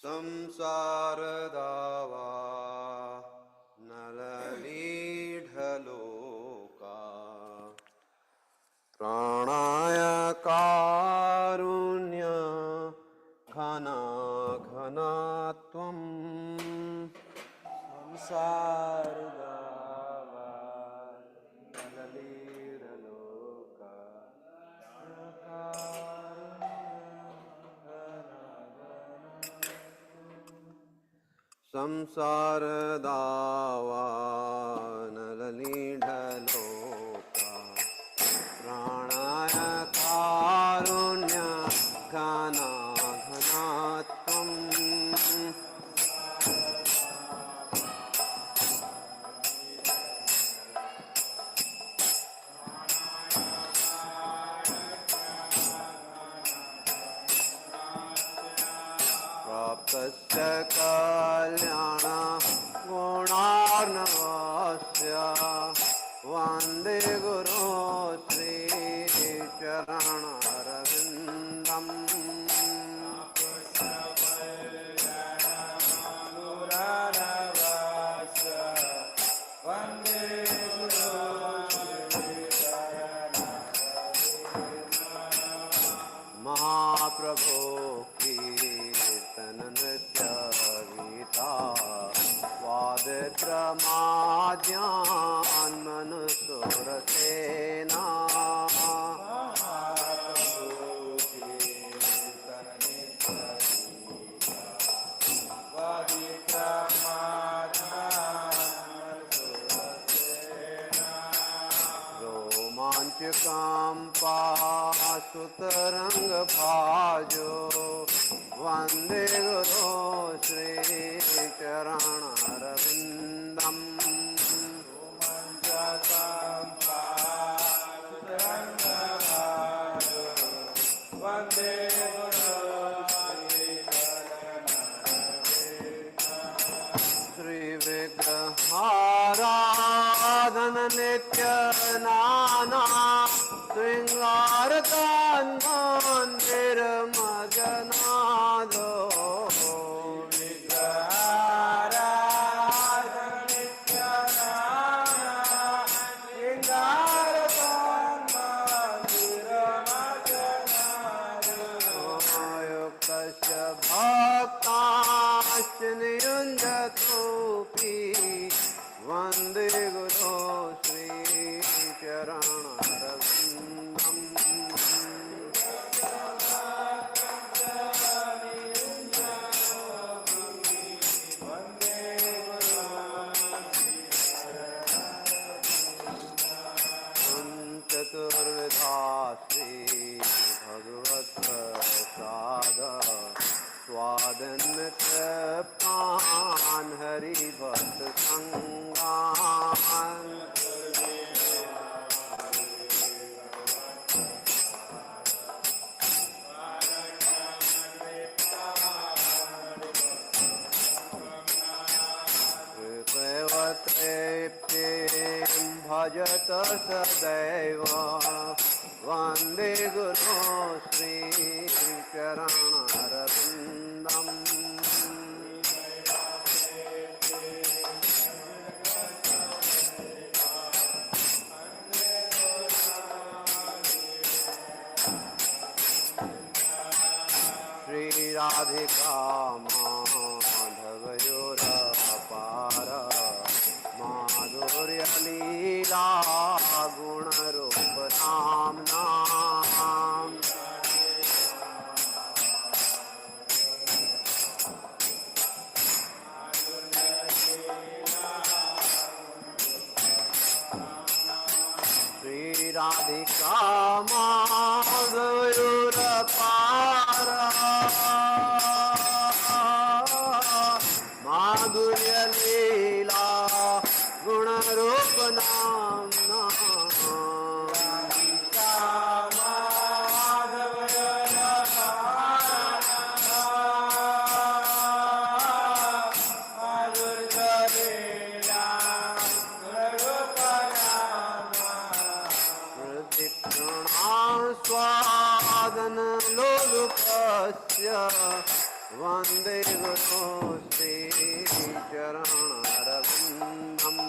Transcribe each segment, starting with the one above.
संसार दावा नलनीढलोका प्राणाय कारुण्य घना घनात्वं संसार दावा नलनीढलोका संसार दावा नलनीढलोका प्राणाय कारुण्य घना घनात्वं प्राप्तस्य कल्याण गुणार्णवस्य वन्दे गुरो श्रीचरणारविन्दम् महाप्रभो कीर्तन नृत्य गीता वादित्रमाद्यान् मनुसुरसेना रोमाञ्चकाम्पासुतरङ्गभाजो वन्दे गुरो श्रीचरणारविन्दम् वन्दे श्रीविग्रहाराधन नित्य नाना श्रृङ्गारकान्मन्दिरमजनादो विग्रहाराधन नित्य नाना श्रृङ्गारकान्मन्दिरमजनादो युक्तस्य भक्ताश्च नियुञ्जतोऽपि वन्दे गुरो श्रीचरणारविन्दम् चतुर्विधा श्रीभगवत्प्रसाद स्वादन्नतृप्तान् हरिभक्तसङ्गान् कृपैवतृप्तिं भजत सदैव वन्दे गुरो श्रीचरणारविन्दम् श्रीराधिका राधिका माधुर्यपारा माधुर्य लीला गुणरूप नामना स्वादन लोलुपस्य वन्दे गुरो श्रीचरणरविन्दम्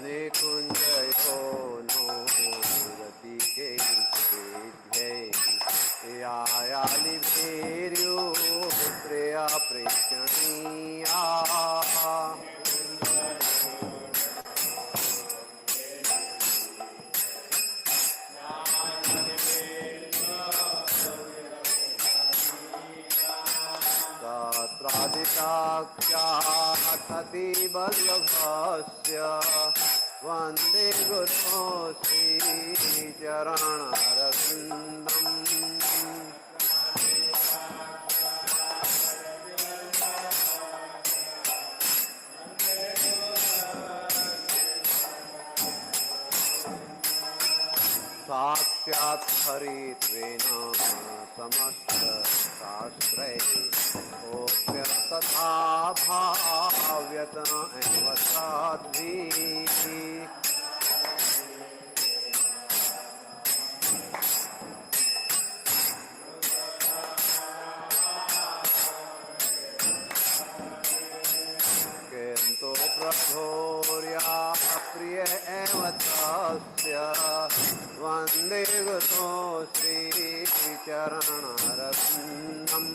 निकुञ्जयो नो रतिके यायालिभेर्यो प्रिया प्रेक्षणीया तत्रादिताख्या सतीवल्लभस्य वन्दे गुरो श्रीचरणरविन्दम् साक्षात् हरित्वेन समस्तशास्त्रै ओप्यस्तथा भाव्यत एव साध्वीः किन्तु प्रभोर्या प्रिय एव तस्य वन्दे गुरो श्रीचरणरविन्दम्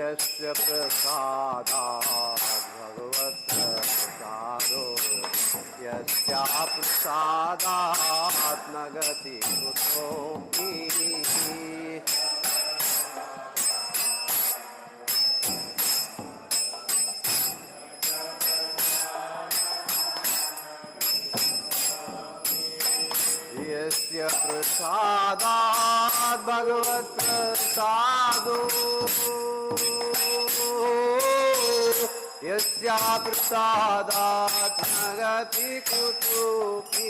यस्य प्रसादात् भगवत्प्रसादो यस्याप्रसादात् न गति कुतोऽपि यस्य प्रसादात् भगवत्प्रसादो यस्या प्रसादात् न गति कुतोऽपि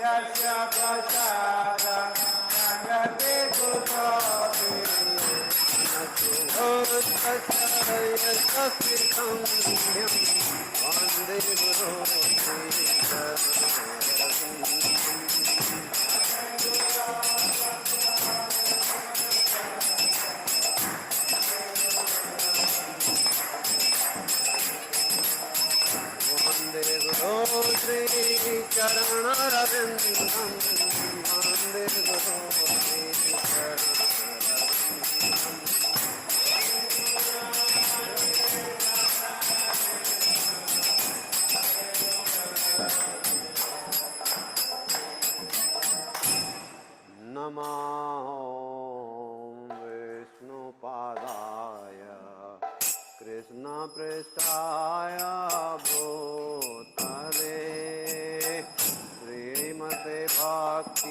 यस्य प्रसादात् न गति कुतोऽपि वन्दे गुरो वन्दे गुरो श्रीचरणरविन्दम् वन्दे गुरो श्रीचरणरविन्दम् नमो विष्णुपादाय कृष्णपृष्ठाय भूतले श्रीमते भक्तिवेदान्त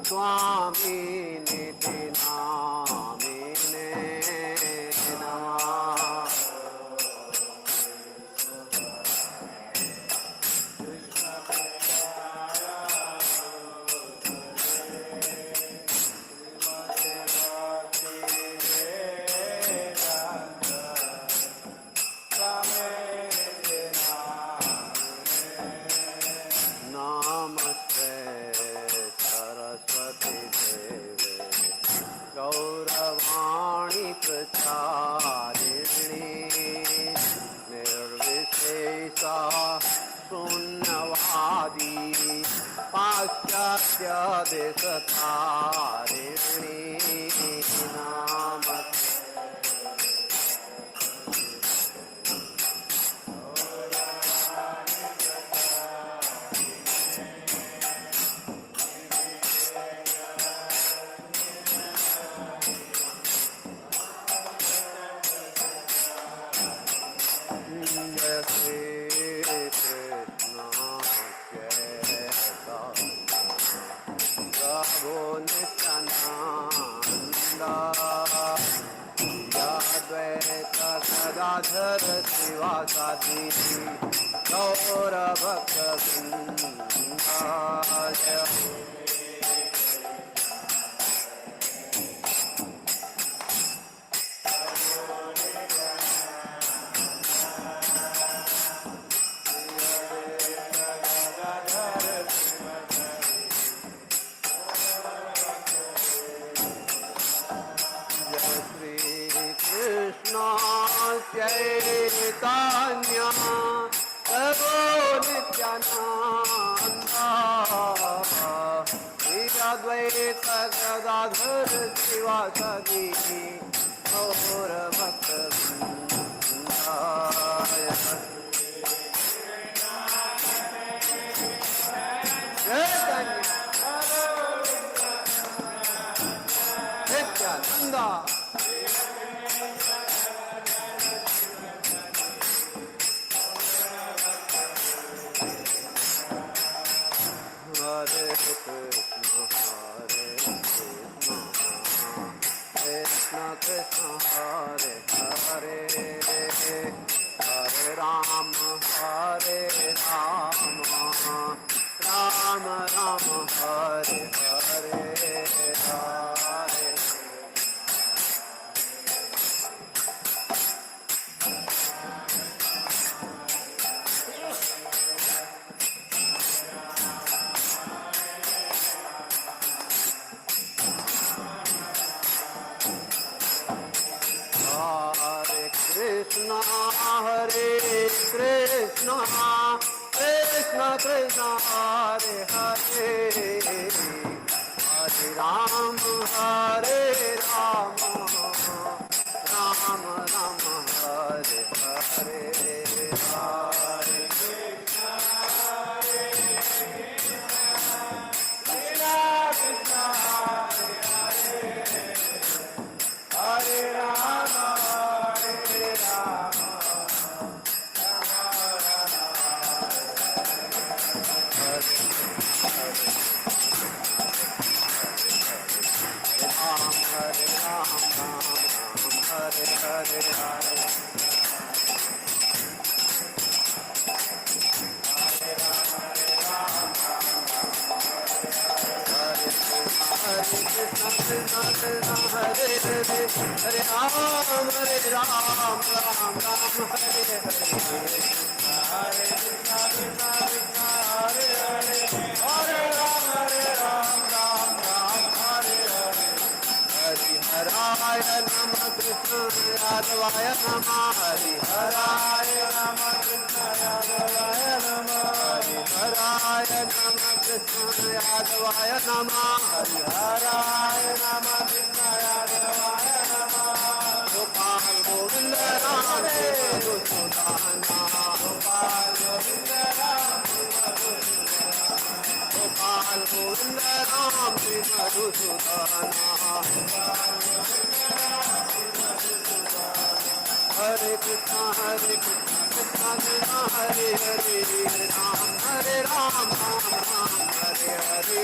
स्वामिनिति नामिने नमः। नमस्ते सरस्वती देवे गौरवाणी प्रचारिणी शून्यवादी पाश्चात्य देशतारिणी नाम गदाधर शिवासादि गौर भक्त चैतन्य प्रभो नित्यानंदा श्री अद्वैत गदाधर शिवासादि गौर भक्त चैतन्य Nityananda Hare Krishna, Krishna Krishna, Hare Hare, Hare Rama, Hare Rama, Rama Rama, Hare Hare, Hare Krishna, Hare Krishna, Krishna Krishna, Hare Hare, Hare Rama, Hare Rama, Rama Rama, Hare Hare, Hare Krishna, Hare Krishna, Krishna Krishna, Hare Hare, Hare Rama. Hare Ram, Hare Ram, Ram Ram, Hare Hare, Hare Krishna, Krishna Krishna, Hare Hare, Hare Ram, Ram Ram, Hare Hare, Hare Haraya Namah Krishna Yadavaya Namah, Hare Haraya Namah Krishna Yadavaya Namah, Hare Haraya Namah Krishna Yadavaya Namah, Hare Haraya Namah Krishna Yadavaya Namah. Gopal Govinda Ram Madhusudana, Gopal Govinda Ram Madhusudana, Gopal Govinda Ram Madhusudana, Gopal Govinda Ram Madhusudana. Hare Krishna, Hare Krishna, Krishna Krishna, Hare Hare, Hare Ram, Ram Ram, Hare Hare.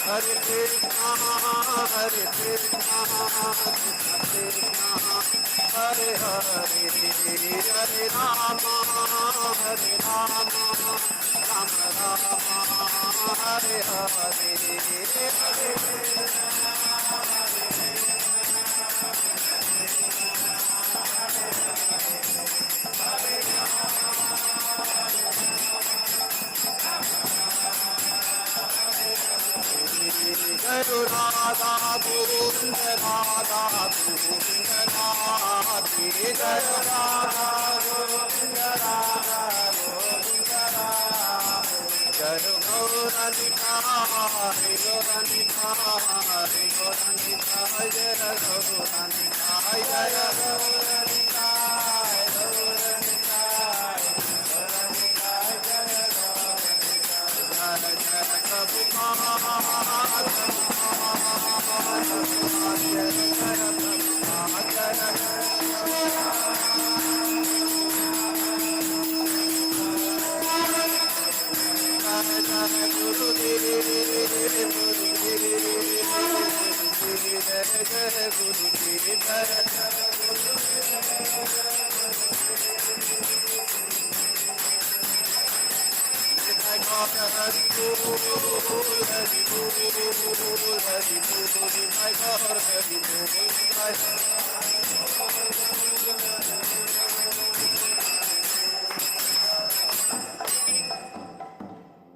Hare Krishna, Hare Krishna, Krishna Krishna, Hare Hare, Hare Rama, Hare Rama, Rama Rama, Hare Hare, Hare जय राधा गोविंद राधा गोविंद राधे जय राधा गोविंद राधा गोविंद राधे जय गौरनिता हरि गौरनिता हरि गौरनिता जय गौरनिता जय गौरनिता गौरनिता गौरनिता जय गौरनिता जय जय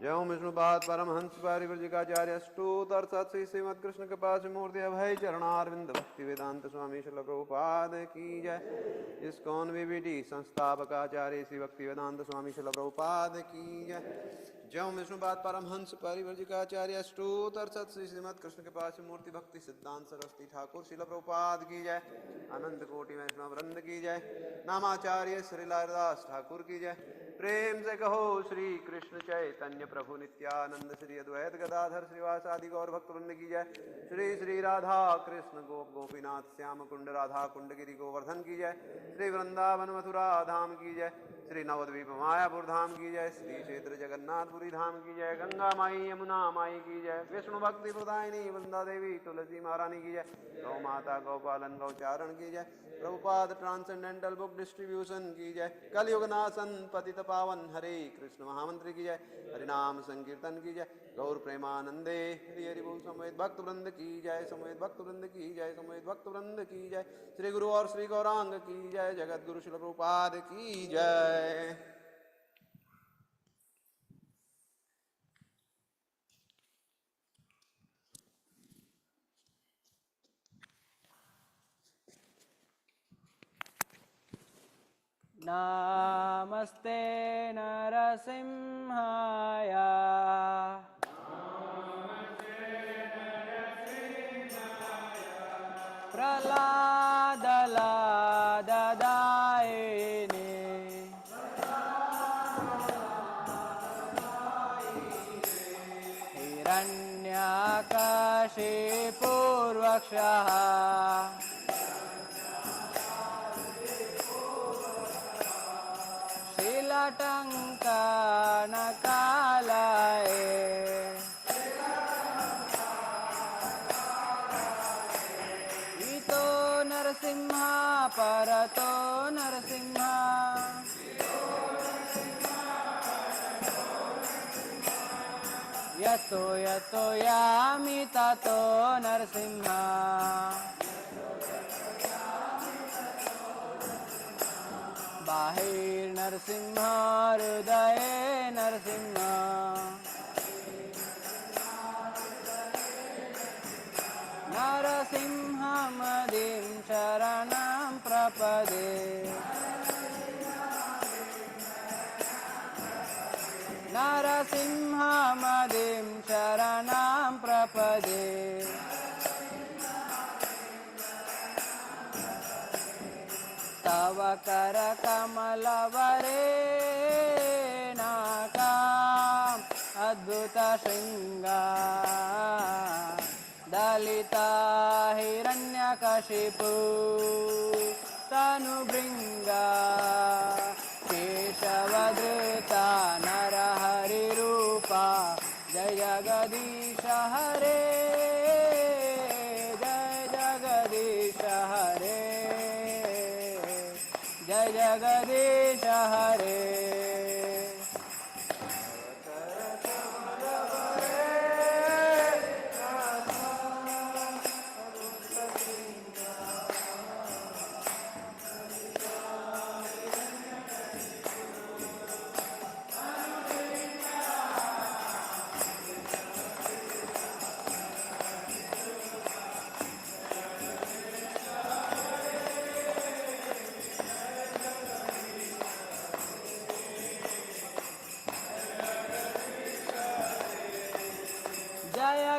जय विष्णुपाद परमहंस परिव्रजिकाचार्य अष्टोत्तर सत्सई श्रीमद कृष्ण के पास मूर्ति अभय चरणारविंद भक्ति वेदांत स्वामी श्रील प्रभुपाद की जय। इस्कॉन वीवीडी संस्थापक आचार्य श्री भक्ति वेदांत स्वामी श्रील प्रभुपाद की जय। जय विष्णुपाद परमहंस परिव्रजिकाचार्य अष्टोत्तर सत्सई श्रीमद कृष्ण के पास मूर्ति भक्ति सिद्धांत सरस्वती ठाकुर श्रील प्रभुपाद की जय। अनंत कोटि वैष्णव वृंद की जय। नामाचार्य श्री लालदास ठाकुर की जय। प्रेम से कहो श्री कृष्ण चैतन्य प्रभु नित्यानंद श्री अद्वैत गदाधर श्रीवासादि गौर भक्त वृंद की जय। श्री श्री राधा कृष्ण गोपीनाथ श्याम कुंड राधा कुंड गिरि गोवर्धन की जय। श्री वृंदावन मथुरा धाम की जय। श्री नवद्वीप मायापुर धाम की जय। श्री क्षेत्र जगन्नाथपुरी धाम की जय। गंगा माई यमुना माई की जय। विष्णु भक्ति प्रदायिनी वृंदा देवी तुलसी महारानी की जय। गौ माता गौपालन गौचारण की जय। प्रभुपाद ट्रांसेंडेंटल बुक डिस्ट्रीब्यूशन की जय। कलयुग नाशन पतित पावन हरे कृष्ण महामंत्री की जय। हरिनाम संकीर्तन की जय। गौर प्रेमानंदे हरि हरि बोल समेत भक्त वृंद की जय। समेत भक्त वृंद की जय। समेत भक्त वृंद की जय। श्री गुरु और श्री गौरांग की जय। जगत गुरु श्री प्रभुपाद की जय। नमस्ते नरसिंहाय प्रह्लादलादायिने हिरण्यकशिपूर्वक्षः शीलटङ्कनकालये इतो नरसिंह परतो नरसिंह यतो यतो यामि ततो नरसिंह बाहिर्नरसिंह हृदये नरसिंह नरसिंहमदिं शरणं प्रपदे नरसिंहमदिं शरणं प्रपदे तव करकमलवरेणाकाम् अद्भुतशृङ्गा दलिता हिरण्यकशिपु तनुभृङ्गा केशवधृता नरहरिरूपा जय जगदीश हरे जय जगदीश हरे जय जगदीश हरे।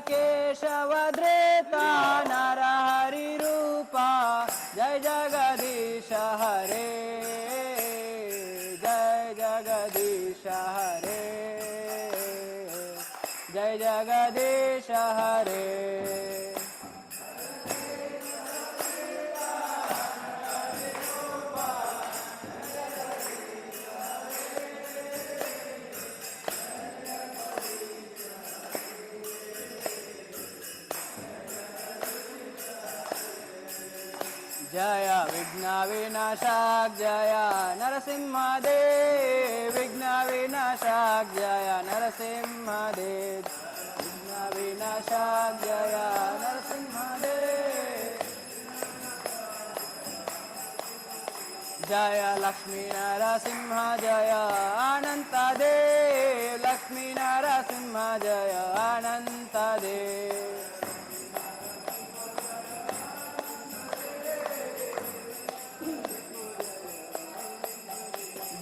केशवधृता नरहरिरूपा जय जगदीश हरे जय जगदीश हरे जय जगदीश हरे जय विघ्न विनाशक जय नरसिंहदेव विघ्न विनाशक जय नरसिंहदेव विघ्न विनाशक जय नरसिंहदेव जय लक्ष्मी नरसिंह जय अनंत देव लक्ष्मी नरसिंह जय अनंत देव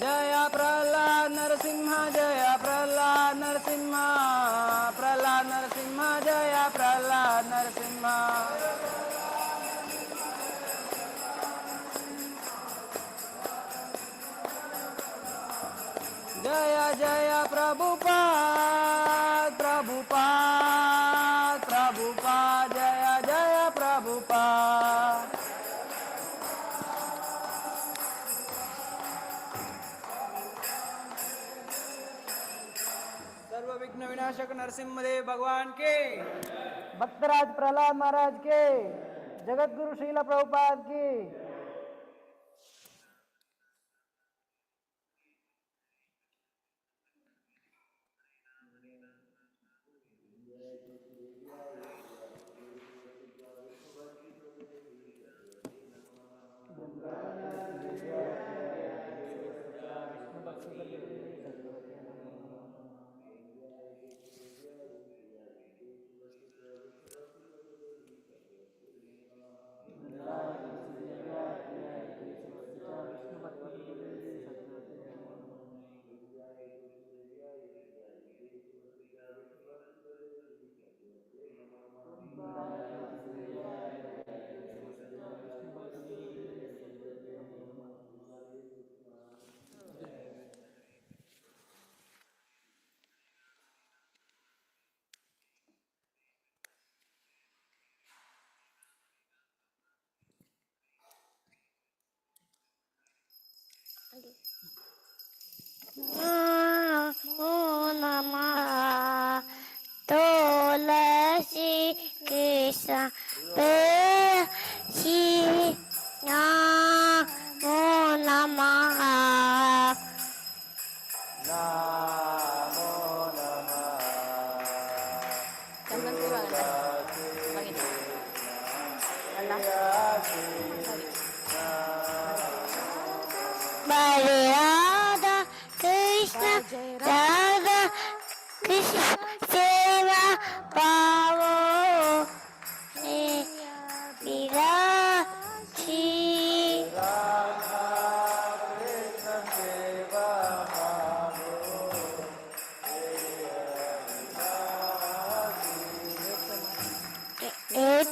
जय प्रहलाद नरसिंह जय प्रहलाद नरसिंह प्रहलाद नरसिंह जय प्रहलाद नरसिंह जय जय प्रभुपाद प्रभुपाद प्रभुपाद जय जय प्रभुपाद सर्व विघ्न विनाशक नरसिंहदेव भगवान के भक्तराज प्रहलाद महाराज के जगत गुरु श्रील प्रभुपाद की नमो नमः तुलसी कृष्ण तुलसी नमो नमः राधा कृष्ण राधा कृष्ण सेवा पावो विरासी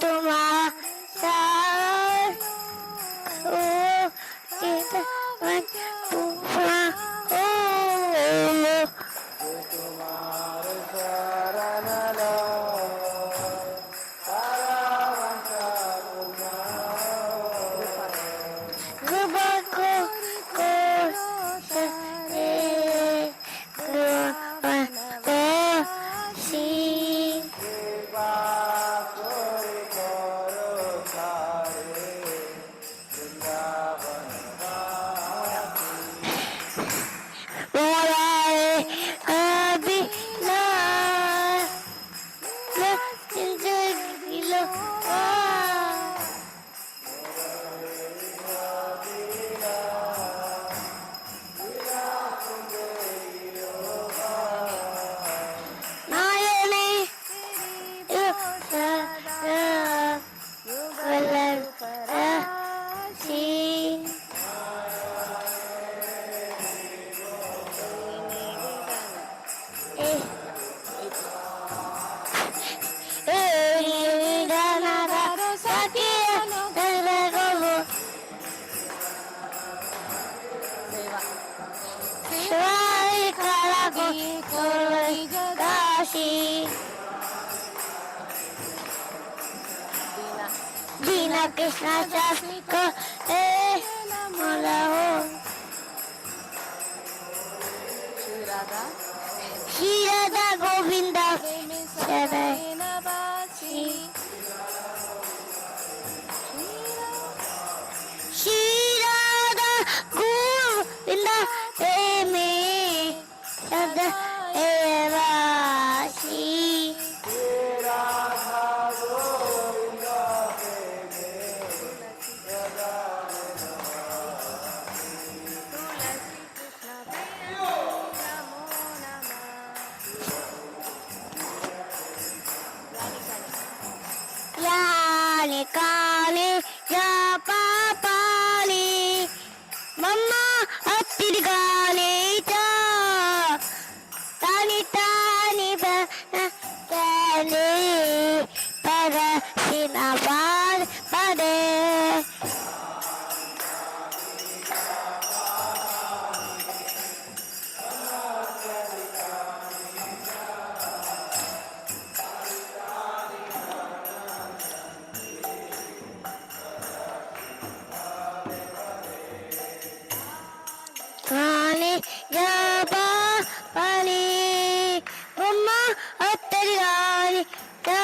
तुम्हारा कृष्ण सबको हो श्री राधा गोविंद श्री राधा गोविंद में सदा एवासी याने काले या पापाले मम्मा अत्तिगाले चा तानी तानी बने पर सिनाबाद पदे काले जाबा पाले मम्मा अत्तरिगाले ता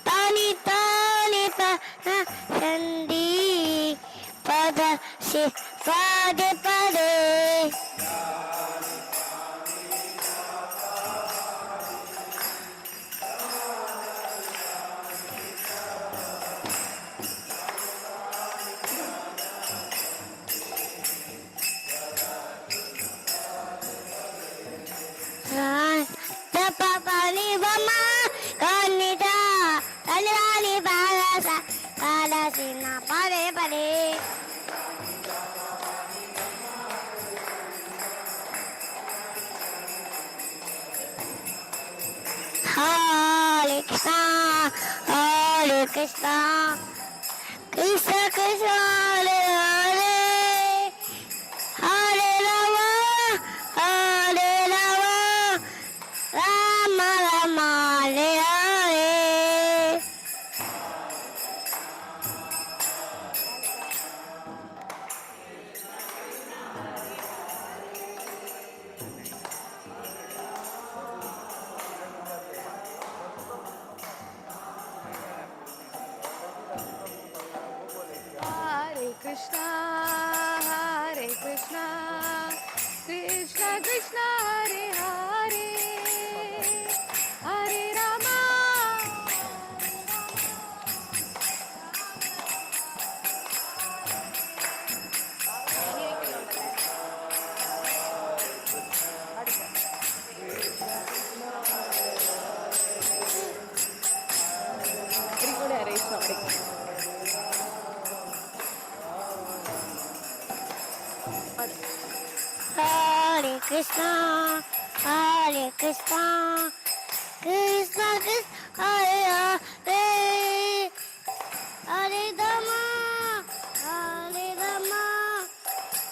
तानी तानी संदी पद से पदे पदे Tapapani bama kanita kanirani balasa kalasina pare pare Hare Krishna Hare Krishna Krishna Krishna Hare Hare Hare Rama Hare Rama Rama Rama Hare Hare Hare Krishna, Krishna Krishna, Hare Hare, Hare Rama, Hare Krishna, Hare Krishna, Krishna Krishna, Hare Hare, Hare Rama, Hare Rama,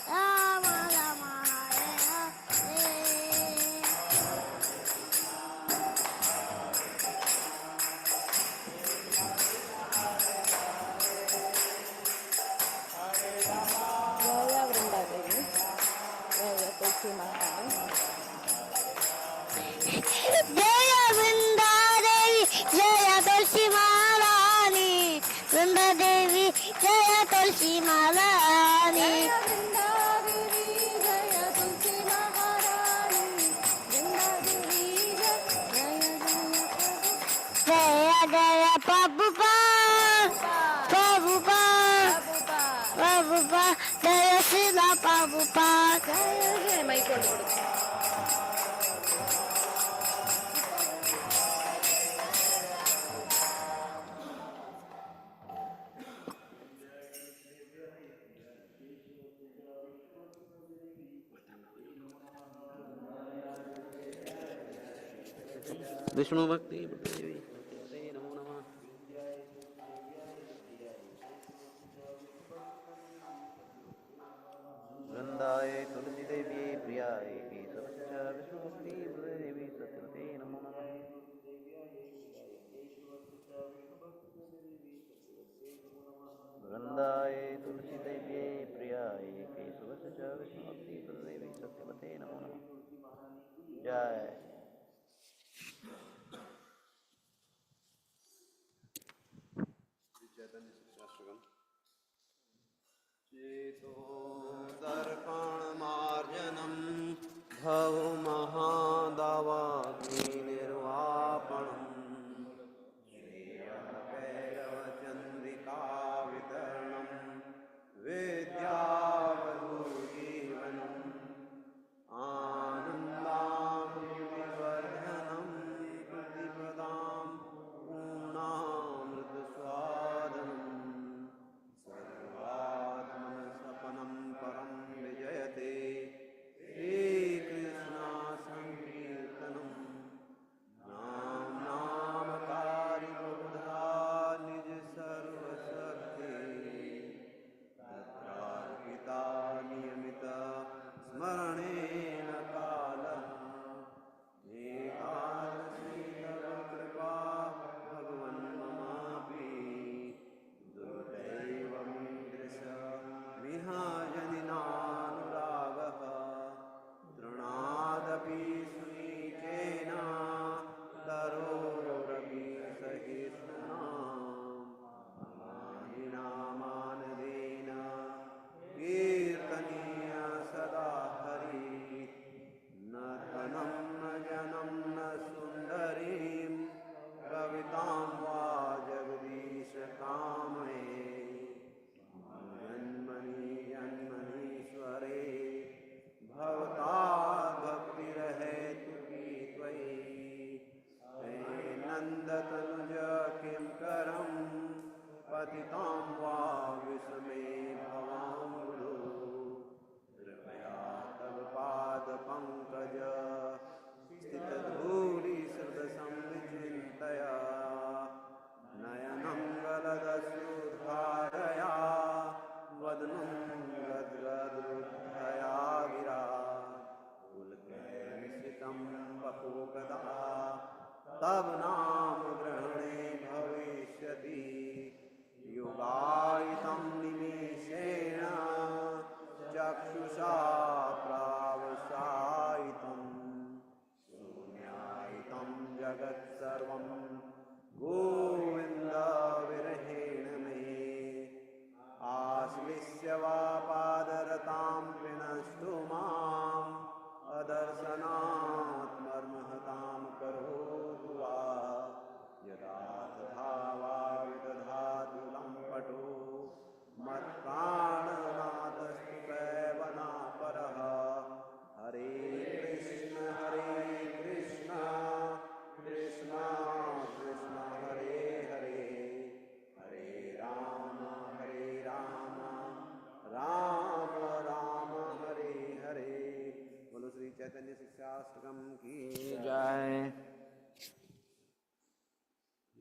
Rama Rama, Hare Hare. Jaya Vrindadevi, Jaya Tulsi Maharaji. Jaya Vrindadevi, Jaya Tulsi Maharani, Vrindadevi, Jaya Tulsi Maharani. Jaya Vrindadevi, Jaya Tulsi Maharani, Vrindadevi, Jaya Jaya Prabhupada, Prabhupada, Prabhupada, Jaya Srila Prabhupada. Jaya Mic on kodu. Vishnu भक्ति देवी नमो नमः। वृंदाय तुलसी देवी प्रियाय सत्य विष्णु भक्ति देवी सत्यते नमो नमः। दर्पणमार्जनं भव महादावाग्निर्वापणम् श्रेयकैरवचन्द्रिकावितरणं विद्यावधूजीवनम् आनन्दामृतिवर्धनं प्रतिपदां पूर्णामृतस्वादनम् सर्वात्मसपनं परं विजयते श्रीकृष्णा संकीर्तनम् नाम नामकारि बहुधा निज सर्वशक्ति तत्रार्पिता नियमित स्मरणेन कालः एकादशी तव कृपा भगवन् ममापि दुर्दैवमीदृश विहाजनिनानुरागः तृणादपि सुनीचेन तरोरपि सहिष्णुना मानिनामानदेन कीर्तनीय सदा हरिः न धनं न जनं न सुन्दरीं कवितां वा जगदीश कामये जन्मनि जन्मनीश्वरे भवताद् भक्तिरहेतु त्वयि हे नन्दतनुज किं करं पतितां वा विस्मे भवाम्बुधो कृपया तव पादपङ्कज स्थितधूलिसृदसंविचिन्तया नयनं गलदश्रुधारया वदनं गद्गदरुद्धया गिरा पुलकैर्निशितं बहूकदा तव नाम ग्रहणे भविष्यति युगायितं निमेषेण चक्षुषा प्रावसायितं शून्यायितं जगत्सर्वं गोविन्द विरहेण मे आश्लिष्य वा पादरतां पिनष्टु माम् अदर्शनात् मर्महतां करोतु वा यदा तथा वा विदधातु लम्पटो मत्प्राणनाथस्तु कैवनापरः हरे कृष्ण कृष्ण कृष्ण हरे हरे हरे राम राम राम हरे हरे। बोलो श्री चैतन्य शिक्षाष्टकम की जय।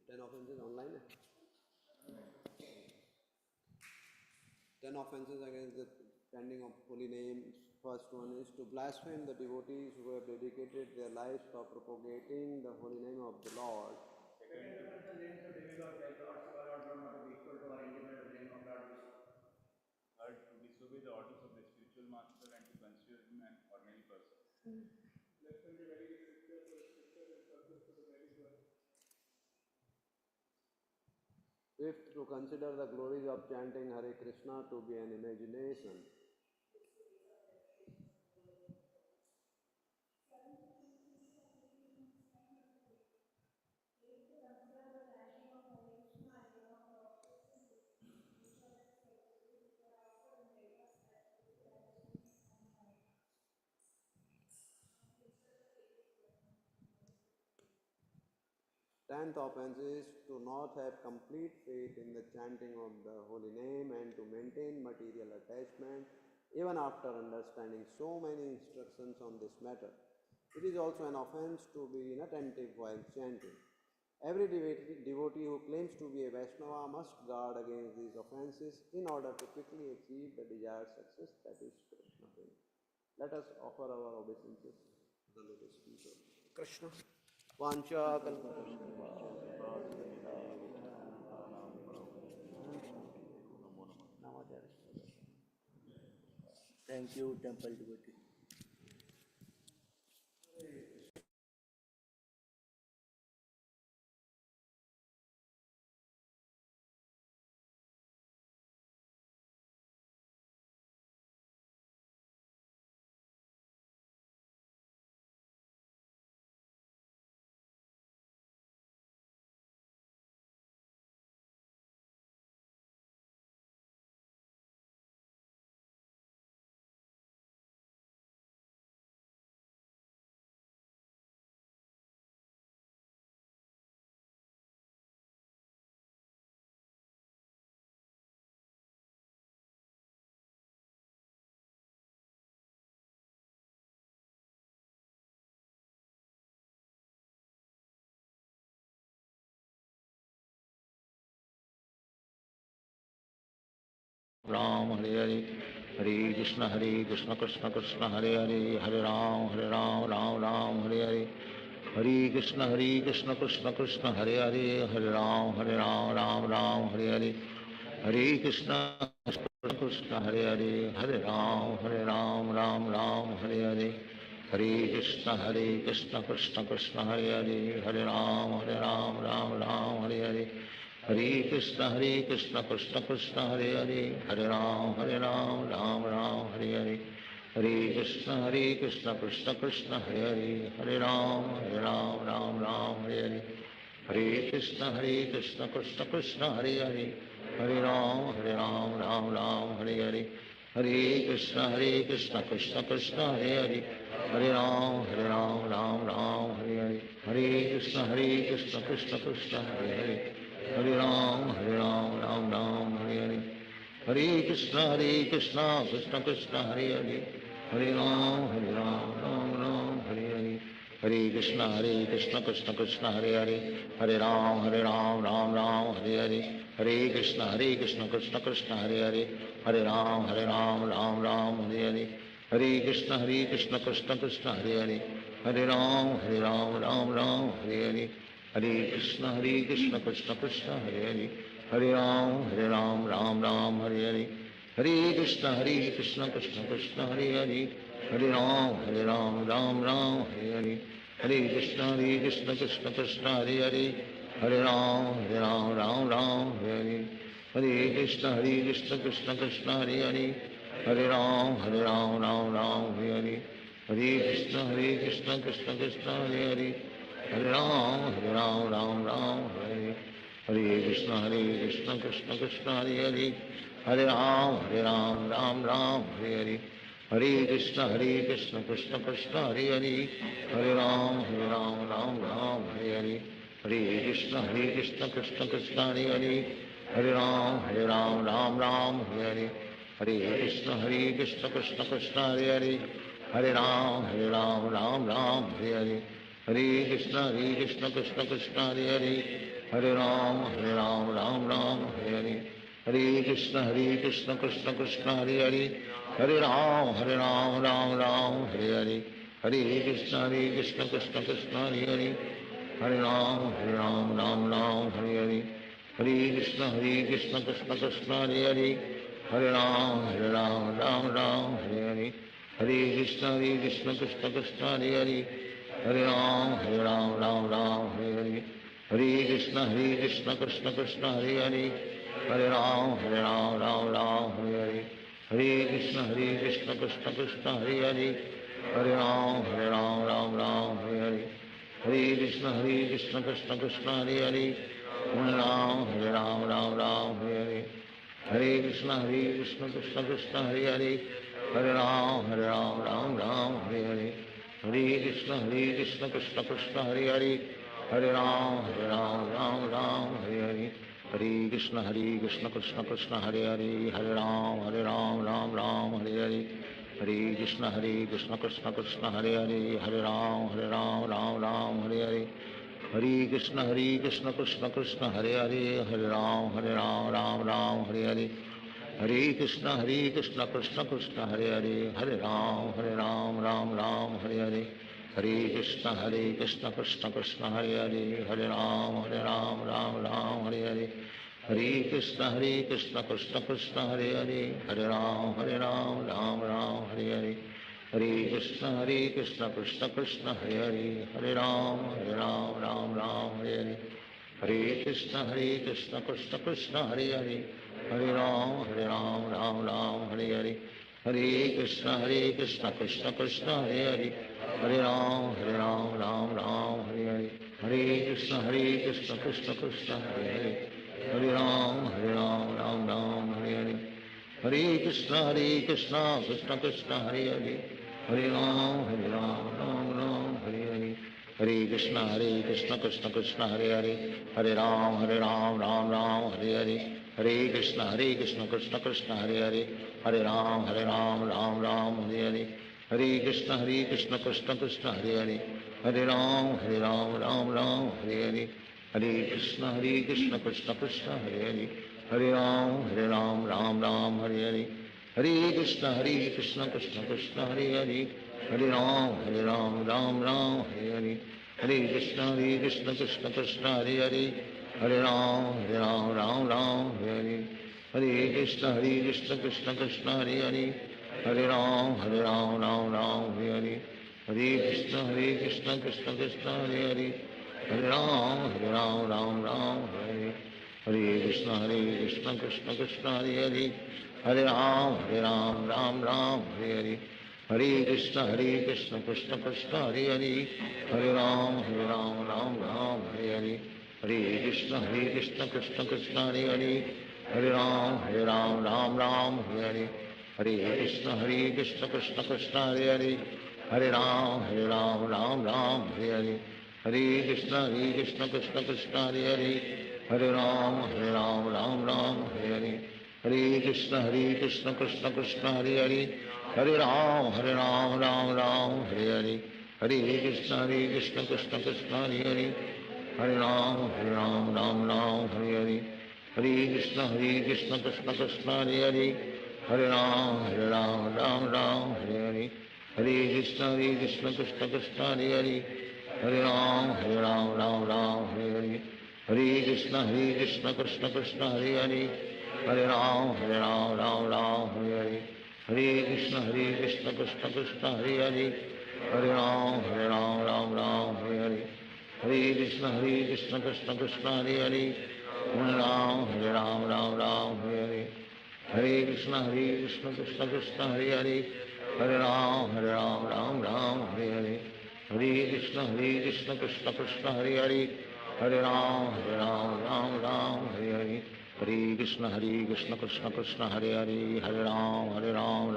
10 offenses online है? 10 offenses against the chanting of holy name. First one is to blaspheme the devotees who have dedicated their lives for propagating the holy name of the Lord. Third, to disobey the orders of the spiritual master and to consider him an ordinary person. Fifth, to consider the glories of chanting Hare Krishna to be an imagination. Tenth offense is to not have complete faith in the chanting of the holy name and to maintain material attachment even after understanding so many instructions on this matter. It is also an offense to be inattentive while chanting. Every devotee who claims to be a Vaishnava must guard against these offenses in order to quickly achieve the desired success, that is Krishna prema. Let us offer our obeisances to the lotus feet of Krishna. वांछा Thank you, temple devotee. Ram Hare Hare Hare Krishna Krishna Krishna Hare Hare Hare Ram Ram Ram Hare Hare Hare Krishna Krishna Krishna Hare Hare Hare Ram Ram Ram Hare Hare Hare Krishna Krishna Hare Hare Hare Ram Ram Hare Hare Hare Krishna Krishna Krishna Hare Hare Hare Ram Ram Hare Hare Hare Krishna Krishna Krishna Hare Hare Hare Ram Ram Hare Hare Hare Krishna Krishna Krishna Hare Hare Hare Ram Ram Hare Hare Hare Krishna Krishna Krishna Hare Hare Hare Ram Ram Hare Hare Hare Krishna Krishna Krishna Hare Hare Hare Ram Ram Hare Hare Hare Krishna Krishna Krishna Hare Hare Hare Ram Ram Hare Hare Hare Krishna Krishna Krishna Hare Hare Hare Ram Hare Hare Hare Krishna Krishna Krishna Hare Hare Hare Ram Ram Hare Hare Hare Krishna Krishna Krishna Hare Hare Hare Ram Ram Hare Hare Hare Krishna Krishna Krishna Hare Hare Hare Ram Ram Hare Hare Hare Krishna Krishna Krishna Hare Hare Hare Ram Ram Hare Hare Hare Krishna Krishna Krishna Hare Hare Hare Ram Ram Hare Hare Hare Krishna Krishna Krishna Hare Hare Hare Ram Ram Hare Hare Hare Krishna Krishna Krishna Hare Hare Hare Ram Ram Hare Hare Hare Krishna Krishna Krishna Hare Hare Hare Ram Ram Hare Hare Hare Krishna Krishna Krishna Hare Hare Hare Ram Ram Hare Hare Hare Krishna Krishna Krishna Hare Hare Hare Ram Ram Hare Hare Hare Krishna Krishna Krishna Hare Hare Hare Ram Ram Hare Hare Hare Krishna Krishna Krishna Hare Hare Hare Ram Ram Hare Hare Hare Krishna Krishna Krishna Hare Hare Hare Ram Ram Hare Hare Hare Krishna Krishna Krishna Hare Hare Hare Ram Ram Hare Hare Hare Krishna Krishna Krishna Hare Hare Hare Ram Ram Hare Hare Hare Krishna Krishna Krishna Hare Hare Hare Ram Hare Hare Hare Krishna Krishna Krishna Hare Hare Hare Ram Hare Hare Hare Krishna Krishna Krishna Hare Hare Hare Ram Hare Hare Hare Krishna Krishna Krishna Hare Hare Hare Ram Hare Hare Hare Krishna Krishna Krishna Hare Hare Hare Ram Hare Hare Hare Krishna Krishna Krishna Hare Hare Hare Ram Hare Hare Hare Krishna Krishna Krishna Hare Hare Hare Ram Hare Hare Hare Krishna Krishna Krishna Hare Hare Hare Ram Hare Hare Hare Krishna Krishna Krishna Hare Hare Hare Ram Hare Hare Hare Krishna Krishna Krishna Hare Hare Hare Ram Hare Hare Hare Krishna Krishna Krishna Hare Hare Hare Ram Ram Hare Hare Hare Krishna Krishna Krishna Hare Hare Hare Ram Hare Hare Hare Krishna Krishna Krishna Hare Hare Hare Ram Hare Hare Hare Krishna Krishna Krishna Hare Hare Hare Ram Ram Hare Hare Hare Krishna Krishna Krishna Hare Hare Hare Ram Hare Hare Hare Krishna Krishna Krishna Hare Hare Hare Ram Hare Hare Hare Krishna Krishna Krishna Hare Hare Hare Ram Hare Hare Hare Krishna Krishna Krishna Hare Hare Hare Ram Hare Hare Hare Krishna Krishna Krishna Hare Hare Hare Ram Ram Hare Hare Hare Krishna Krishna Krishna Hare Hare Hare Ram Ram Hare Hare Hare Krishna Krishna Krishna Hare Hare Hare Ram Ram Hare Hare Hare Krishna Krishna Krishna Hare Hare Hare Ram Ram Hare Hare, Hare Krishna Krishna Krishna Hare Hare, Hare Ram Ram Hare Hare, Hare Krishna Krishna Krishna Hare Hare, Hare Ram Ram Hare Hare, Hare Krishna Krishna Krishna Hare Hare, Hare Ram Ram Hare Hare, Hare Krishna Krishna Krishna Hare Hare, Hare Ram Ram Hare Hare, Hare Krishna Krishna Krishna Hare Hare, Hare Ram Ram Hare Hare, Hare Krishna Krishna Krishna Hare Hare, Hare Ram Ram Hare Hare, Hare Krishna Krishna Krishna Hare Hare, Hare Ram Ram Hare Hare, Hare Krishna Krishna Krishna Hare Hare, Hare Ram Ram Hare Hare, Hare Krishna Krishna Krishna Hare Hare, Hare Ram Hare Hare, Hare Krishna Krishna Krishna Hare Hare, Hare Ram Hare Hare, Hare Krishna Krishna Krishna Hare Hare, Hare Ram Hare Hare, Hare Krishna Krishna Krishna Hare Hare, Hare Ram Hare Hare, Hare Krishna Krishna Krishna Hare Hare, Hare Ram Hare Hare, Hare Krishna Krishna Krishna Hare Hare, Hare Ram Hare Hare, Hare Krishna Krishna Krishna Hare Hare, Hare Ram Hare Hare, Hare Krishna Krishna Krishna Hare Hare, Hare Ram Hare Hare, Hare Krishna Krishna Krishna Hare Hare, Hare Ram Hare Hare, Hare Krishna Krishna Krishna Hare Hare, Hare Ram Hare Hare, Hare Krishna Krishna Krishna Hare Hare, Hare Ram Hare Hare, Hare Krishna Krishna Krishna Hare Hare, Hare Ram Hare Hare, Hare Krishna Krishna Krishna Hare Hare, Hare Ram Hare Hare,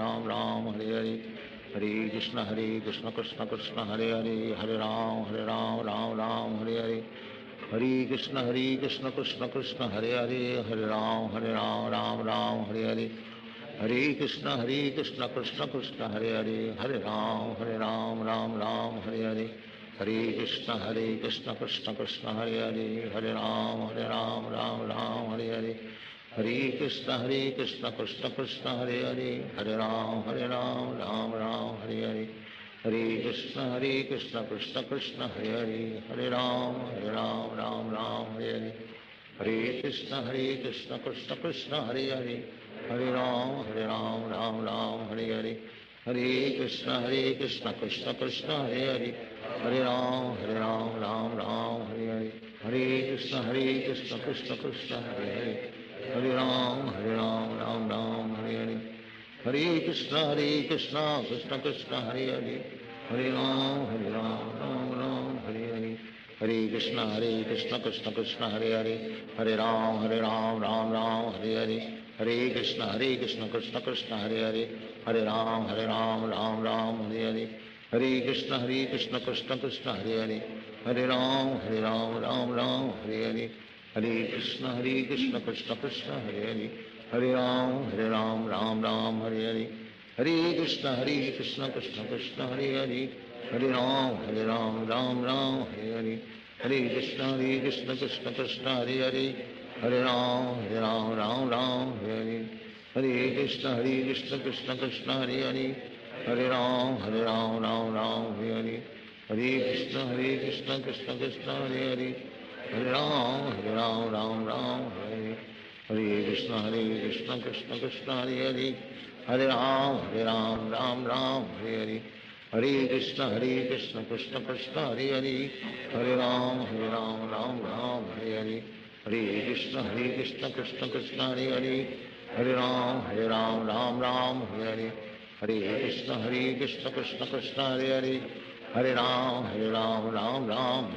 Hare Krishna Krishna Krishna Hare Hare, Hare Ram Hare Hare, Hare Krishna Krishna Krishna Hare Hare, Hare Ram Hare Hare, Hare Krishna Krishna Krishna Hare Hare, Hare Ram Hare Hare, Hare Krishna Krishna Krishna Hare Hare, Hare Ram Hare Hare, Hare Krishna Krishna Krishna Hare Hare, Hare Ram Hare Hare, Hare Krishna Krishna Krishna Hare Hare, Hare Ram Hare Hare, Hare Krishna Krishna Krishna Hare Hare, Hare Ram Hare Hare, Hare Krishna Krishna Krishna Hare Hare, Hare Ram Hare Hare, Hare Krishna Krishna Krishna Hare Hare, Hare Ram Hare Hare, Hare Krishna Krishna Krishna Hare Hare, Hare Ram Hare Hare, Hare Krishna Krishna Krishna Hare Hare, Hare Ram Hare Hare, Hare Krishna Krishna Krishna Hare Hare, Hare Ram Hare Hare, Hare Krishna Krishna Krishna Hare Hare, Hare Ram Hare Hare, Hare Krishna Krishna Krishna Hare Hare, Hare Ram Hare Hare, Hare Krishna Krishna Krishna Hare Hare, Hare Ram Hare Hare, Hare Krishna Krishna Krishna Hare Hare, Hare Ram Hare Hare, Hare Krishna Krishna Krishna Hare Hare, Hare Ram Hare Hare, Hare Krishna Krishna Krishna Hare Hare, Hare Ram Hare Hare, Hare Krishna Krishna Krishna Hare Hare, Hare Ram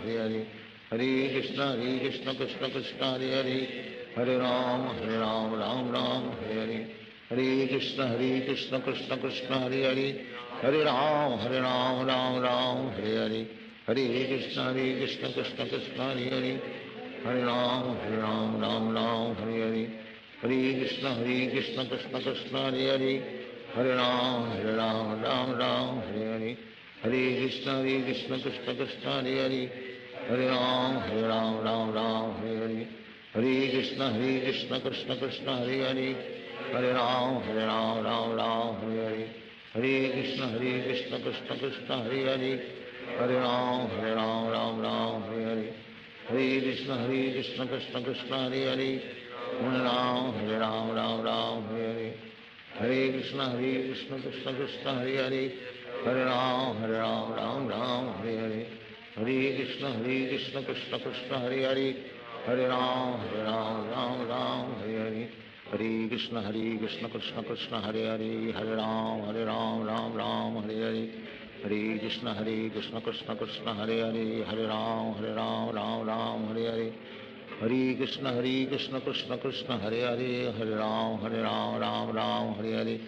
Hare Hare, Hare Krishna Krishna Krishna Hare Hare, Hare Ram Hare Hare, Hare Krishna Krishna Krishna Hare Hare, Hare Ram Hare Hare, Hare Krishna Krishna Krishna Hare Hare, Hare Ram Hare Hare, Hare Krishna Krishna Krishna Hare Hare, Hare Ram Hare Hare, Hare Krishna Krishna Krishna Hare Hare, Hare Ram Hare Hare, Hare Krishna Krishna Krishna Hare Hare, Hare Ram Hare Hare, Hare Krishna Krishna Krishna Hare Hare Hare Ram Ram Ram Hare Hare Hare Krishna Krishna Krishna Hare Hare Hare Ram Ram Ram Hare Hare Hare Krishna Krishna Krishna Hare Hare Hare Ram Ram Hare Hare Hare Krishna Krishna Krishna Hare Hare Hare Ram Ram Hare Hare Hare Krishna Krishna Krishna Hare Hare Hare Ram Ram Hare Hare Hare Krishna Krishna Krishna Hare Hare Hare Ram Ram Hare Hare Hare Krishna Krishna Krishna Hare Hare Hare Ram Ram Hare Hare Hare Krishna Krishna Krishna Hare Hare Hare Ram Ram Hare Hare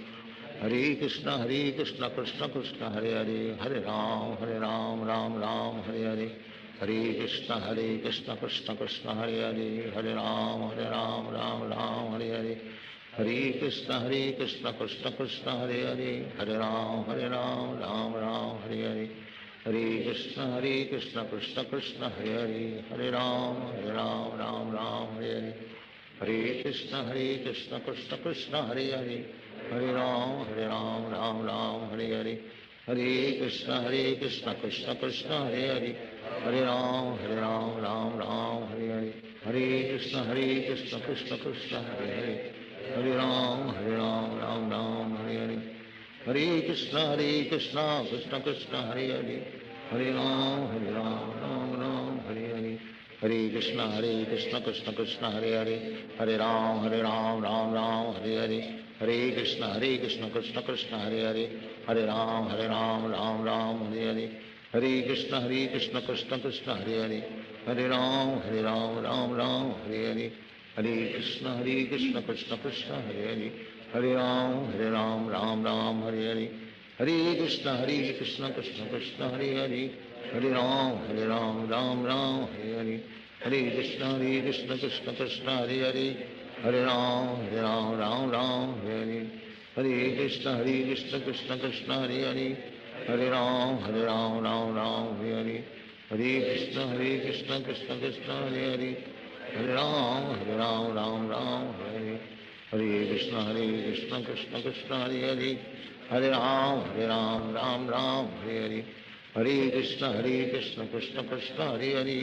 Hare Krishna Krishna Krishna Hare Hare Hare Ram Ram Hare Hare Hare Krishna Krishna Krishna Hare Hare Hare Ram Ram Hare Hare Hare Krishna Krishna Krishna Hare Hare Hare Ram Ram Hare Hare Hare Krishna Krishna Krishna Hare Hare Hare Ram Ram Hare Hare Hare Krishna Krishna Krishna Hare Hare Hare Ram Ram Hare Hare Hare Krishna Krishna Krishna Hare Hare Hare Ram Ram Hare Hare Hare Krishna Krishna Krishna Hare Hare Hare Ram Ram Hare Hare Hare Krishna Krishna Krishna Hare Hare Hare Ram Ram Hare Hare Hare Krishna Krishna Krishna Hare Hare Hare Ram Ram Hare Hare Hare Krishna Krishna Krishna Hare Hare Hare Ram Ram Hare Hare Hare Krishna Krishna Krishna Hare Hare Hare Ram Ram Hare Hare Hare Krishna Krishna Krishna Hare Hare Hare Ram Ram Hare Hare Hare Krishna Krishna Krishna Hare Hare Hare Ram Ram Hare Hare Hare Krishna Krishna Krishna Hare Hare Hare Ram Ram Hare Hare Hare Krishna Krishna Krishna Hare Hare Hare Ram Ram Hare Hare Hare Krishna Krishna Krishna Hare Hare Hare Ram Ram Hare Hare Hare Krishna Krishna Krishna Hare Hare Hare Ram Ram Hare Hare Hare Krishna Krishna Krishna Hare Hare Hare Ram Ram Hare Hare Hare Krishna Krishna Krishna Hare Hare Hare Ram Ram Hare Hare Hare Krishna Krishna Krishna Hare Hare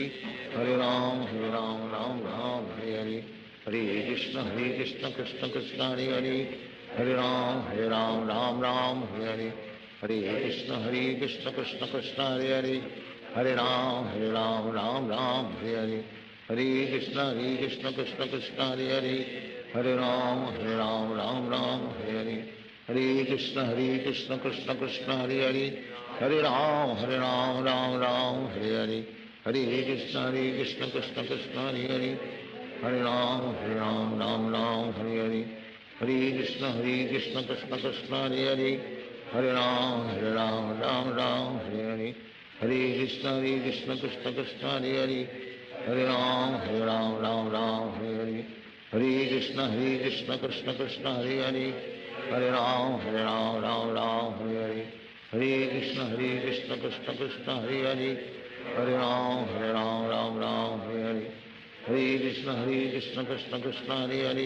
Hare Ram Ram Hare Hare Hare Krishna Krishna Krishna Hare Hare Hare Ram Ram Hare Hare Hare Krishna Krishna Krishna Hare Hare Hare Ram Ram Hare Hare Hare Krishna Krishna Krishna Hare Hare Hare Ram Ram Hare Hare Hare Krishna Krishna Krishna Hare Hare Hare Ram Ram Hare Hare Hare Krishna Krishna Krishna Hare Hare Hare Ram Ram Hare Hare Hare Krishna Krishna Krishna Hare Hare Hare Ram Hare Hare Hare Krishna Krishna Krishna Hare Hare Hare Ram Ram Hare Hare Hare Krishna Krishna Krishna Hare Hare Hare Ram Hare Hare Hare Krishna Krishna Krishna Hare Hare Hare Ram Hare Hare Hare Krishna Krishna Krishna Hare Hare Hare Ram Hare Hare Hare Krishna Krishna Krishna Hare Hare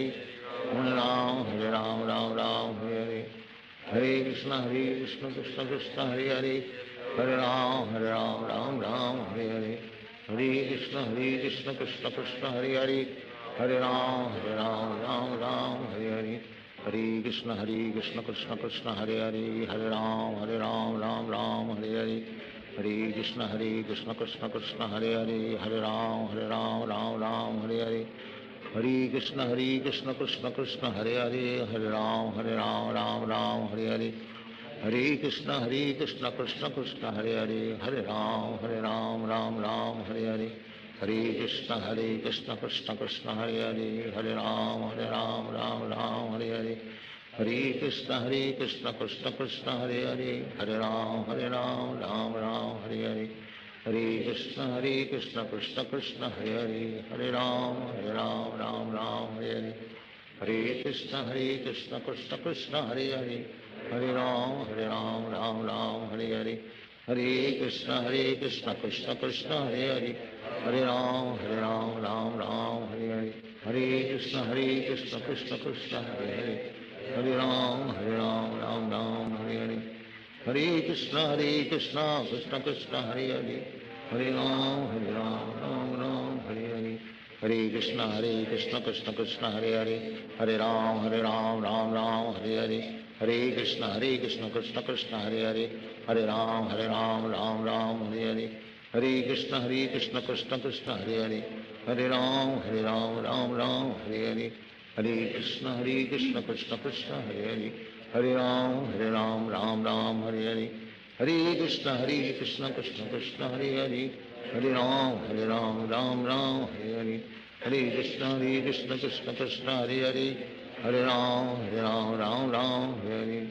Hare Ram Ram Hare Hare Hare Krishna Krishna Krishna Hare Hare Hare Ram Hare Hare Hare Krishna Krishna Krishna Hare Hare Hare Ram Hare Hare Hare Krishna Krishna Krishna Hare Hare Hare Ram Hare Hare Hare Krishna Krishna Krishna Hare Hare Hare Ram Hare Hare Hare Krishna Krishna Krishna Hare Hare Hare Ram Hare Hare Hare Krishna Krishna Krishna Hare Hare Hare Ram Ram Hare Hare Hare Krishna Krishna Krishna Hare Hare Hare Ram Hare Hare Hare Krishna Krishna Krishna Hare Hare Hare Ram Ram Ram Hare Hare, Hare Krishna Krishna Krishna Hare Hare, Hare Ram Ram Ram Hare Hare, Hare Krishna Krishna Krishna Hare Hare, Hare Ram Ram Hare Hare, Hare Krishna Krishna Krishna Hare Hare, Hare Ram Ram Ram Hare Hare, Hare Krishna Krishna Krishna Hare Hare, Hare Ram Ram Ram Hare Hare, Hare Krishna Krishna Krishna Hare Hare, Hare Ram Ram Hare Hare, Hare Krishna Krishna Krishna Hare Hare, Hare Ram Ram Hare Hare, Hare Krishna Krishna Krishna Hare Hare, Hare Ram Ram Hare Hare, Hare Krishna Krishna Krishna Hare Hare, Hare Ram Ram Hare Hare, Hare Krishna Krishna Krishna Hare Hare, Hare Ram Ram Hare Hare,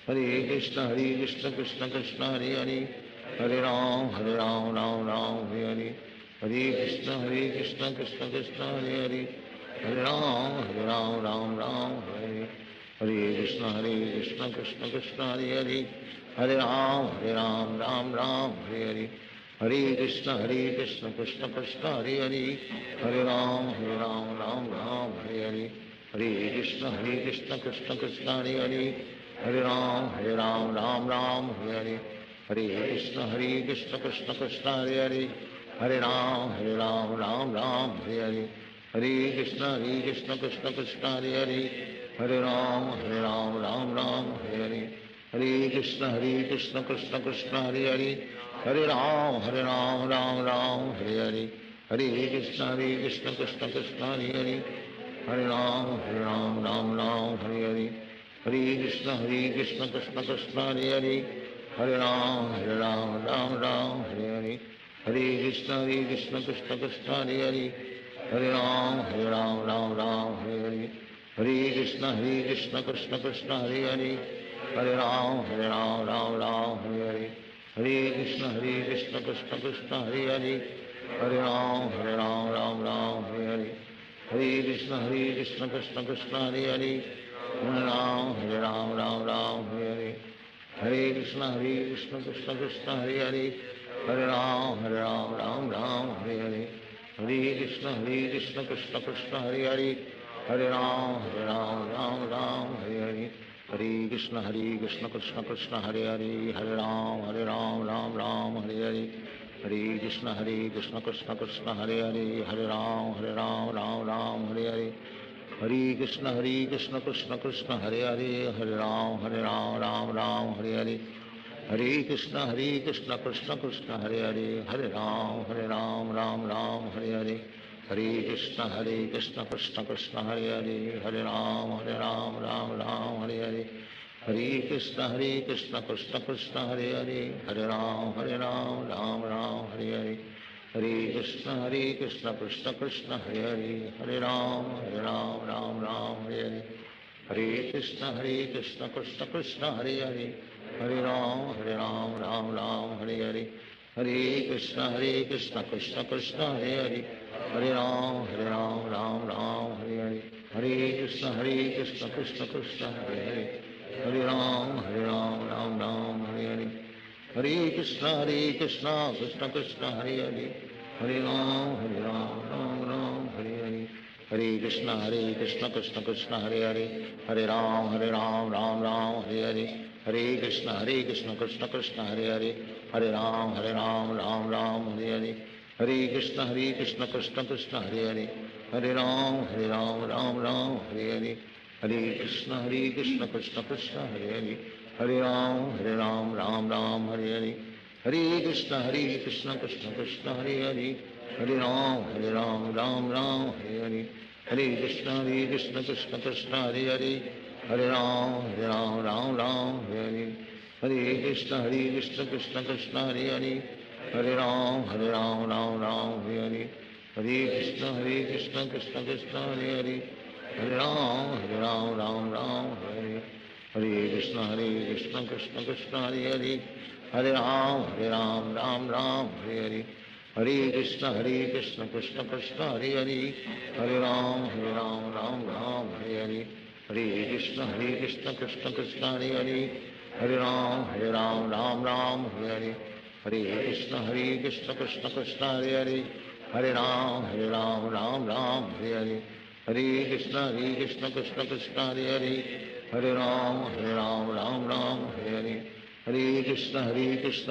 Hare Krishna Krishna Krishna Hare Hare, Hare Ram Ram Hare Hare, Hare Krishna Krishna Krishna Hare Hare, Hare Ram Ram Hare Hare, Hare Krishna Krishna Krishna Hare Hare, Hare Ram Ram Hare Hare, Hare Krishna Krishna Krishna Hare Hare, Hare Ram Ram Hare Hare, Hare Krishna Krishna Krishna Hare Hare, Hare Ram Ram Hare Hare, Hare Krishna Krishna Krishna Hare Hare, Hare Ram Ram Hare Hare, Hare Krishna Krishna Krishna Hare Hare, Hare Ram Ram Hare Hare, Hare Krishna Krishna Krishna Hare Hare, Hare Ram Ram Hare Hare, Hare Krishna Krishna Krishna Hare Hare, Hare Ram Ram Hare Hare, Hare Krishna Krishna Krishna Hare Hare, Hare Ram Ram Hare Hare, Hare Krishna Krishna Krishna Hare Hare, Hare Ram Ram Hare Hare, Hare Krishna Krishna Krishna Hare Hare, Hare Ram Ram Hare Hare, Hare Krishna Krishna Krishna Hare Hare, Hare Ram Hare Hare, Hare Krishna Krishna Krishna Hare Hare, Hare Ram Ram Hare Hare, Hare Krishna Krishna Krishna Hare Hare, Hare Ram Ram Hare Hare, Hare Krishna Krishna Krishna Hare Hare, Hare Ram Ram Hare Hare, Hare Krishna Krishna Krishna Hare Hare, Hare Ram Ram Hare Hare, Hare Krishna Krishna Krishna Hare Hare, Hare Ram Ram Hare Hare, Hare Krishna Krishna Krishna Hare Hare, Hare Ram Ram Hare Hare, Hare Krishna Krishna Krishna Hare Hare, Hare Ram Ram Hare Hare, Hare Krishna Krishna Krishna Hare Hare, Hare Ram Ram Hare Hare, Hare Krishna Krishna Krishna Hare Hare, Hare Ram Ram Hare Hare, Hare Krishna Krishna Krishna Hare Hare, Hare Ram Ram Hare Hare, Hare Krishna Krishna Krishna Hare Hare, Hare Ram Ram Hare Hare, Hare Krishna Krishna Krishna Hare Hare, Hare Ram Ram Hare Hare, Hare Krishna Krishna Krishna Hare Hare, Hare Ram Ram Hare Hare, Hare Krishna Krishna Krishna Hare Hare, Hare Ram Ram Hare Hare, Hare Krishna Krishna Krishna Hare Hare, Hare Ram Ram Hare Hare, Hare Krishna Krishna Krishna Hare Hare, Hare Ram Ram Hare Hare, Hare Krishna Krishna Krishna Hare Hare, Hare Ram Ram Hare Hare, Hare Krishna Krishna Krishna Hare Hare, Hare Ram Ram Hare Hare, Hare Krishna Krishna Krishna Hare Hare, Hare Ram Ram Hare Hare, Hare Krishna Krishna Krishna Hare Hare, Hare Ram Ram Hare Hare, Hare Krishna Krishna Krishna Hare Hare, Hare Ram Ram Hare Hare, Hare Krishna Krishna Krishna Hare Hare, Hare Ram Ram Hare Hare, Hare Krishna Krishna Krishna Hare Hare, Hare Ram Ram Hare Hare, Hare Krishna Krishna Krishna Hare Hare, Hare Ram Ram Hare Hare, Hare Krishna Krishna Krishna Hare Hare, Hare Ram Ram Ram Hare Hare Hare Krishna Krishna Krishna Hare Hare Hare Ram Ram Ram Hare Hare Hare Krishna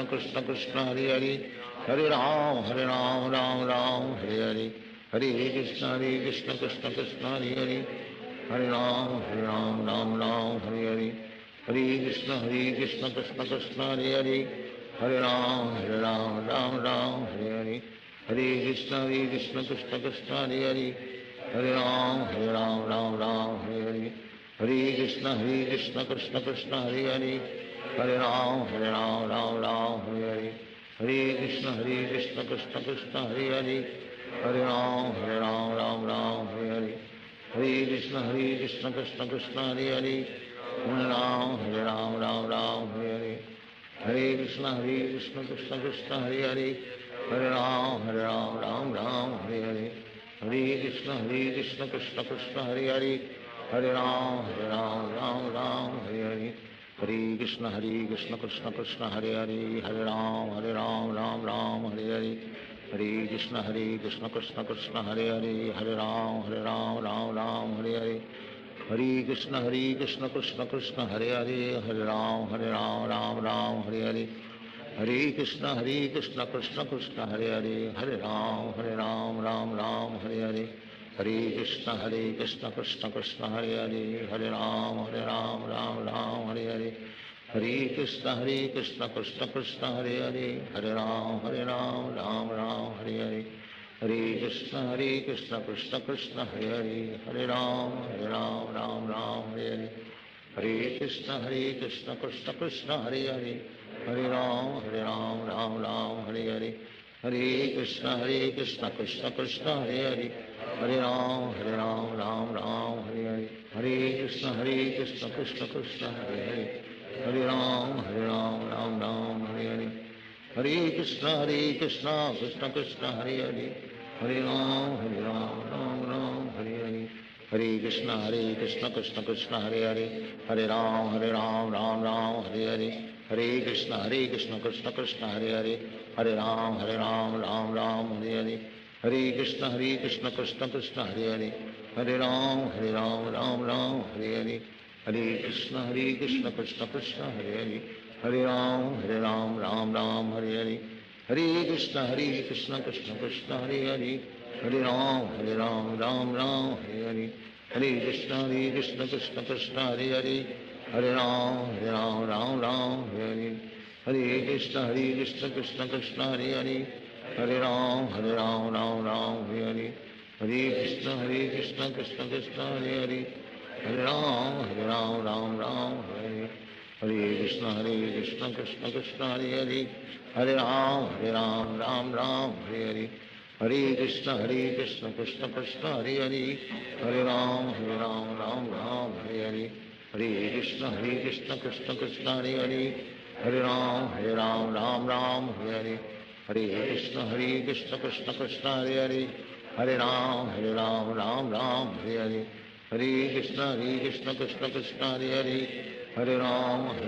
Krishna Krishna Hare Hare Hare Ram Ram Ram Hare Hare Hare Krishna Krishna Krishna Hare Hare Hare Ram Ram Ram Hare Hare Hare Krishna Krishna Krishna Hare Hare Hare Ram Ram Hare Hare Hare Krishna Krishna Krishna Hare Hare Hare Ram Ram Hare Hare Hare Krishna Krishna Krishna Hare Hare Hare Ram Ram Hare Hare Hare Krishna Krishna Krishna Hare Hare Hare Ram Ram Hare Hare Hare Krishna Krishna Krishna Hare Hare Hare Ram Ram Hare Hare Hare Krishna Krishna Krishna Hare Hare Hare Ram Ram Hare Hare Hare Krishna Krishna Krishna Hare Hare Hare Ram Ram Hare Hare Hare Krishna Krishna Krishna Hare Hare Hare Ram Ram Hare Hare Hare Krishna Krishna Krishna Hare Hare Hare Ram Ram Hare Hare Hare Krishna Krishna Krishna Hare Hare Hare Ram Ram Hare Hare Hare Krishna Krishna Krishna Hare Hare Hare Ram Ram Hare Hare Hare Krishna Krishna Krishna Hare Hare Hare Ram Ram Hare Hare Hare Krishna Krishna Krishna Hare Hare Hare Ram Ram Hare Hare Hare Krishna Krishna Krishna Hare Hare Hare Ram Ram Hare Hare Hare Krishna Krishna Krishna Hare Hare Hare Ram Ram Hare Hare Hare Krishna Krishna Krishna Hare Hare Hare Ram Ram Hare Hare Hare Krishna Krishna Krishna Hare Hare Hare Ram Ram Hare Hare Hare Krishna Krishna Krishna Hare Hare Hare Ram Ram Hare Hare Hare Krishna Krishna Krishna Hare Hare Hare Ram Ram Hare Hare Hare Krishna Krishna Krishna Hare Hare Hare Ram Ram Hare Hare Hare Krishna Krishna Krishna Hare Hare Hare Ram Ram Hare Hare Hare Krishna Krishna Krishna Hare Hare Hare Ram Ram Hare Hare Hare Krishna Krishna Krishna Hare Hare Hare Ram Ram Hare Hare Hare Krishna Krishna Krishna Hare Hare Hare Ram Ram Hare Hare Hare Krishna Krishna Krishna Hare Hare Hare Ram Ram Hare Hare Hare Krishna Krishna Krishna Hare Hare Hare Ram Ram Hare Hare Hare Krishna Krishna Krishna Hare Hare Hare Ram Ram Hare Hare Hare Krishna Krishna Krishna Hare Hare Hare Ram Ram Hare Hare Hare Krishna Krishna Krishna Hare Hare Hare Ram Ram Hare Hare Hare Krishna Krishna Krishna Hare Hare Hare Ram Ram Hare Hare Hare Krishna Krishna Krishna Hare Hare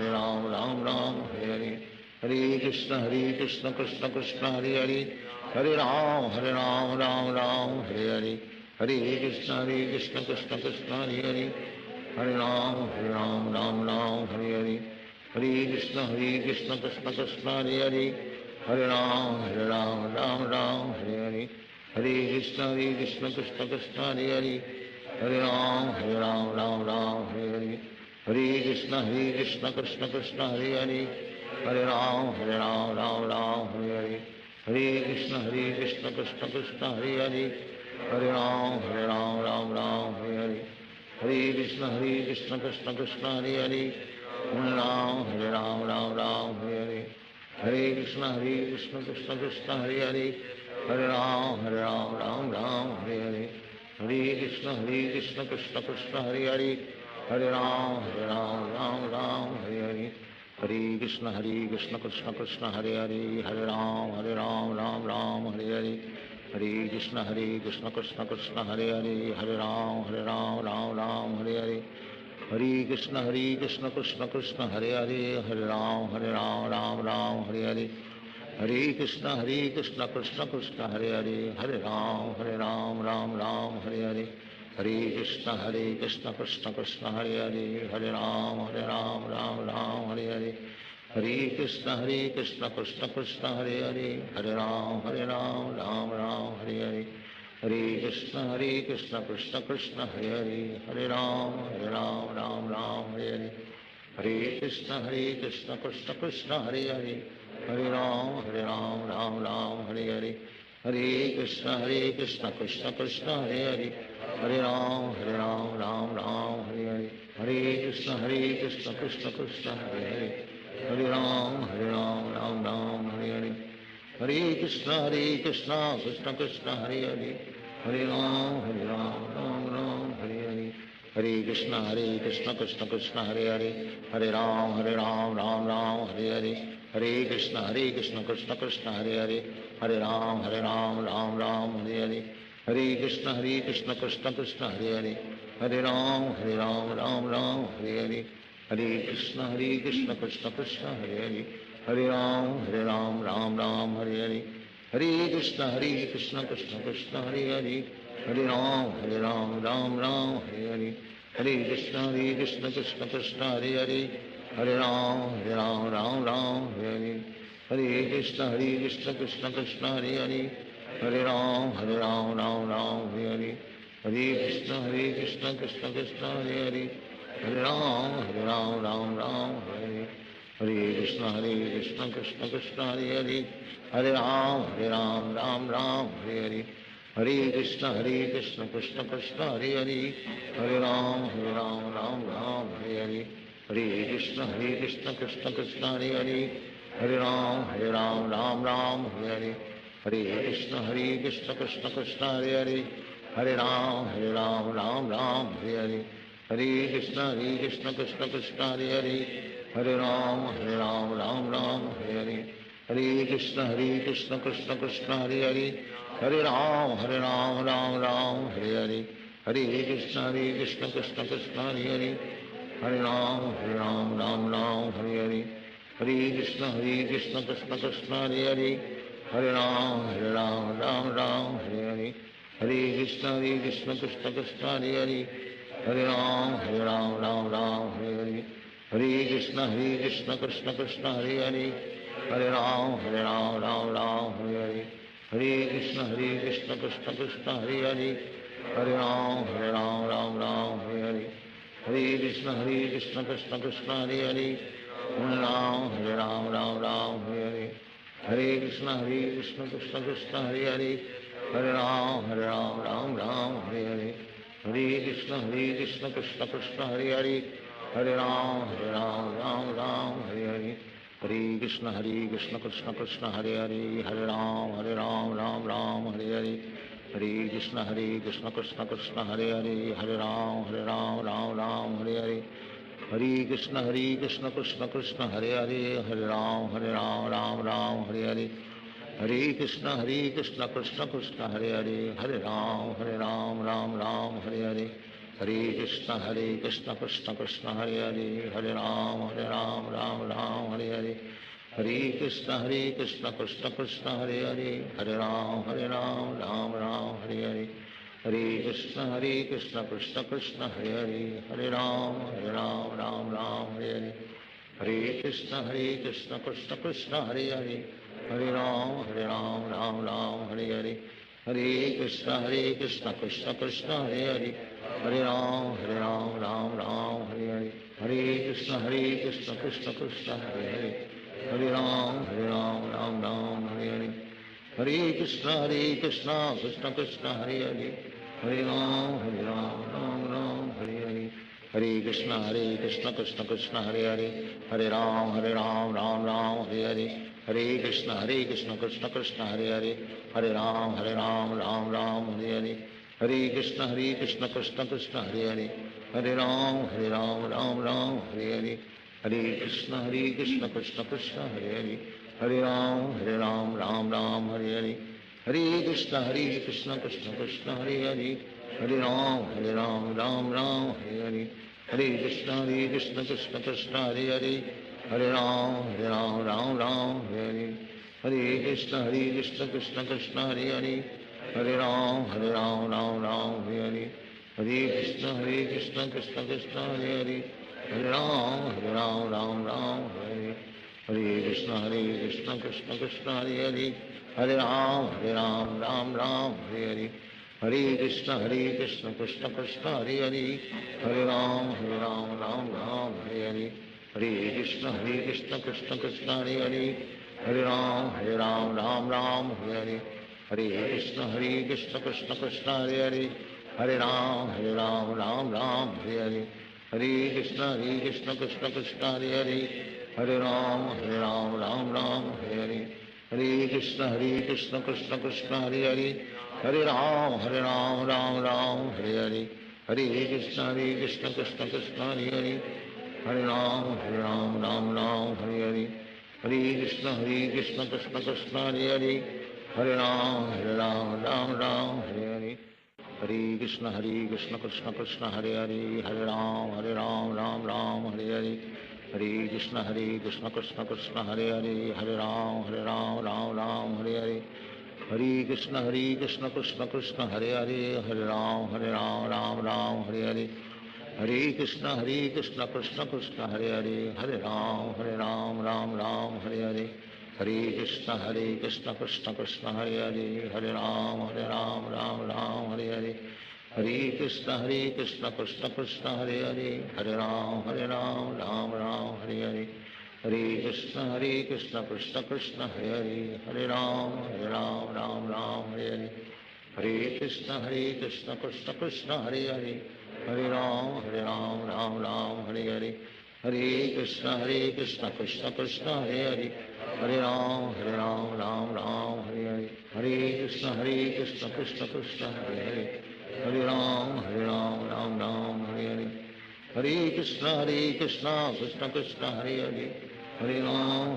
Hare Ram Ram Hare Hare Hare Krishna Krishna Krishna Hare Hare Hare Ram Hare Hare Hare Krishna Krishna Krishna Hare Hare Hare Ram Ram Hare Hare Hare Krishna Krishna Krishna Hare Hare Hare Ram Ram Hare Hare Hare Krishna Krishna Krishna Hare Hare Hare Ram Ram Hare Hare Hare Krishna Krishna Krishna Hare Hare Hare Ram Ram Hare Hare Hare Krishna Krishna Krishna Hare Hare Hare Ram Ram Hare Hare Hare Krishna Krishna Krishna Hare Hare Hare Ram Hare Hare Hare Krishna Krishna Krishna Hare Hare Hare Ram Ram Hare Hare Hare Krishna Krishna Krishna Hare Hare Hare Ram Ram Hare Hare Hare Krishna Krishna Krishna Hare Hare Hare Ram Ram Hare Hare Hare Krishna Krishna Krishna Hare Hare Hare Ram Hare Hare Hare Krishna Krishna Krishna Hare Hare Hare Ram Ram Hare Hare Hare Krishna Krishna Krishna Hare Hare Hare Ram Ram Ram Hare Hare Hare Krishna Krishna Krishna Hare Hare Hare Ram Ram Ram Hare Hare Hare Krishna Krishna Krishna Hare Hare Hare Ram Ram Ram Hare Hare Hare Krishna Krishna Krishna Hare Hare Hare Ram Ram Ram Hare Hare Hare Krishna Krishna Krishna Hare Hare Hare Ram Ram Ram Hare Hare Hare Krishna Krishna Krishna Hare Hare Hare Ram Ram Ram Hare Hare Hare Krishna Krishna Krishna Hare Hare Hare Ram Ram Ram Hare Hare Hare Krishna Krishna Krishna Hare Hare Hare Ram Ram Ram Hare Hare Hare Krishna Krishna Krishna Hare Hare Hare Ram Ram Ram Hare Hare Hare Krishna Krishna Krishna Hare Hare Hare Ram Ram Ram Hare Hare Hare Krishna Krishna Krishna Hare Hare Hare Ram Ram Ram Hare Hare Hare Krishna Krishna Krishna Hare Hare Hare Ram Ram Hare Hare Hare Krishna Krishna Krishna Hare Hare Hare Ram Ram Hare Hare Hare Krishna Krishna Krishna Hare Hare Hare Ram Ram Hare Hare Hare Krishna Krishna Krishna Hare Hare Hare Ram Ram Hare Hare Hare Krishna Krishna Krishna Hare Hare Hare Ram Ram Hare Hare Hare Krishna Krishna Krishna Hare Hare Hare Ram Ram Hare Hare Hare Krishna Krishna Krishna Hare Hare Hare Ram Ram Hare Hare Hare Krishna Krishna Krishna Hare Hare Hare Ram Ram Hare Hare Hare Krishna Krishna Krishna Hare Hare Hare Ram Ram Hare Hare Hare Krishna Krishna Krishna Hare Hare Hare Ram Ram Hare Hare Hare Krishna Krishna Krishna Hare Hare Hare Ram Ram Hare Hare Hare Krishna Krishna Krishna Hare Hare Hare Ram Ram Hare Hare Hare Krishna Krishna Krishna Hare Hare Hare Ram Ram Hare Hare Hare Krishna Krishna Krishna Hare Hare Hare Ram Ram Hare Hare Hare Krishna Krishna Krishna Hare Hare Hare Ram Ram Hare Hare Hare Krishna Krishna Krishna Hare Hare Hare Ram Ram Hare Hare Hare Krishna Krishna Krishna Hare Hare Hare Ram Hare Hare Hare Krishna Krishna Krishna Hare Hare Hare Ram Ram Hare Hare Hare Krishna Krishna Krishna Hare Hare Hare Ram Ram Hare Hare Hare Krishna Krishna Krishna Hare Hare Hare Ram Ram Hare Hare Hare Krishna Krishna Krishna Hare Hare Hare Ram Ram Hare Hare Hare Krishna Krishna Krishna Hare Hare Hare Ram Ram Hare Hare Hare Krishna Krishna Krishna Hare Hare Hare Ram Ram Hare Hare Hare Krishna Krishna Krishna Hare Hare Hare Ram Ram Hare Hare Hare Krishna Krishna Krishna Hare Hare Hare Ram Ram Hare Hare Hare Krishna Krishna Krishna Hare Hare Hare Ram Ram Hare Hare Hare Krishna Krishna Krishna Hare Hare Hare Ram Ram Hare Hare Hare Krishna Krishna Krishna Hare Hare Hare Ram Ram Hare Hare Hare Krishna Krishna Krishna Hare Hare Hare Ram Ram Hare Hare Hare Krishna Krishna Krishna Hare Hare Hare Ram Ram Hare Hare Hare Krishna Krishna Krishna Hare Hare Hare Ram Ram Hare Hare Hare Krishna Krishna Krishna Hare Hare Hare Ram Ram Hare Hare Hare Krishna Krishna Krishna Hare Hare Hare Ram Ram Hare Hare Hare Krishna Krishna Krishna Hare Hare Hare Ram Ram Hare Hare Hare Krishna Krishna Krishna Hare Hare Hare Ram Ram Hare Hare Hare Krishna Krishna Krishna Hare Hare Hare Ram Ram Hare Hare Hare Krishna Krishna Krishna Hare Hare Hare Ram Ram Ram Hare Hare Hare Krishna Krishna Krishna Hare Hare Hare Ram Ram Ram Hare Hare Krishna Krishna Krishna Hare Hare Hare Ram Ram Ram Hare Hare Hare Krishna Krishna Krishna Hare Hare Hare Ram Ram Ram Hare Hare Hare Krishna Krishna Krishna Hare Hare Hare Ram Ram Ram Hare Hare Hare Krishna Krishna Krishna Hare Hare Hare Ram Ram Ram Hare Hare Hare Krishna Krishna Krishna Hare Hare Hare Ram Ram Ram Hare Hare Hare Krishna Krishna Krishna Hare Hare Hare Ram Ram Ram Hare Hare Hare Krishna Krishna Krishna Hare Hare Hare Ram Ram Ram Hare Hare Hare Krishna Krishna Krishna Hare Hare Hare Ram Ram Ram Hare Hare Hare Krishna Krishna Krishna Hare Hare Hare Ram Ram Ram Hare Hare Hare Krishna Krishna Krishna Hare Hare Hare Ram Ram Ram Hare Hare Hare Krishna Krishna Krishna Hare Hare Hare Ram Ram Ram Hare Hare Hare Krishna Krishna Krishna Hare Hare Hare Ram Ram Ram Hare Hare Hare Krishna Krishna Krishna Hare Hare Hare Ram Ram Ram Hare Hare Hare Krishna Krishna Krishna Hare Hare Hare Ram Ram Ram Hare Hare Hare Krishna Krishna Krishna Hare Hare Hare Ram Ram Ram Hare Hare Hare Krishna Krishna Krishna Hare Hare Hare Ram Ram Ram Hare Hare Hare Krishna Krishna Krishna Hare Hare Hare Ram Ram Ram Hare Hare Hare Krishna Krishna Krishna Hare Hare Hare Ram Ram Ram Hare Hare Hare Krishna Krishna Krishna Hare Hare Hare Ram Ram Ram Hare Hare Hare Krishna Krishna Krishna Hare Hare Hare Ram Ram Ram Hare Hare Hare Krishna Krishna Krishna Hare Hare Hare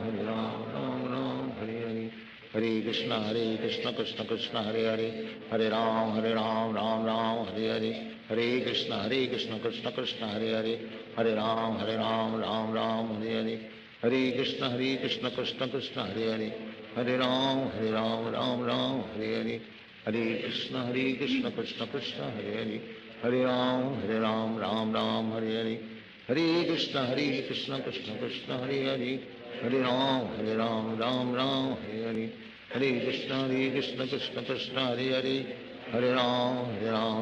Ram Ram Ram Hare Hare Hare Krishna Krishna Krishna Hare Hare Hare Ram Ram Ram Hare Hare Hare Krishna Krishna Krishna Hare Hare Hare Ram Ram Ram Hare Hare Hare Krishna Krishna Krishna Hare Hare Hare Ram Ram Ram Hare Hare Hare Krishna Krishna Krishna Hare Hare Hare Ram Ram Ram Hare Hare Hare Krishna Krishna Krishna Hare Hare Hare Ram Ram Ram Hare Hare Hare Krishna Krishna Krishna Hare Hare Hare Ram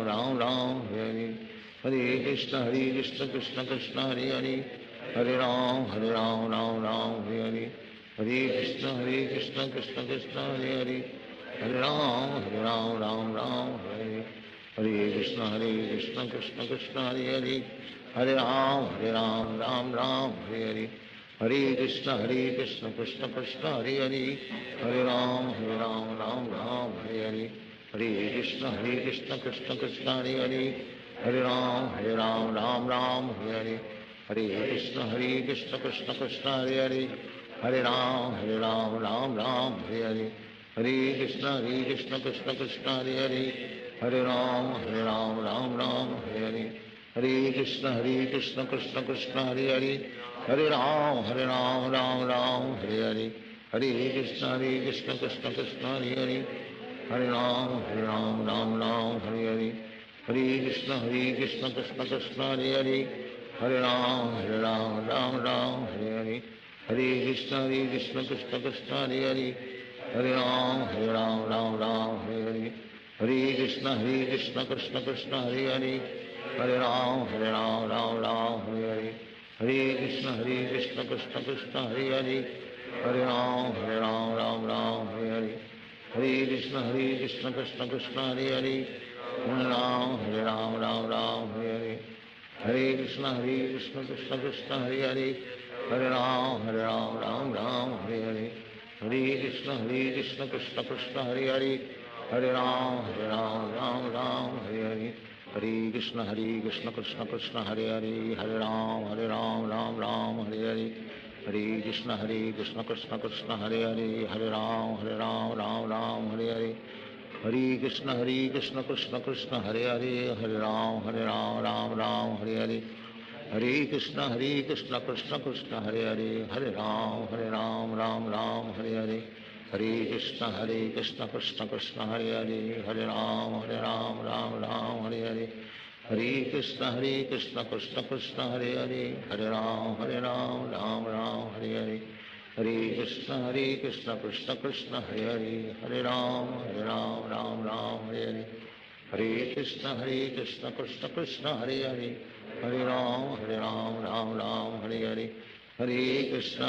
Ram Ram Hare Hare Hare Krishna Krishna Krishna Hare Hare Hare Ram Ram Ram Hare Hare Hare Krishna Krishna Krishna Hare Hare Hare Ram Ram Ram Hare Hare Hare Krishna Krishna Krishna Hare Hare Hare Ram Ram Ram Hare Hare Hare Krishna Krishna Krishna Hare Hare Hare Ram Ram Ram Hare Hare Hare Krishna Krishna Krishna Hare Hare Hare Ram Ram Ram Hare Hare Hare Krishna Krishna Krishna Hare Hare Hare Ram Ram Ram Hare Hare Hare Krishna Krishna Krishna Hare Hare Hare Ram Ram Ram Hare Hare Hare Krishna Krishna Krishna Hare Hare Hare Ram Ram Ram Hare Hare Hare Krishna Krishna Krishna Hare Hare Hare Ram Ram Ram Hare Hare Hare Krishna Krishna Krishna Hare Hare Hare Ram Ram Ram Hare Hare Hare Krishna Krishna Krishna Hare Hare Hare Ram Ram Ram Hare Hare Hare Krishna Krishna Krishna Hare Hare Hare Ram Ram Ram Hare Hare Hare Krishna Krishna Krishna Hare Hare Hare Ram Ram Ram Hare Hare Hare Krishna Krishna Krishna Hare Hare Hare Ram Ram Ram Hare Hare Hare Krishna Krishna Krishna Hare Hare Hare Ram Ram Ram Hare Hare Hare Krishna Krishna Krishna Hare Hare Hare Ram Ram Ram Hare Hare Hare Krishna Krishna Krishna Hare Hare Hare Ram Ram Ram Hare Hare Hare Krishna Krishna Krishna Hare Hare Hare Ram Ram Ram Hare Hare Hare Krishna Krishna Krishna Hare Hare Hare Ram Ram Ram Hare Hare Hare Krishna Krishna Krishna Hare Hare Hare Ram Ram Ram Hare Hare Hare Krishna Krishna Krishna Hare Hare Hare Ram Ram Ram Hare Hare Hare Krishna Krishna Krishna Hare Hare Hare Ram Ram Ram Hare Hare Hare Krishna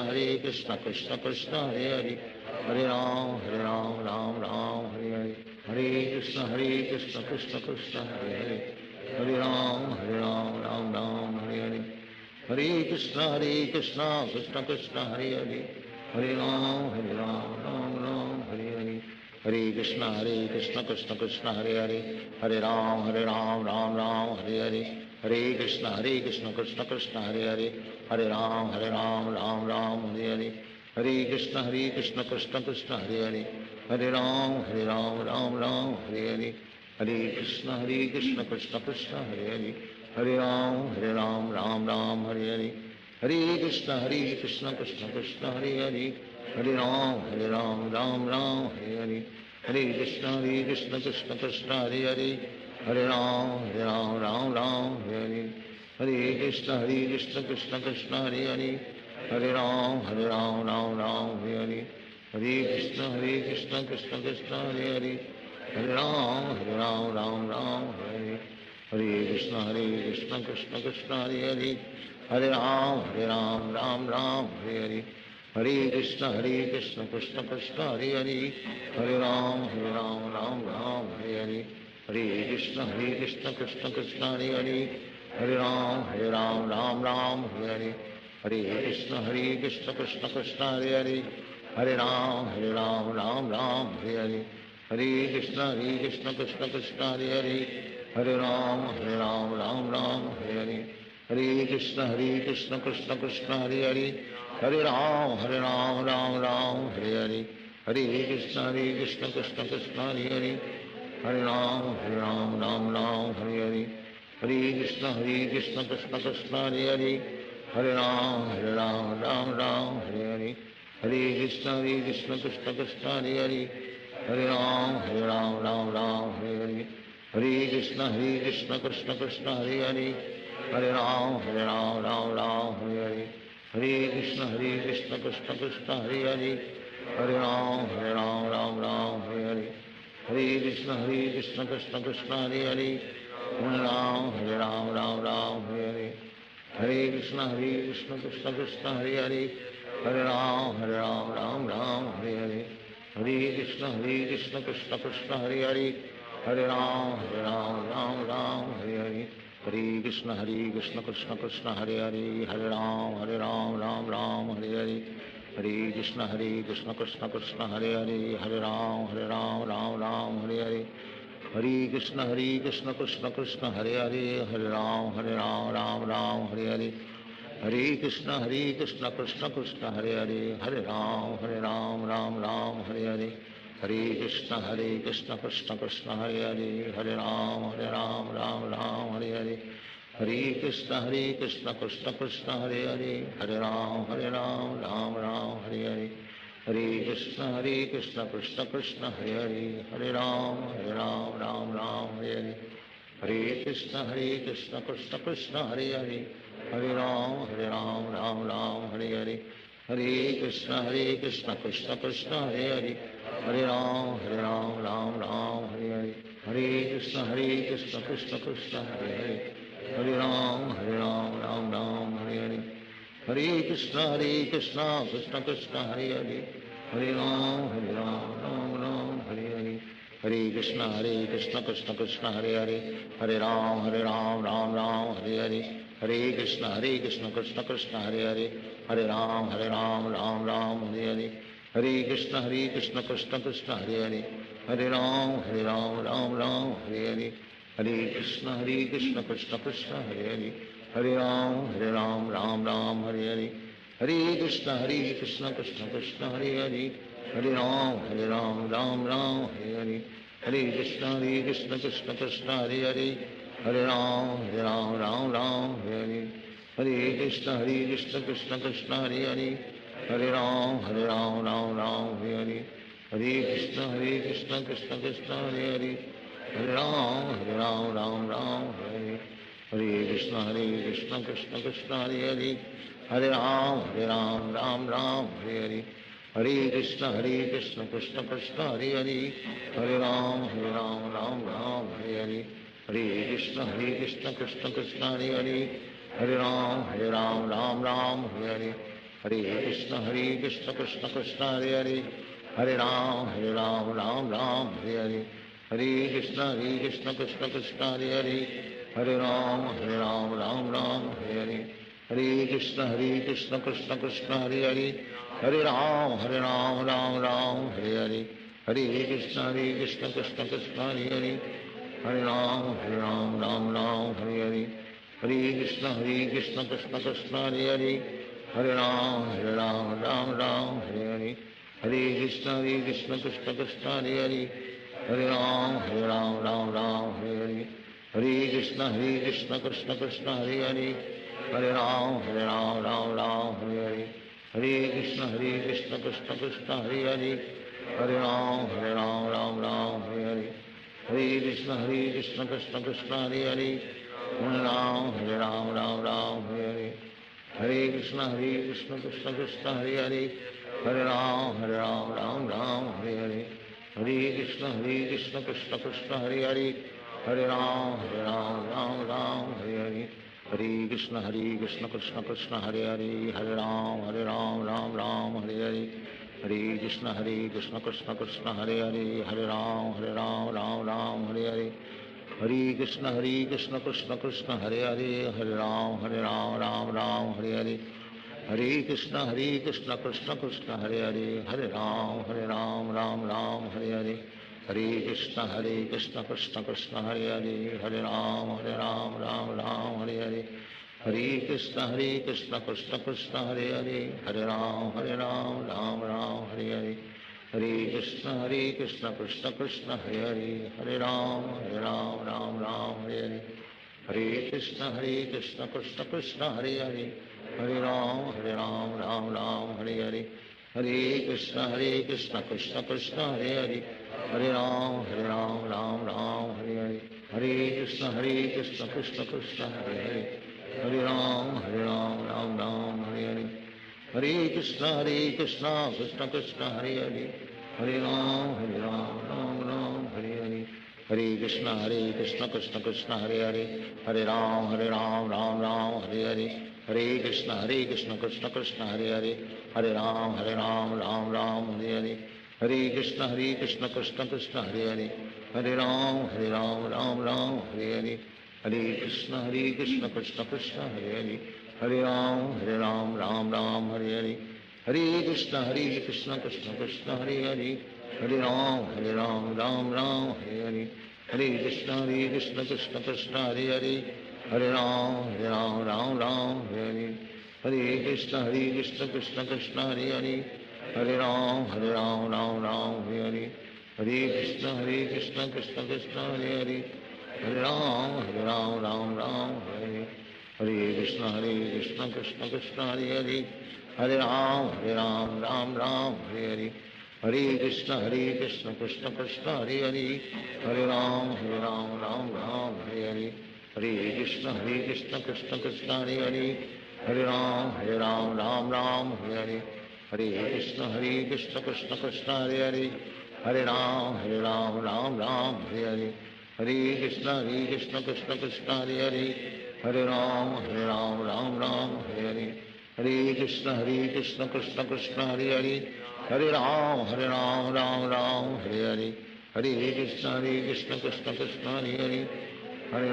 Krishna Krishna Hare Hare Hare Ram Ram Ram Hare Hare Hare Krishna Krishna Krishna Hare Hare Hare Ram Ram Ram Hare Hare Hare Krishna Krishna Krishna Hare Hare Hare Ram Ram Ram Hare Hare Hare Krishna Krishna Krishna Hare Hare Hare Ram Ram Ram Hare Hare Hare Krishna Krishna Krishna Hare Hare Hare Ram Ram Ram Hare Hare Hare Krishna Krishna Krishna Hare Hare Hare Ram Ram Ram Hare Hare Hare Krishna Krishna Krishna Hare Hare Hare Ram Ram Ram Hare Hare Hare Krishna Krishna Krishna Hare Hare Hare Ram Ram Ram Hare Hare Hare Krishna Krishna Krishna Hare Hare Hare Ram Ram Ram Hare Hare Hare Krishna Krishna Krishna Hare Hare Hare Ram Ram Ram Hare Hare Hare Krishna Krishna Krishna Hare Hare Hare Ram Ram Ram Hare Hare Hare Krishna Krishna Krishna Hare Hare Hare Ram Ram Ram Hare Hare Hare Krishna Krishna Krishna Hare Hare Hare Ram Ram Ram Hare Hare Hare Krishna Krishna Krishna Hare Hare Hare Ram Ram Ram Hare Hare Hare Krishna Krishna Krishna Hare Hare Hare Ram Ram Ram Hare Hare Hare Krishna Krishna Krishna Hare Hare Hare Ram Ram Ram Hare Hare Hare Krishna Krishna Krishna Hare Hare Hare Ram Ram Ram Hare Hare Hare Krishna Krishna Krishna Hare Hare Hare Ram Ram Ram Hare Hare Hare Krishna Krishna Krishna Hare Hare Hare Ram Ram Ram Hare Hare Hare Krishna Krishna Krishna Hare Hare Hare Ram Ram Ram Hare Hare Hare Krishna Krishna Krishna Hare Hare Hare Ram Ram Ram Hare Hare Hare Krishna Krishna Krishna Hare Hare Hare Ram Ram Ram Hare Hare Hare Krishna Krishna Krishna Hare Hare Hare Ram Ram Ram Hare Hare Hare Krishna Krishna Krishna Hare Hare Hare Ram Ram Ram Hare Hare Hare Krishna Krishna Krishna Hare Hare Hare Ram Ram Ram Hare Hare Hare Krishna Krishna Krishna Hare Hare Hare Ram Ram Ram Hare Hare Hare Krishna Krishna Krishna Hare Hare Hare Ram Ram Ram Hare Hare Hare Krishna Krishna Krishna Hare Hare Hare Ram Ram Ram Hare Hare Hare Krishna Krishna Krishna Hare Hare Hare Ram Ram Ram Hare Hare Hare Krishna Krishna Krishna Hare Hare Hare Ram Ram Ram Hare Hare Hare Krishna Krishna Krishna Hare Hare Hare Ram Ram Ram Hare Hare Hare Krishna Krishna Krishna Hare Hare Hare Ram Ram Ram Hare Hare Hare Krishna Krishna Krishna Hare Hare Hare Ram Ram Ram Hare Hare Hare Krishna Krishna Krishna Hare Hare Hare Ram Ram Ram Hare Hare Hare Krishna Krishna Krishna Hare Hare Hare Ram Ram Ram Hare Hare Hare Krishna Krishna Krishna Hare Hare Hare Ram Ram Ram Hare Hare Hare Krishna Krishna Krishna Hare Hare Hare Ram Ram Ram Hare Hare Hare Krishna Krishna Krishna Hare Hare Hare Ram Ram Ram Hare Hare Hare Krishna Krishna Krishna Hare Hare Hare Ram Ram Ram Hare Hare Hare Krishna Krishna Krishna Hare Hare Hare Ram Ram Ram Hare Hare Hare Krishna Krishna Krishna Hare Hare Hare Ram Ram Ram Hare Hare Hare Krishna Krishna Krishna Hare Hare Hare Ram Ram Ram Hare Hare Hare Krishna Krishna Krishna Hare Hare Hare Ram Ram Ram Hare Hare Hare Krishna Krishna Krishna Hare Hare Hare Ram Ram Ram Hare Hare Krishna Krishna Krishna Hare Hare Hare Ram Ram Hare Hare Hare Krishna Krishna Krishna Hare Hare Hare Ram Ram Ram Hare Hare Hare Krishna Krishna Krishna Hare Hare Hare Ram Ram Hare Hare Hare Krishna Krishna Krishna Hare Hare Hare Ram Ram Hare Hare Hare Krishna Krishna Krishna Hare Hare Hare Ram Ram Hare Hare Hare Krishna Krishna Krishna Hare Hare Hare Ram Ram Hare Hare Hare Krishna Krishna Krishna Hare Hare Hare Ram Ram Hare Hare Hare Krishna Krishna Krishna Hare Hare Hare Ram Ram Hare Hare Hare Krishna Krishna Krishna Hare Hare Hare Ram Ram Hare Hare Hare Krishna Krishna Krishna Hare Hare Hare Ram Ram Hare Hare Hare Krishna Krishna Krishna Hare Hare Hare Ram Ram Hare Hare Hare Krishna Krishna Krishna Hare Hare Hare Ram Ram Hare Hare Hare Krishna Krishna Krishna Hare Hare Hare Ram Ram Hare Hare Hare Krishna Krishna Krishna Hare Hare Hare Ram Ram Hare Hare Hare Krishna Krishna Krishna Hare Hare Hare Ram Ram Hare Hare Hare Krishna Krishna Krishna Hare Hare Hare Ram Ram Hare Hare Hare Krishna Krishna Krishna Hare Hare Hare Ram Ram Hare Hare Hare Krishna Krishna Krishna Hare Hare Hare Ram Ram Hare Hare Hare Krishna Krishna Krishna Hare Hare Hare Ram Ram Hare Hare Hare Krishna Krishna Krishna Hare Hare Hare Ram Ram Hare Hare Hare Krishna Krishna Krishna Hare Hare Hare Ram Ram Hare Hare Hare Krishna Krishna Krishna Hare Hare Hare Ram Ram Hare Hare Hare Krishna Krishna Krishna Hare Hare Hare Ram Ram Hare Hare Hare Krishna Krishna Krishna Hare Hare Hare Ram Ram Hare Hare Hare Krishna Krishna Krishna Hare Hare Hare Ram Ram Hare Hare Hare Krishna Krishna Krishna Hare Hare Hare Ram Ram Hare Hare Hare Krishna Krishna Krishna Hare Hare Hare Ram Ram Hare Hare Hare Krishna Krishna Krishna Hare Hare Hare Ram Ram Hare Hare Hare Krishna Krishna Krishna Hare Hare Hare Ram Ram Hare Hare Hare Krishna Krishna Krishna Hare Hare Hare Ram Ram Hare Hare Hare Krishna Krishna Krishna Hare Hare Hare Ram Ram Hare Hare Hare Krishna Krishna Krishna Hare Hare Hare Ram Ram Hare Hare Hare Krishna Krishna Krishna Hare Hare Hare Ram Ram Hare Hare Hare Krishna Krishna Krishna Hare Hare Hare Ram Ram Hare Hare Hare Krishna Krishna Krishna Hare Hare Hare Ram Ram Hare Hare Hare Krishna Krishna Krishna Hare Hare Hare Ram Ram Hare Hare Hare Krishna Krishna Krishna Hare Hare Hare Ram Ram Hare Hare Hare Krishna Krishna Krishna Hare Hare Hare Ram Ram Hare Hare Hare Krishna Krishna Krishna Hare Hare Hare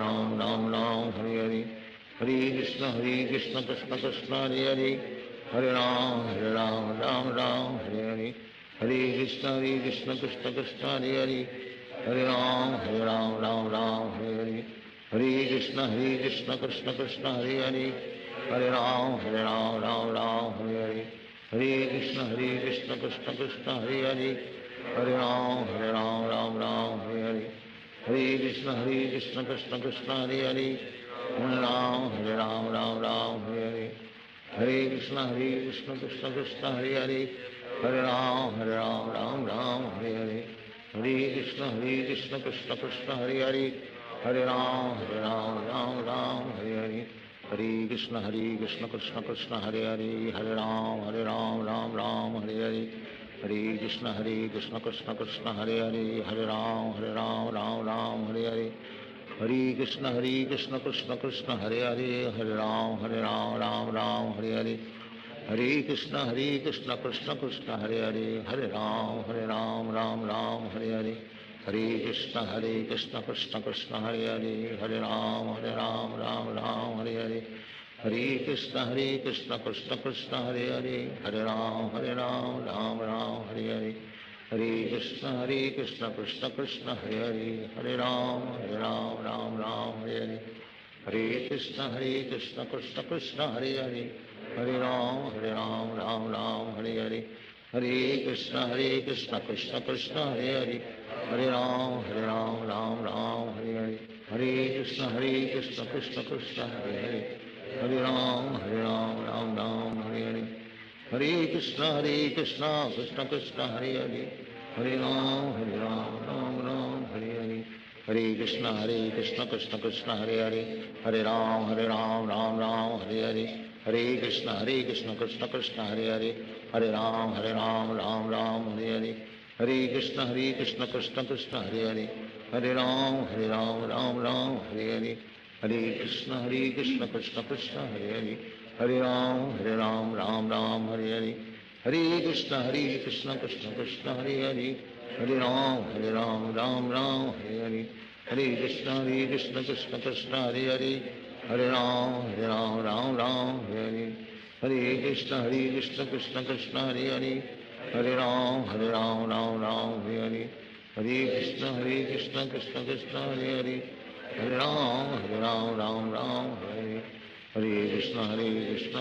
Ram Ram Hare Hare Hare Krishna Krishna Krishna Hare Hare Hare Ram Ram Hare Hare Hare Krishna Krishna Krishna Hare Hare Hare Ram Ram Hare Hare Hare Krishna Krishna Krishna Hare Hare Hare Ram Ram Hare Hare Hare Krishna Krishna Krishna Hare Hare Hare Ram Ram Hare Hare Hare Krishna Krishna Krishna Hare Hare Hare Ram Ram Hare Hare Hare Krishna Krishna Krishna Hare Hare Hare Ram Ram Hare Hare Hare Krishna Krishna Krishna Hare Hare Hare Ram Ram Ram Hare Hare, Hare Krishna Krishna Krishna Hare Hare, Hare Ram Ram Ram Hare Hare, Hare Krishna Krishna Krishna Hare Hare, Hare Ram Ram Ram Hare Hare, Hare Krishna Krishna Krishna Hare Hare, Hare Ram Ram Ram Hare Hare, Hare Krishna Krishna Krishna Hare Hare, Hare Ram Ram Ram Hare Hare, Hare Krishna Krishna Krishna Hare Hare, Hare Ram Ram Ram Hare Hare, Hare Krishna Krishna Krishna Hare Hare, Hare Ram Ram Ram Hare Hare, Hare Krishna Krishna Krishna Hare Hare, Hare Ram Ram Ram Hare Hare, Hare Krishna Krishna Krishna Hare Hare, Hare Ram Ram Ram Hare Hare, Hare Krishna Krishna Krishna Hare Hare, Hare Ram Ram Ram Hare Hare, Hare Krishna Krishna Krishna Hare Hare, Hare Ram Ram Hare Hare, Hare Krishna Krishna Krishna Hare Hare, Hare Ram Ram Ram Hare Hare, Hare Krishna Krishna Krishna Hare Hare, Hare Ram Ram Hare Hare, Hare Krishna Krishna Krishna Hare Hare, Hare Ram Ram Ram Hare Hare, Hare Krishna Krishna Krishna Hare Hare, Hare Ram Ram Ram Hare Hare, Hare Krishna Krishna Krishna Hare Hare, Hare Ram Ram Hare Hare, Hare Krishna Krishna Krishna Hare Hare, Hare Ram Ram Hare Hare, Hare Krishna Krishna Krishna Hare Hare, Hare Ram Ram Hare Hare, Hare Krishna Krishna Krishna Hare Hare, Hare Ram Ram Hare Hare, Hare Krishna Krishna Krishna Hare Hare, Hare Ram Ram Hare Hare, Hare Krishna Krishna Krishna Hare Hare, Hare Ram Ram Hare Hare, Hare Krishna Krishna Krishna Hare Hare, Hare Ram Ram Hare Hare, Hare Krishna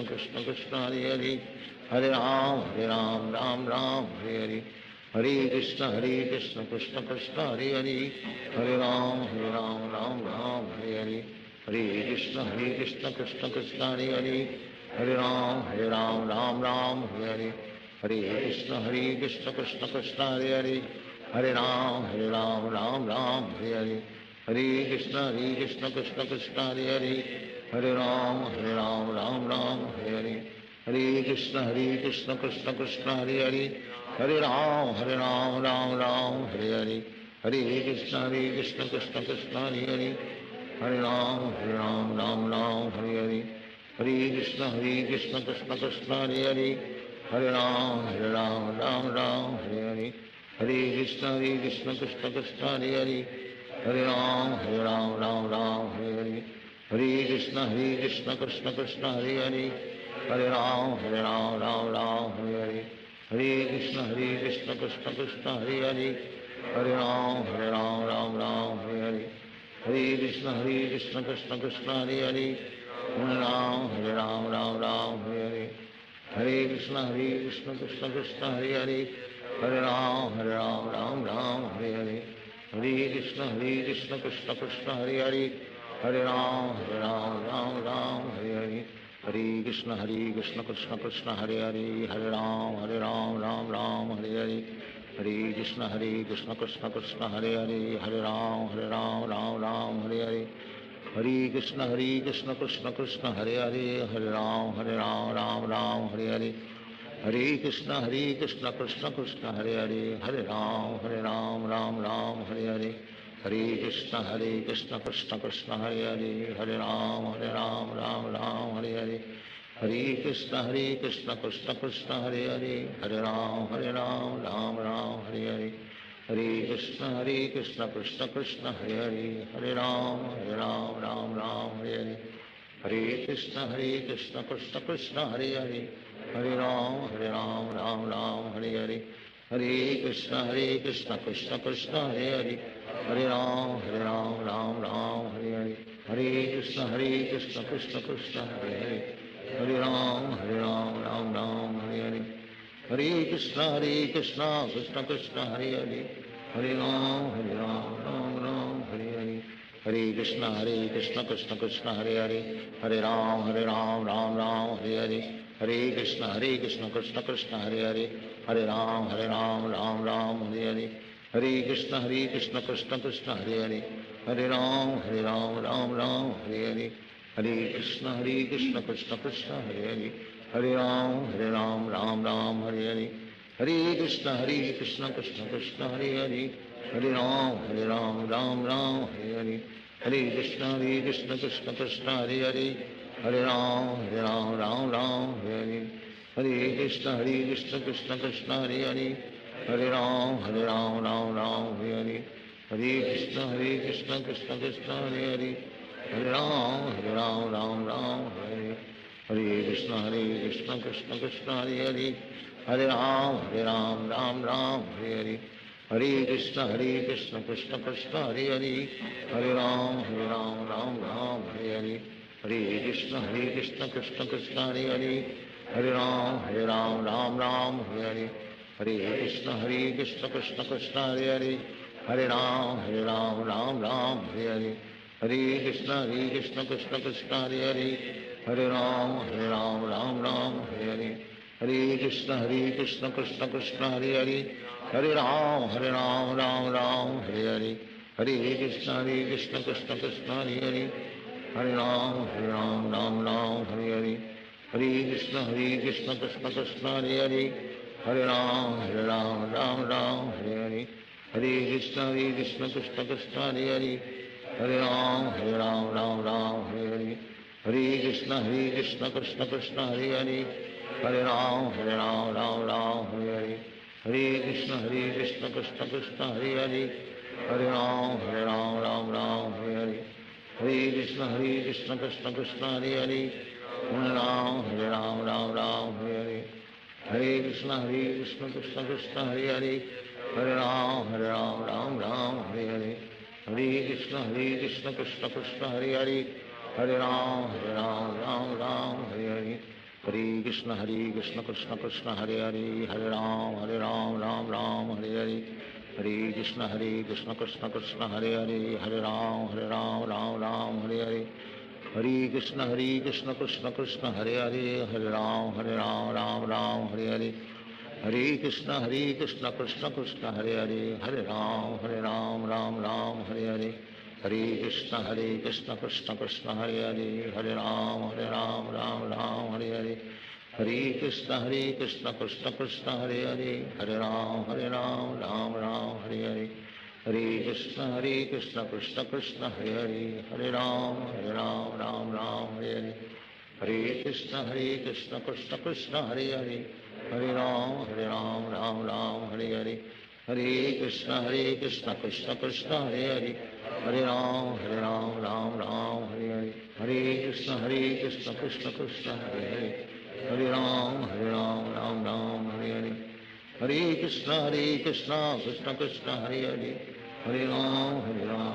Krishna Krishna Hare Hare, Hare Ram Ram Hare Hare, Hare Krishna Krishna Krishna Hare Hare, Hare Ram Ram Hare Hare, Hare Krishna Krishna Krishna Hare Hare, Hare Ram Ram Hare Hare, Hare Krishna Krishna Krishna Hare Hare, Hare Ram Ram Hare Hare, Hare Krishna Krishna Krishna Hare Hare, Hare Ram Ram Hare Hare, Hare Krishna Krishna Krishna Hare Hare, Hare Ram Ram Hare Hare, Hare Krishna Krishna Krishna Hare Hare, Hare Ram Ram Hare Hare, Hare Krishna Krishna Krishna Hare Hare, Hare Ram Ram Hare Hare, Hare Krishna Krishna Krishna Hare Hare, Hare Ram Ram Hare Hare, Hare Krishna Krishna Krishna Hare Hare, Hare Ram Ram Hare Hare, Hare Krishna Krishna Krishna Hare Hare, Hare Ram Hare Hare, Hare Krishna Krishna Krishna Hare Hare, Hare Ram Ram Hare Hare, Hare Krishna Krishna Krishna Hare Hare, Hare Ram Ram Hare Hare, Hare Krishna Krishna Krishna Hare Hare, Hare Ram Ram Hare Hare, Hare Krishna Krishna Krishna Hare Hare, Hare Ram Ram Hare Hare, Hare Krishna Krishna Krishna Hare Hare, Hare Ram Ram Hare Hare, Hare Krishna Krishna Krishna Hare Hare, Hare Ram Ram Hare Hare, Hare Krishna Krishna Krishna Hare Hare, Hare Ram Ram Hare Hare, Hare Krishna Krishna Krishna Hare Hare, Hare Ram Ram Hare Hare, Hare Krishna Krishna Krishna Hare Hare, Hare Ram Ram Hare Hare, Hare Krishna Krishna Krishna Hare Hare, Hare Ram Ram Hare Hare, Hare Krishna Krishna Krishna Hare Hare, Hare Ram Ram Hare Hare, Hare Krishna Krishna Krishna Hare Hare, Hare Ram Ram Hare Hare, Hare Krishna Krishna Krishna Hare Hare, Hare Ram Hare Hare, Hare Krishna Krishna Krishna Hare Hare, Hare Ram Ram Ram Hare Hare, Hare Krishna Krishna Krishna Hare Hare, Hare Ram Ram Ram Hare Hare, Hare Krishna Krishna Krishna Hare Hare, Hare Ram Ram Ram Hare Hare, Hare Krishna Krishna Krishna Hare Hare, Hare Ram Ram Ram Hare Hare, Hare Krishna Krishna Krishna Hare Hare, Hare Ram Ram Ram Hare Hare, Hare Krishna Krishna Krishna Hare Hare, Hare Ram Ram Hare Hare, Hare Krishna Krishna Krishna Hare Hare, Hare Ram Ram Hare Hare, Hare Krishna Krishna Krishna Hare Hare, Hare Ram Ram Hare Hare, Hare Krishna Krishna Krishna Hare Hare, Hare Ram Ram Hare Hare, Hare Krishna Krishna Krishna Hare Hare, Hare Ram Ram Hare Hare, Hare Krishna Krishna Krishna Hare Hare, Hare Ram Ram Hare Hare, Hare Krishna Krishna Krishna Hare Hare, Hare Ram Ram Hare Hare, Hare Krishna Krishna Krishna Hare Hare, Hare Ram Ram Hare Hare, Hare Krishna Krishna Krishna Hare Hare, Hare Ram Ram Hare Hare, Hare Krishna Krishna Krishna Hare Hare, Hare Ram Ram Hare Hare, Hare Krishna Krishna Krishna Hare Hare, Hare Ram Ram Hare Hare, Hare Krishna Krishna Krishna Hare Hare, Hare Ram Ram Hare Hare, Hare Krishna Krishna Krishna Hare Hare, Hare Ram Ram Hare Hare, Hare Krishna Krishna Krishna Hare Hare, Hare Ram Ram Hare Hare, Hare Krishna Krishna Krishna Hare Hare, Hare Ram Ram Hare Hare, Hare Krishna Krishna Krishna Hare Hare, Hare Ram Ram Hare Hare, Hare Krishna Krishna Krishna Hare Hare, Hare Ram Ram Hare Hare, Hare Krishna Krishna Krishna Hare Hare, Hare Ram Ram Hare Hare, Hare Krishna Krishna Krishna Hare Hare, Hare Ram Ram Hare Hare, Hare Krishna Krishna Krishna Hare Hare, Hare Ram Ram Hare Hare, Hare Krishna Krishna Krishna Hare Hare, Hare Ram Ram Hare Hare, Hare Krishna Krishna Krishna Hare Hare, Hare Ram Ram Hare Hare, Hare Krishna Krishna Krishna Hare Hare, Hare Ram Ram Hare Hare, Hare Krishna Krishna Krishna Hare Hare, Hare Ram Ram Hare Hare, Hare Krishna Krishna Krishna Hare Hare, Hare Ram Ram Hare Hare, Hare Krishna Krishna Krishna Hare Hare, Hare Ram Ram Hare Hare, Hare Krishna Krishna Krishna Hare Hare, Hare Ram Ram Hare Hare, Hare Krishna Krishna Krishna Hare Hare, Hare Ram Ram Hare Hare, Hare Krishna Krishna Krishna Hare Hare, Hare Ram Ram Hare Hare, Hare Krishna Krishna Krishna Hare Hare, Hare Ram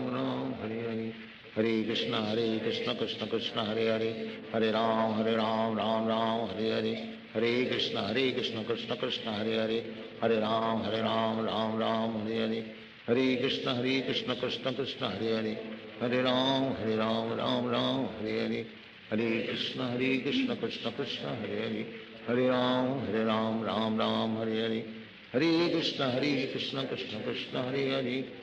Ram Hare Hare, Hare Krishna Krishna Krishna Hare Hare, Hare Ram Ram Hare Hare, Hare Krishna Krishna Krishna Hare Hare, Hare Ram Ram Hare Hare, Hare Krishna Krishna Krishna Hare Hare, Hare Ram Ram Hare Hare, Hare Krishna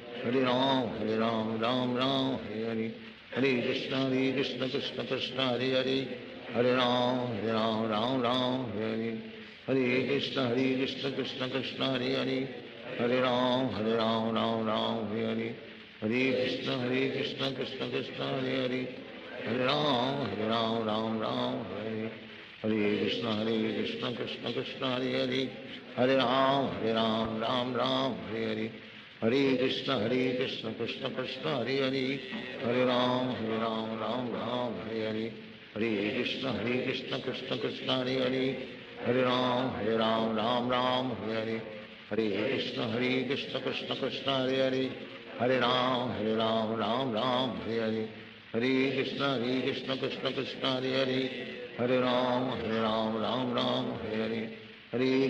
Krishna Krishna Hare Hare, Hare Ram Ram Hare Hare, Hare Krishna Krishna Krishna Hare Hare, Hare Ram Ram Hare Hare, Hare Krishna Krishna Krishna Hare Hare, Hare Ram Ram Hare Hare, Hare Krishna Krishna Krishna Hare Hare, Hare Ram Ram Hare Hare, Hare Krishna Krishna Krishna Hare Hare, Hare Ram Ram Hare Hare, Hare Krishna Krishna Krishna Hare Hare, Hare Ram Ram Hare Hare, Hare Krishna Krishna Krishna Hare Hare, Hare Ram Ram Hare Hare, Hare Krishna Krishna Krishna Hare Hare, Hare Ram Ram Hare Hare, Hare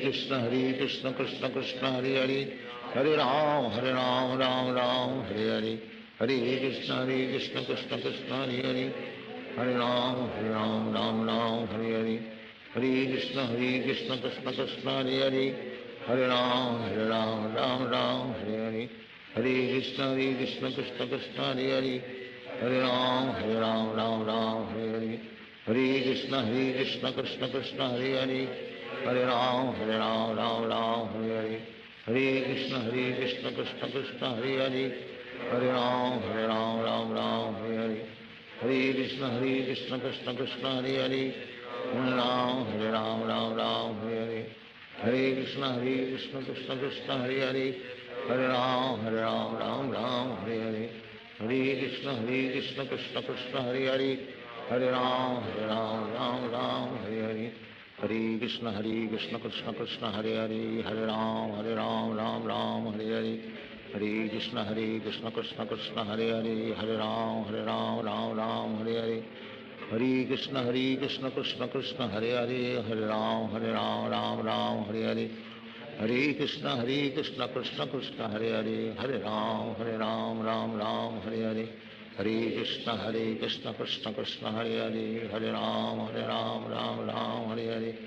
Krishna Krishna Krishna Hare Hare, Hare Ram Ram Hare Hare, Hare Krishna Krishna Krishna Hare Hare, Hare Ram Ram Hare Hare, Hare Krishna Krishna Krishna Hare Hare Hare Ram Ram Ram Hare Hare Hare Krishna Krishna Krishna Hare Hare Hare Ram Ram Ram Hare Hare Hare Krishna Krishna Krishna Hare Hare Hare Ram Ram Ram Hare Hare Hare Krishna Krishna Krishna Hare Hare Hare Ram Ram Ram Hare Hare Hare Krishna Krishna Krishna Hare Hare Hare Ram Ram Hare Hare Hare Krishna Krishna Krishna Hare Hare Hare Ram Ram Hare Hare Hare Krishna Krishna Krishna Hare Hare Hare Ram Ram Hare Hare Hare Krishna Krishna Krishna Hare Hare Hare Ram Ram Hare Hare Hare Krishna Krishna Krishna Hare Hare Hare Ram Ram Hare Hare Hare Krishna Krishna Krishna Hare Hare Hare Ram Ram Hare Hare Hare Krishna Krishna Krishna Hare Hare Hare Ram Ram Hare Hare Hare Krishna Krishna Krishna Hare Hare Hare Ram Ram Hare Hare Hare Krishna Krishna Krishna Hare Hare Hare Ram Ram Hare Hare Hare Krishna Krishna Krishna Hare Hare Hare Ram Ram Hare Hare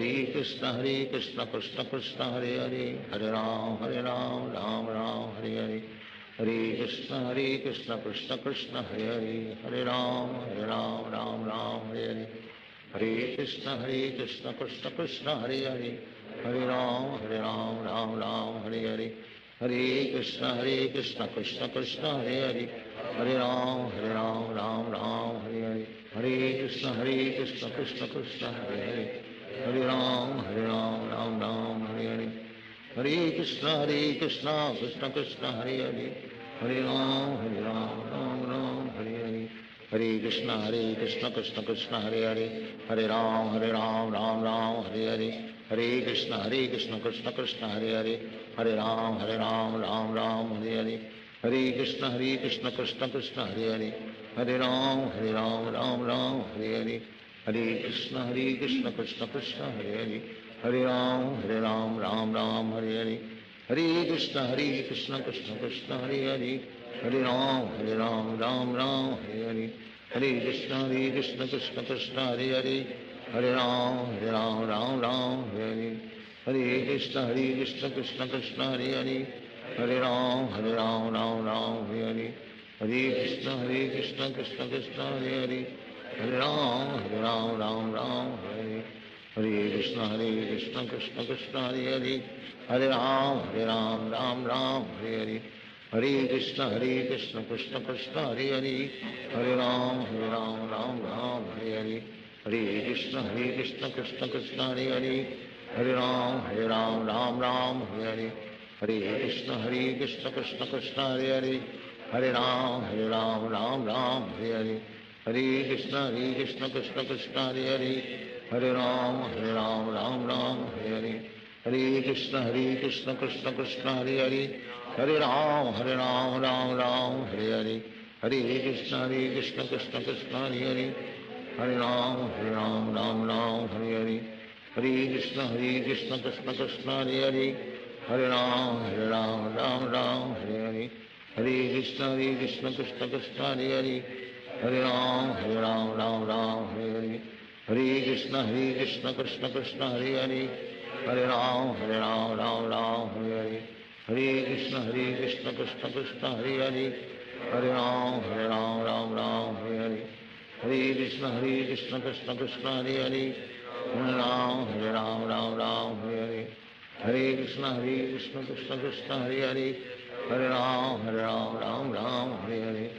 Hare Krishna Krishna Krishna Hare Hare Hare Ram Ram Hare Hare Hare Krishna Krishna Krishna Hare Hare Hare Ram Ram Hare Hare Hare Krishna Krishna Krishna Hare Hare Hare Ram Ram Hare Hare Hare Krishna Krishna Krishna Hare Hare Hare Ram Hare Hare Hare Krishna Krishna Krishna Hare Hare Hare Ram Ram Hare Hare Hare Krishna Krishna Krishna Hare Hare Hare Ram Ram Hare Hare Hare Krishna Krishna Krishna Hare Hare Hare Ram Ram Hare Hare Hare Krishna Krishna Krishna Hare Hare Hare Ram Ram Hare Hare Hare Krishna Krishna Krishna Hare Hare Hare Ram Ram Hare Hare Hare Krishna Krishna Krishna Hare Hare Hare Ram Ram Hare Hare Hare Krishna Krishna Krishna Hare Hare Hare Ram Ram Hare Hare Hare Krishna Krishna Krishna Hare Hare Hare Ram Ram Hare Hare Hare Krishna Krishna Krishna Hare Hare Hare Ram Ram Hare Hare Hare Krishna Krishna Krishna Hare Hare Hare Ram Ram Hare Hare Hare Krishna Krishna Krishna Hare Hare Hare Ram Ram Hare Hare Hare Krishna Krishna Krishna Hare Hare Hare Ram Ram Hare Hare Hare Krishna Krishna Krishna Hare Hare Hare Ram Ram Hare Hare Hare Krishna Krishna Krishna Hare Hare Hare Ram Ram Hare Hare Hare Krishna Krishna Krishna Hare Hare Hare Ram Ram Hare Hare Hare Krishna Krishna Krishna Hare Hare Hare Ram Ram Hare Hare Hare Krishna Krishna Krishna Hare Hare Hare Ram Ram Hare Hare Hare Krishna Krishna Krishna Hare Hare Hare Ram Ram Hare Hare Hare Krishna Krishna Krishna Hare Hare Hare Ram Ram Hare Hare Hare Krishna Krishna Krishna Hare Hare Hare Ram Ram Hare Hare Hare Krishna Krishna Krishna Hare Hare Hare Ram Ram Hare Hare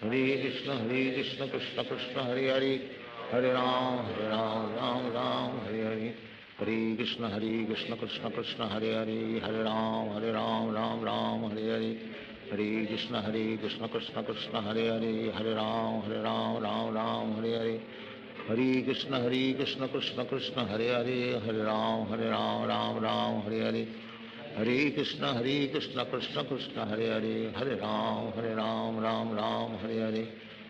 Hare Krishna Krishna Krishna Hare Hare Hare Ram Ram Hare Hare Hare Krishna Krishna Krishna Hare Hare Hare Ram Ram Hare Hare Hare Krishna Krishna Krishna Hare Hare Hare Ram Ram Hare Hare Hare Krishna Krishna Krishna Hare Hare Hare Ram Ram Hare Hare Hare Krishna Krishna Krishna Hare Hare Hare Ram Ram Hare Hare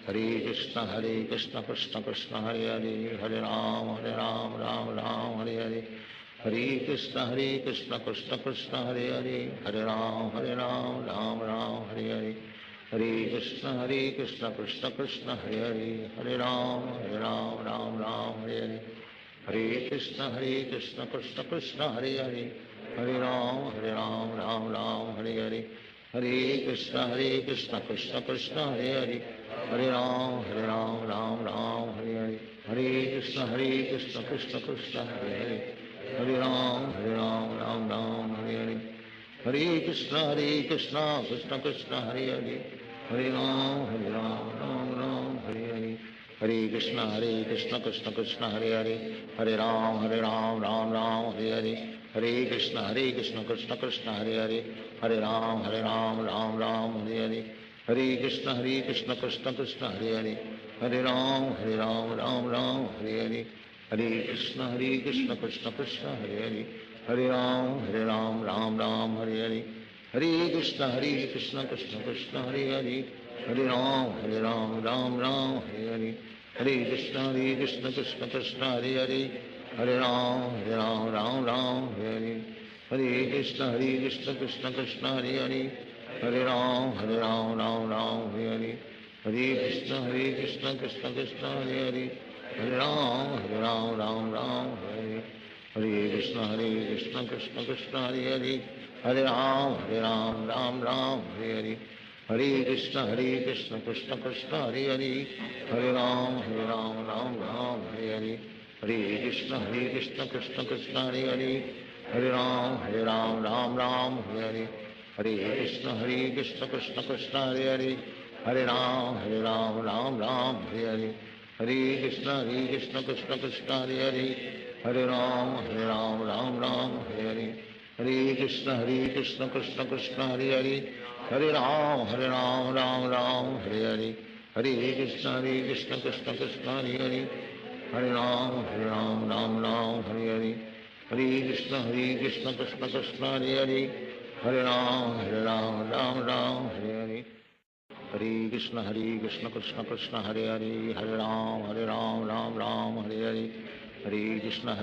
Hare Krishna Krishna Krishna Hare Hare Hare Ram Ram Hare Hare Hare Krishna Krishna Krishna Hare Hare Hare Ram Ram Hare Hare Hare Krishna Krishna Krishna Hare Hare Hare Ram Ram Ram Hare Hare Hare Krishna Krishna Krishna Hare Hare Hare Ram Ram Ram Hare Hare Hare Krishna Krishna Krishna Hare Hare Hare Ram Ram Ram Hare Hare Hare Krishna Krishna Krishna Hare Hare Hare Ram Ram Ram Hare Hare Hare Krishna Krishna Krishna Hare Hare Hare Ram Ram Ram Hare Hare Hare Krishna Krishna Krishna Hare Hare Hare Ram Ram Ram Hare Hare Hare Krishna Krishna Krishna Hare Hare Hare Ram Ram Ram Hare Hare Hare Krishna Krishna Krishna Hare Hare Hare Ram Ram Ram Hare Hare Hare Krishna Krishna Krishna Hare Hare Hare Ram Ram Hare Hare Hare Krishna Krishna Krishna Hare Hare Hare Ram Ram Hare Hare Hare Krishna Krishna Krishna Hare Hare Hare Ram Ram Hare Hare Hare Krishna Krishna Krishna Hare Hare Hare Ram Ram Hare Hare Hare Krishna Krishna Krishna Hare Hare Hare Ram Ram Hare Hare Hare Krishna Krishna Krishna Hare Hare Hare Ram Ram Hare Hare Hare Krishna Krishna Krishna Hare Hare Hare Ram Ram Hare Hare Hare Krishna Krishna Krishna Hare Hare Hare Ram Ram Hare Hare Hare Krishna Krishna Krishna Hare Hare Hare Ram Ram Hare Hare Hare Krishna Krishna Krishna Hare Hare Hare Ram Ram Hare Hare Hare Krishna Krishna Krishna Hare Hare Hare Ram Ram Hare Hare Hare Krishna Krishna Krishna Hare Hare Hare Ram Ram Hare Hare Hare Krishna Krishna Krishna Hare Hare Hare Ram Ram Hare Hare Hare Krishna Krishna Krishna Hare Hare Hare Ram Ram Hare Hare Hare Krishna Krishna Krishna Hare Hare Hare Ram Ram Hare Hare Hare Krishna Krishna Krishna Hare Hare Hare Ram Ram Hare Hare Hare Krishna Krishna Krishna Hare Hare Hare Ram Ram Hare Hare Hare Krishna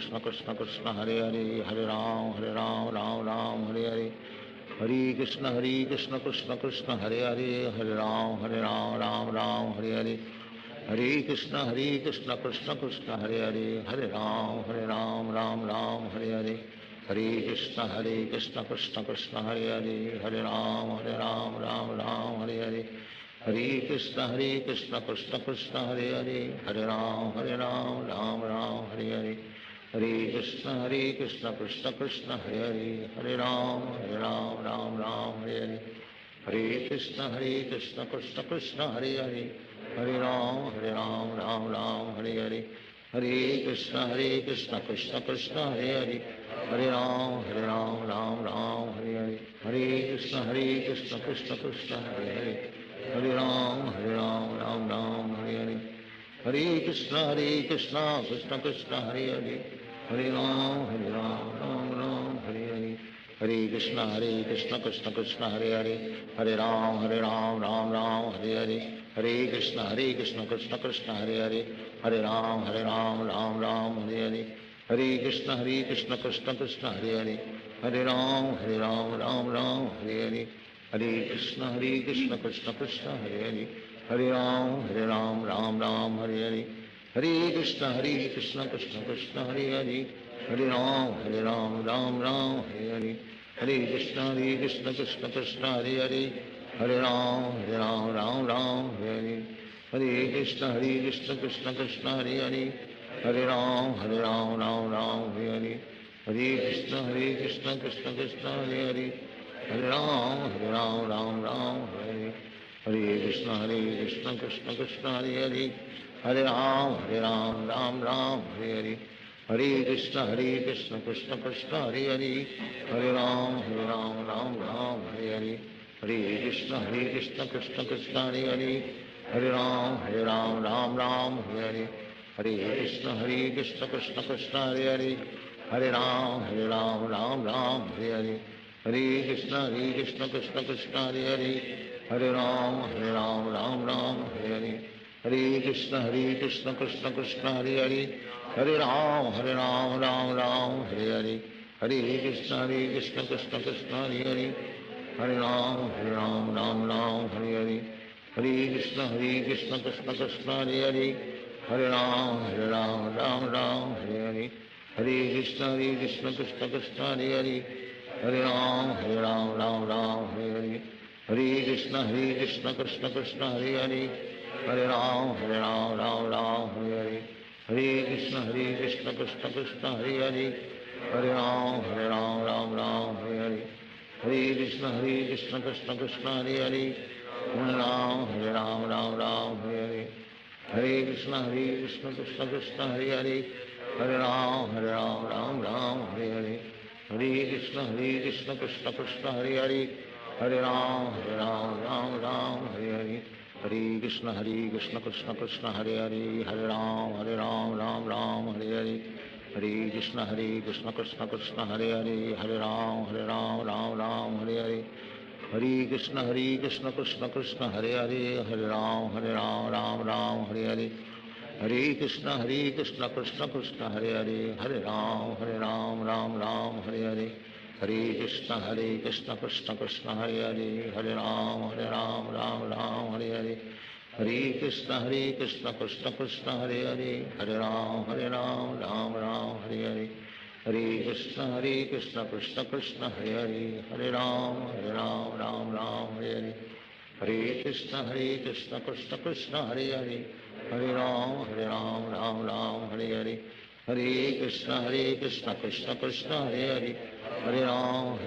Krishna Krishna Hare Hare Hare Ram Ram Hare Hare Hare Krishna Krishna Krishna Hare Hare Hare Ram Ram Hare Hare Hare Krishna Krishna Krishna Hare Hare Hare Ram Ram Hare Hare Hare Krishna Krishna Krishna Hare Hare Hare Ram Ram Hare Hare Hare Krishna Krishna Krishna Hare Hare Hare Ram Ram Hare Hare Hare Krishna Krishna Krishna Hare Hare Hare Ram Ram Hare Hare Hare Krishna Krishna Krishna Hare Hare Hare Ram Hare Hare Hare Krishna Krishna Krishna Hare Hare Hare Ram Ram Hare Hare Hare Krishna Krishna Krishna Hare Hare Hare Ram Ram Hare Hare Hare Krishna Krishna Krishna Hare Hare Hare Ram Ram Hare Hare Hare Krishna Krishna Krishna Hare Hare Hare Ram Ram Hare Hare Hare Krishna Krishna Krishna Hare Hare Hare Ram Ram Hare Hare Hare Krishna Krishna Krishna Hare Hare Hare Ram Ram Hare Hare Hare Krishna Krishna Krishna Hare Hare Hare Ram Ram Hare Hare Hare Krishna Krishna Krishna Hare Hare Hare Ram Ram Hare Hare Hare Krishna Krishna Krishna Hare Hare Hare Ram Ram Hare Hare Hare Krishna Krishna Krishna Hare Hare Hare Ram Ram Hare Hare Hare Krishna Krishna Krishna Hare Hare Hare Ram Ram Hare Hare Hare Krishna Krishna Krishna Hare Hare Hare Ram Ram Hare Hare Hare Krishna Krishna Krishna Hare Hare Hare Ram Ram Hare Hare Hare Krishna Krishna Krishna Hare Hare Hare Ram Ram Hare Hare Hare Krishna Krishna Krishna Hare Hare Hare Ram Ram Hare Hare Hare Krishna Krishna Krishna Hare Hare Hare Ram, Ram Ram, Hare Hare, Hare Krishna Krishna Krishna, Hare Hare, Hare Ram, Ram Ram, Hare Hare, Hare Krishna Krishna Krishna, Hare Hare, Hare Ram, Ram Ram, Hare Hare, Hare Krishna Krishna Krishna, Hare Hare, Hare Ram, Ram Ram, Hare Hare, Hare Krishna Krishna Krishna, Hare Hare, Hare Ram, Ram Ram, Hare Hare, Hare Krishna Krishna Krishna, Hare Hare, Hare Ram, Ram Ram, Hare Hare, Hare Krishna Krishna Krishna, Hare Hare, Hare Ram, Ram Ram, Hare Hare, Hare Krishna Krishna Krishna, Hare Hare, Hare Ram, Ram Ram, Hare Hare, Hare Krishna Krishna Krishna, Hare Hare, Hare Ram, Ram Hare Hare, Hare Krishna Krishna Krishna, Hare Hare, Hare Ram, Ram Hare Hare, Hare Krishna Krishna Krishna, Hare Hare, Hare Ram, Ram Hare Hare, Hare Krishna Krishna Krishna, Hare Hare, Hare Ram, Ram Hare Hare, Hare Krishna Krishna Krishna, Hare Hare, Hare Ram, Ram Hare Hare, Hare Krishna Krishna Krishna, Hare Hare, Hare Ram, Ram Hare Hare, Hare Krishna Krishna Krishna, Hare Hare, Hare Ram, Ram Hare Hare, Hare Krishna Krishna Krishna, Hare Hare, Hare Ram, Ram Hare Hare, Hare Krishna Krishna Krishna, Hare Hare, Hare Ram,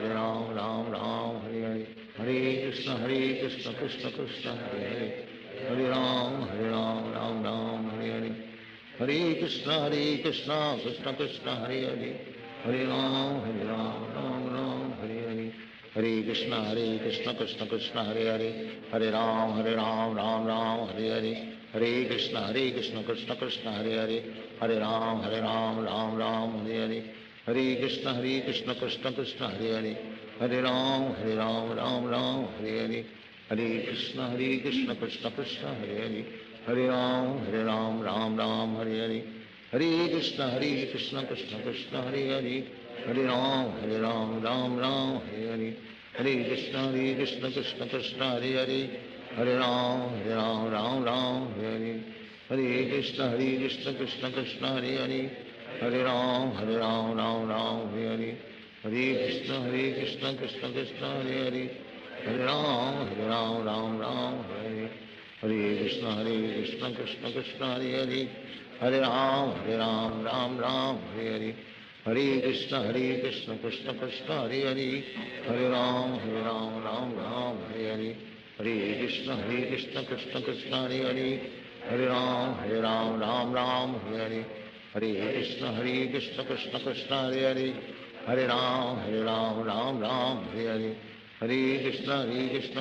Ram Hare Hare, Hare Krishna Krishna Krishna, Hare Hare, Hare Ram, Ram Hare Hare, Hare Krishna Krishna Krishna, Hare Hare, Hare Ram, Ram Hare Hare, Hare Krishna Krishna Krishna, Hare Hare, Hare Ram, Ram Hare Hare, Hare Krishna Krishna Krishna, Hare Hare, Hare Ram, Ram Hare Hare, Hare Krishna Krishna Krishna, Hare Hare, Hare Ram, Ram Hare Hare, Hare Krishna Krishna Krishna, Hare Hare, Hare Ram, Ram Hare Hare, Hare Krishna Krishna Krishna, Hare Hare, Hare Ram, Ram Hare Hare, Hare Krishna Krishna Krishna, Hare Hare, Hare Ram, Ram Hare Hare, Hare Krishna Krishna Krishna, Hare Hare, Hare Ram, Ram Hare Hare, Hare Krishna Krishna Krishna, Hare Hare, Hare Ram, Ram Hare Hare, Hare Krishna Krishna Krishna, Hare Hare, Hare Ram, Ram Hare Hare, Hare Krishna Krishna Krishna, Hare Hare, Hare Ram, Ram Hare Hare, Hare Krishna Krishna Krishna, Hare Hare, Hare Ram, Ram Hare Hare, Hare Krishna Krishna Krishna, Hare Hare, Hare Ram, Hare Hare, Hare Krishna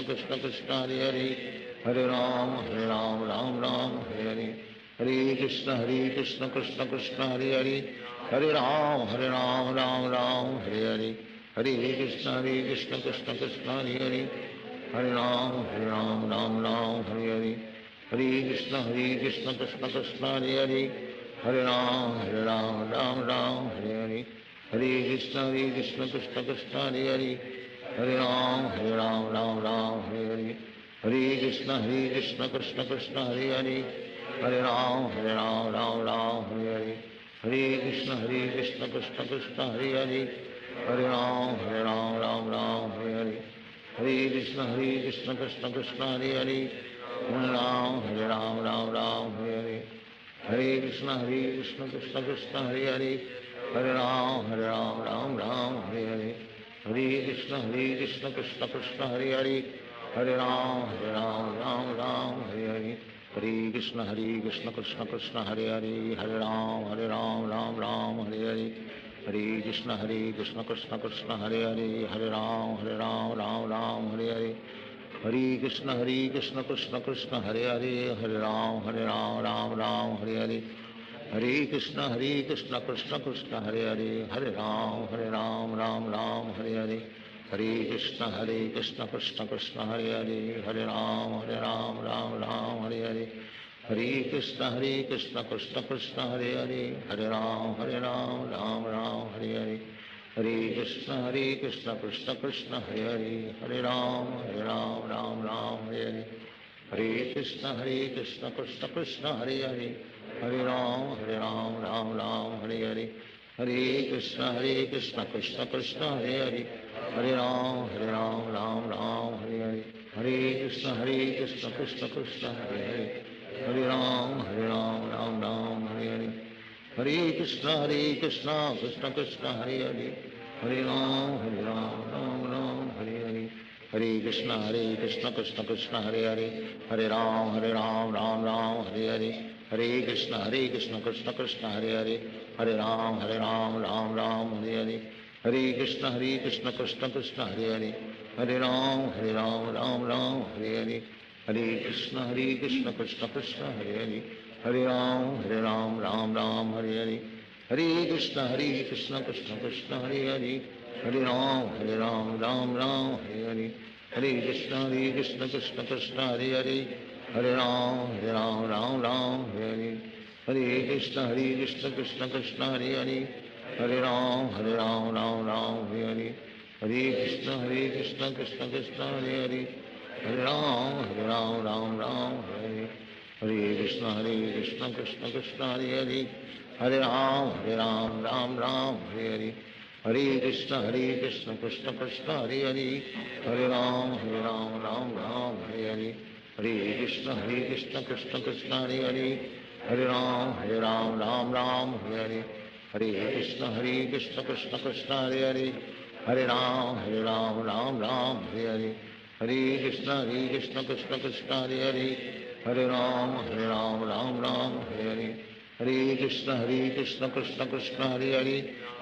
Krishna Krishna, Hare Hare, Hare Ram, Ram Hare Hare, Hare Krishna Krishna Krishna, Hare Hare, Hare Ram, Ram Hare Hare, Hare Krishna Krishna Krishna, Hare Hare, Hare Ram, Ram Hare Hare, Hare Krishna Krishna Krishna, Hare Hare, Hare Ram, Ram Hare Hare, Hare Krishna Krishna Krishna, Hare Hare, Hare Ram, Ram Hare Hare, Hare Krishna Krishna Krishna, Hare Hare, Hare Ram, Ram Hare Hare, Hare Krishna Krishna Krishna, Hare Hare, Hare Ram, Ram Hare Hare, Hare Krishna Krishna Krishna, Hare Hare, Hare Ram, Ram Hare Hare, Hare Krishna Krishna Krishna, Hare Hare, Hare Ram, Ram Hare Hare, Hare Krishna Krishna Krishna, Hare Hare, Hare Ram, Ram Hare Hare, Hare Krishna Krishna Krishna, Hare Hare, Hare Ram, Ram Hare Hare, Hare Krishna Krishna Krishna, Hare Hare, Hare Ram, Ram Hare Hare, Hare Krishna Krishna Krishna, Hare Hare, Hare Ram, Ram Hare Hare, Hare Krishna Krishna Krishna, Hare Hare, Hare Ram, Ram Hare Hare, Hare Krishna Krishna Krishna, Hare Hare, Hare Ram, Ram Hare Hare, Hare Krishna Krishna Krishna, Hare Hare, Hare Ram, Ram Hare Hare, Hare Krishna Krishna Krishna, Hare Hare, हरे राम राम राम हरे हरे हरे कृष्ण कृष्ण कृष्ण हरे हरे हरे राम राम राम हरे हरे हरे कृष्ण कृष्ण कृष्ण हरे हरे हरे राम राम राम हरे हरे हरे कृष्ण कृष्ण कृष्ण हरे हरे हरे राम राम राम हरे हरे हरे कृष्ण कृष्ण कृष्ण हरे हरे हरे राम राम राम हरे हरे हरे कृष्ण कृष्ण कृष्ण हरे हरे हरे राम राम राम हरे हरे हरे कृष्ण कृष्ण कृष्ण हरे हरे हरे राम राम राम हरे हरे हरे कृष्ण कृष्ण कृष्ण हरे हरे हरे राम राम राम हरे हरे हरे कृष्ण कृष्ण कृष्ण हरे हरे हरे राम राम राम हरे हरे हरे कृष्ण कृष्ण कृष्ण हरे हरे हरे राम राम राम हरे हरे हरे कृष्ण कृष्ण कृष्ण हरे हरे हरे राम राम राम हरे हरे हरे कृष्ण कृष्ण कृष्ण हरे हरे हरे राम राम राम हरे हरे हरे कृष्ण कृष्ण कृष्ण हरे हरे हरे राम राम राम हरे हरे हरे कृष्ण कृष्ण कृष्ण हरे हरे हरे राम राम राम हरे हरे हरे कृष्ण कृष्ण कृष्ण हरे हरे हरे राम राम राम हरे हरे हरे कृष्ण कृष्ण कृष्ण हरे हरे हरे राम राम राम हरे हरे हरे कृष्ण कृष्ण कृष्ण हरे हरे हरे राम राम राम हरे हरे हरे कृष्ण कृष्ण कृष्ण हरे हरे हरे राम राम राम हरे हरे हरे कृष्ण कृष्ण कृष्ण हरे हरे हरे राम राम राम हरे हरे हरे कृष्ण कृष्ण कृष्ण हरे हरे हरे राम राम राम हरे हरे हरे कृष्ण कृष्ण कृष्ण हरे हरे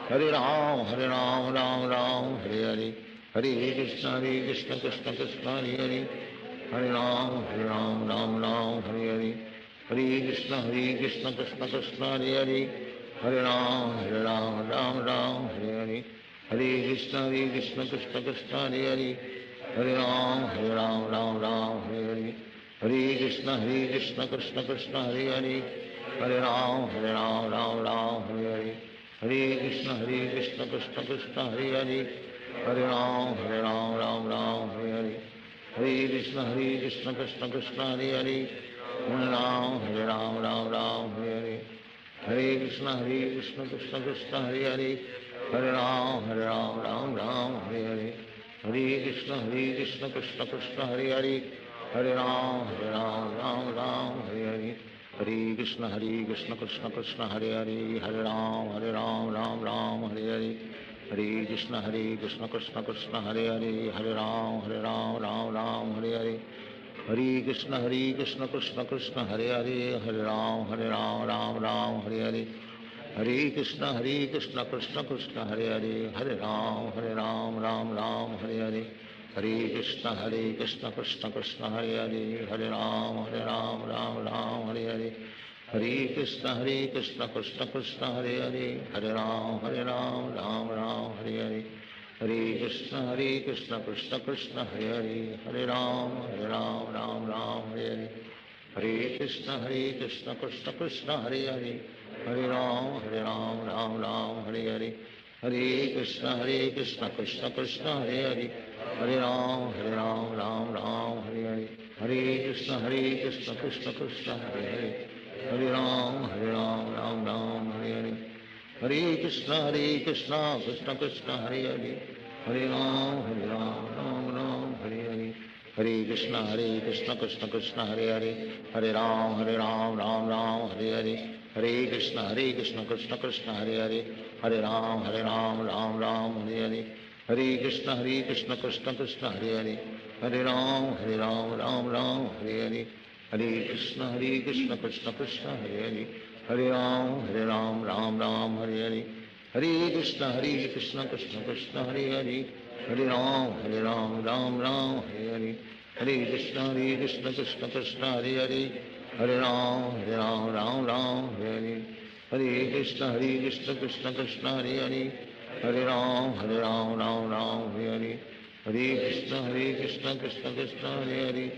हरे राम राम राम हरे हरे हरे कृष्ण कृष्ण कृष्ण हरे हरे हरे राम राम राम हरे हरे हरे कृष्ण कृष्ण कृष्ण हरे हरे हरे राम राम राम हरे हरे हरे कृष्ण कृष्ण कृष्ण हरे हरे हरे राम राम राम हरे हरे हरे कृष्ण कृष्ण कृष्ण हरे हरे हरे राम राम राम हरे हरे हरे कृष्ण कृष्ण कृष्ण हरे हरे हरे राम राम राम हरे हरे हरे कृष्ण कृष्ण कृष्ण हरे हरे हरे राम राम राम हरे हरे हरे कृष्ण कृष्ण कृष्ण हरे हरे हरे राम राम राम हरे हरे हरे कृष्ण कृष्ण कृष्ण हरे हरे हरे राम राम राम हरे हरे हरे कृष्ण कृष्ण कृष्ण हरे हरे हरे राम राम राम हरे हरे हरे कृष्ण कृष्ण कृष्ण हरे हरे हरे राम राम राम हरे हरे हरे कृष्ण कृष्ण कृष्ण हरे हरे हरे राम राम राम हरे हरे हरे कृष्ण कृष्ण कृष्ण हरे हरे हरे राम राम राम हरे हरे हरे कृष्ण कृष्ण कृष्ण हरे हरे हरे राम राम राम हरे हरे हरे कृष्ण कृष्ण कृष्ण हरे हरे हरे राम राम राम हरे हरे हरे कृष्ण कृष्ण कृष्ण हरे हरे हरे राम राम राम हरे हरे हरे कृष्ण कृष्ण कृष्ण हरे हरे हरे राम राम राम हरे हरे हरे कृष्ण कृष्ण कृष्ण हरे हरे हरे राम राम राम हरे हरे हरे कृष्ण कृष्ण कृष्ण हरे हरे हरे राम राम राम हरे हरे हरे कृष्ण कृष्ण कृष्ण हरे हरे हरे राम राम राम हरे हरे हरे कृष्ण कृष्ण कृष्ण हरे हरे हरे राम राम राम हरे हरे हरे कृष्ण कृष्ण कृष्ण हरे हरे हरे राम राम राम हरे हरे हरे कृष्ण कृष्ण कृष्ण हरे हरे हरे राम राम राम हरे हरे हरे कृष्ण कृष्ण कृष्ण हरे हरे हरे राम राम राम हरे हरे हरे कृष्ण कृष्ण कृष्ण हरे हरे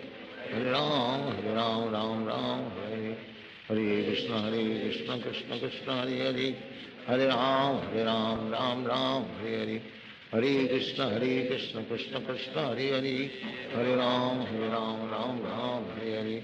हरे राम राम राम हरे हरे हरे कृष्ण कृष्ण कृष्ण हरे हरे हरे राम राम राम हरे हरे हरे कृष्ण कृष्ण कृष्ण कृष्ण हरे हरे हरे राम राम राम हरे हरे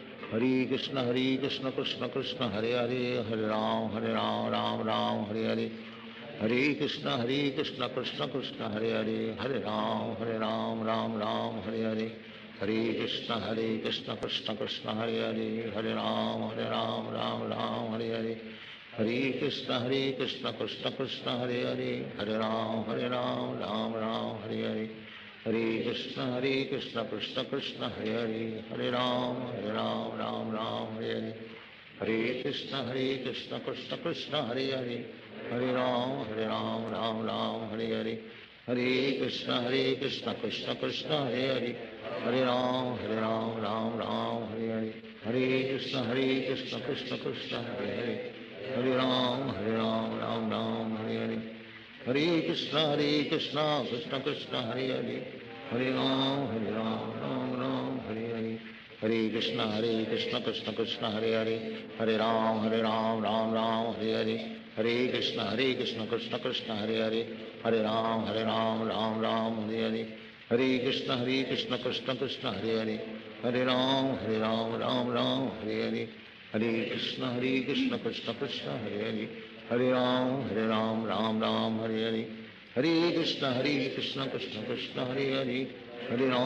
हरे कृष्ण कृष्ण कृष्ण हरे हरे, हरे राम राम राम हरे हरे, हरे कृष्ण कृष्ण कृष्ण हरे हरे, हरे राम राम राम हरे हरे, हरे कृष्ण कृष्ण कृष्ण हरे हरे, हरे राम राम राम हरे हरे, हरे कृष्ण कृष्ण कृष्ण हरे हरे, हरे राम राम राम हरे हरे, हरे कृष्ण कृष्ण कृष्ण हरे हरे, हरे राम राम राम हरे हरे, हरे कृष्ण कृष्ण कृष्ण हरे हरे, हरे राम राम राम हरे हरे, हरे कृष्ण कृष्ण कृष्ण हरे हरे, हरे राम राम राम हरे हरे, हरे कृष्ण कृष्ण कृष्ण हरे हरे, हरे राम राम राम हरे हरे, हरे कृष्ण कृष्ण कृष्ण हरे हरे, हरे राम राम राम हरे हरे, हरे कृष्ण कृष्ण कृष्ण हरे हरे, हरे राम राम राम हरे हरे, हरे कृष्ण कृष्ण कृष्ण हरे हरे, हरे राम राम राम हरे हरे, हरे कृष्ण कृष्ण कृष्ण हरे हरे, हरे राम राम राम हरे हरे, हरे कृष्ण कृष्ण कृष्ण हरे हरे, हरे राम राम हरे हरे, हरे कृष्ण कृष्ण कृष्ण हरे हरे, हरे राम राम राम हरे हरे, हरे कृष्ण कृष्ण कृष्ण हरे हरे, हरे राम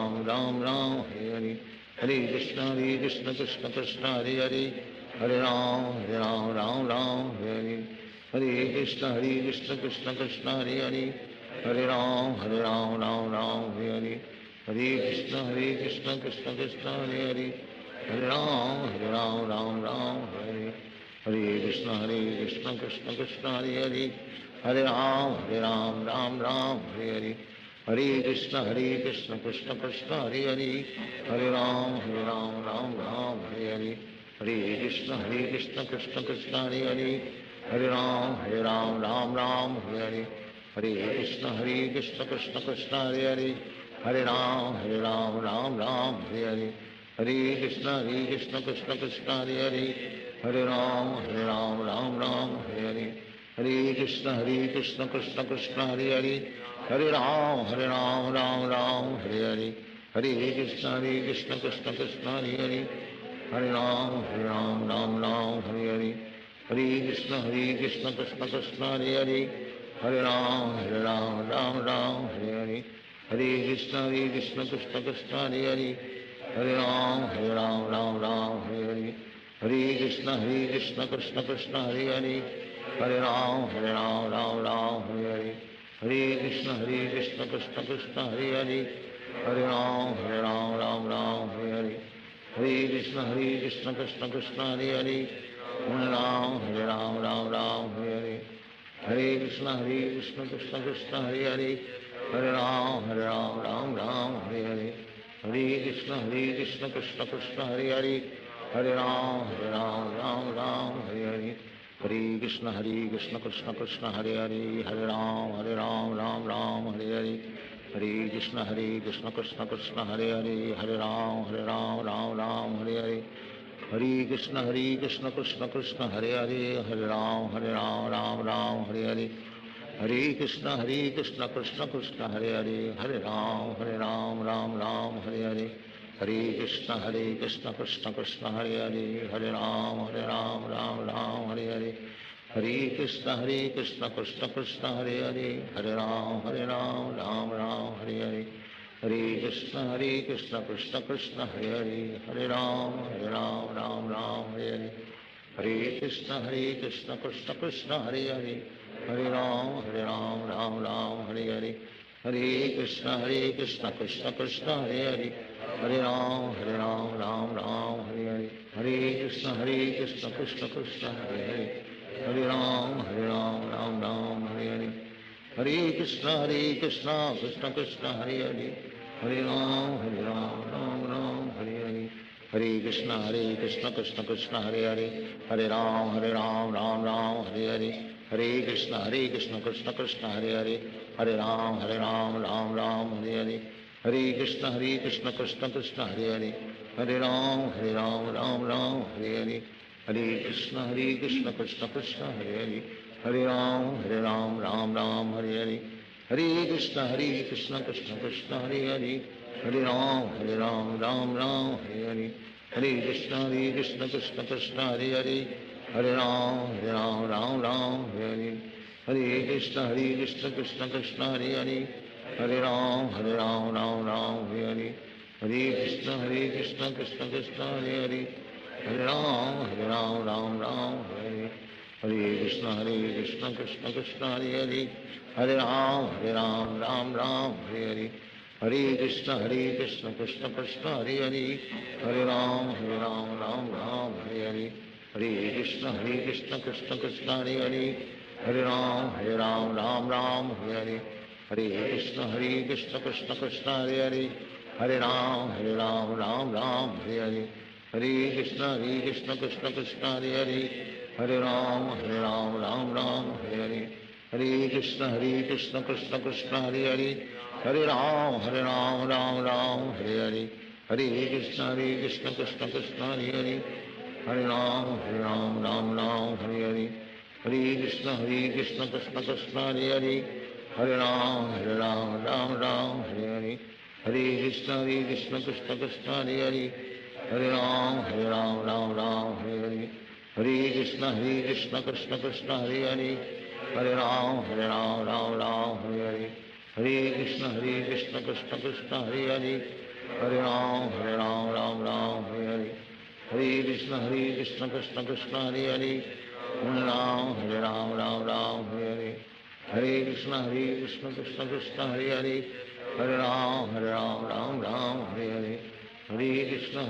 राम राम हरे हरे, हरे कृष्ण कृष्ण कृष्ण हरे हरे, हरे राम राम राम हरे हरे, हरे कृष्ण कृष्ण कृष्ण हरे हरे, हरे राम राम राम हरे हरे, हरे कृष्ण कृष्ण कृष्ण हरे हरे, हरे राम राम राम हरे हरे, हरे कृष्ण कृष्ण कृष्ण हरे हरे, हरे राम राम राम हरे हरे, हरे कृष्ण कृष्ण कृष्ण हरे हरे, हरे राम राम राम हरे हरे, हरे कृष्ण कृष्ण कृष्ण हरे हरे, हरे राम राम राम हरे हरे, हरे कृष्ण कृष्ण कृष्ण हरे हरे, हरे राम राम राम हरे हरे, हरे कृष्ण कृष्ण कृष्ण हरे हरे, हरे राम राम राम हरे हरे, हरे कृष्ण कृष्ण कृष्ण हरे हरे, हरे राम राम राम हरे हरे, हरे कृष्ण कृष्ण कृष्ण हरे हरे, हरे राम राम राम हरे हरे, हरे कृष्ण कृष्ण कृष्ण हरे हरे, हरे राम राम राम हरे हरे, हरे कृष्ण कृष्ण कृष्ण हरे हरे, हरे राम राम राम हरे हरे, हरे कृष्ण कृष्ण कृष्ण हरे हरे, हरे राम राम राम हरे हरे, हरे कृष्ण कृष्ण कृष्ण हरे हरे, हरे राम राम राम हरे हरे, हरे कृष्ण कृष्ण कृष्ण हरे हरे, हरे राम राम राम हरे हरे, हरे कृष्ण कृष्ण कृष्ण हरे हरे, हरे राम राम राम हरे हरे, हरे कृष्ण कृष्ण कृष्ण हरे हरे, हरे राम राम राम हरे हरे, हरे कृष्ण कृष्ण कृष्ण हरे हरे, हरे राम राम हरे हरे, हरे कृष्ण कृष्ण कृष्ण हरे हरे, हरे राम राम राम हरे हरे, हरे कृष्ण कृष्ण कृष्ण हरे हरे, हरे राम राम राम हरे हरे, हरे कृष्ण कृष्ण कृष्ण हरे हरे, हरे राम राम राम हरे हरे, हरे कृष्ण कृष्ण कृष्ण हरे हरे, हरे राम राम हरे हरे, हरे कृष्ण कृष्ण कृष्ण हरे हरे, हरे राम राम राम हरे हरे, हरे कृष्ण कृष्ण कृष्ण हरे हरे, हरे राम राम राम हरे हरे, हरे कृष्ण कृष्ण कृष्ण हरे हरे, हरे राम राम राम हरे हरे, हरे कृष्ण कृष्ण कृष्ण हरे हरे, हरे राम राम राम हरे हरे, हरे कृष्ण कृष्ण कृष्ण हरे हरे, हरे राम राम राम हरे हरे, हरे कृष्ण कृष्ण कृष्ण हरे हरे, हरे राम राम राम हरे हरे, हरे कृष्ण कृष्ण कृष्ण हरे हरे, हरे राम राम राम हरे हरे, हरे कृष्ण कृष्ण कृष्ण हरे हरे, हरे राम राम राम हरे हरे, हरे कृष्ण कृष्ण कृष्ण हरे हरे, हरे राम राम राम हरे हरे, हरे कृष्ण कृष्ण कृष्ण हरे हरे, हरे राम राम राम हरे हरे, हरे कृष्ण कृष्ण कृष्ण हरे हरे हरे राम राम राम हरे हरे कृष्ण कृष्ण कृष्ण हरे हरे हरे राम राम राम हरे हरे हरे कृष्ण कृष्ण कृष्ण हरे हरे हरे राम राम राम हरे हरे कृष्ण कृष्ण कृष्ण हरे हरे हरे राम राम राम हरे हरे हरे कृष्ण कृष्ण कृष्ण हरे हरे हरे राम राम राम हरे हरे हरे कृष्ण कृष्ण कृष्ण हरे हरे हरे राम राम राम हरे हरे हरे कृष्ण कृष्ण कृष्ण हरे हरे हरे राम राम राम हरे हरे हरे कृष्ण कृष्ण कृष्ण हरे हरे हरे राम राम राम हरे हरे हरे कृष्ण कृष्ण कृष्ण हरे हरे हरे राम राम राम हरे हरे हरे कृष्ण कृष्ण कृष्ण हरे हरे हरे राम राम राम हरे हरे हरे कृष्ण कृष्ण कृष्ण हरे हरे हरे राम राम राम हरे हरे हरे कृष्ण कृष्ण कृष्ण हरे हरे हरे राम राम राम हरे हरे हरे कृष्ण कृष्ण कृष्ण हरे हरे हरे राम राम राम हरे हरे हरे कृष्ण कृष्ण कृष्ण हरे हरे हरे राम राम राम हरे हरे हरे कृष्ण कृष्ण कृष्ण हरे हरे हरे राम राम राम हरे हरे हरे कृष्ण कृष्ण कृष्ण हरे हरे हरे राम राम राम हरे हरे हरे कृष्ण कृष्ण कृष्ण हरे हरे हरे राम राम राम हरे हरे हरे कृष्ण कृष्ण कृष्ण हरे हरे हरे राम राम राम हरे हरे हरे कृष्ण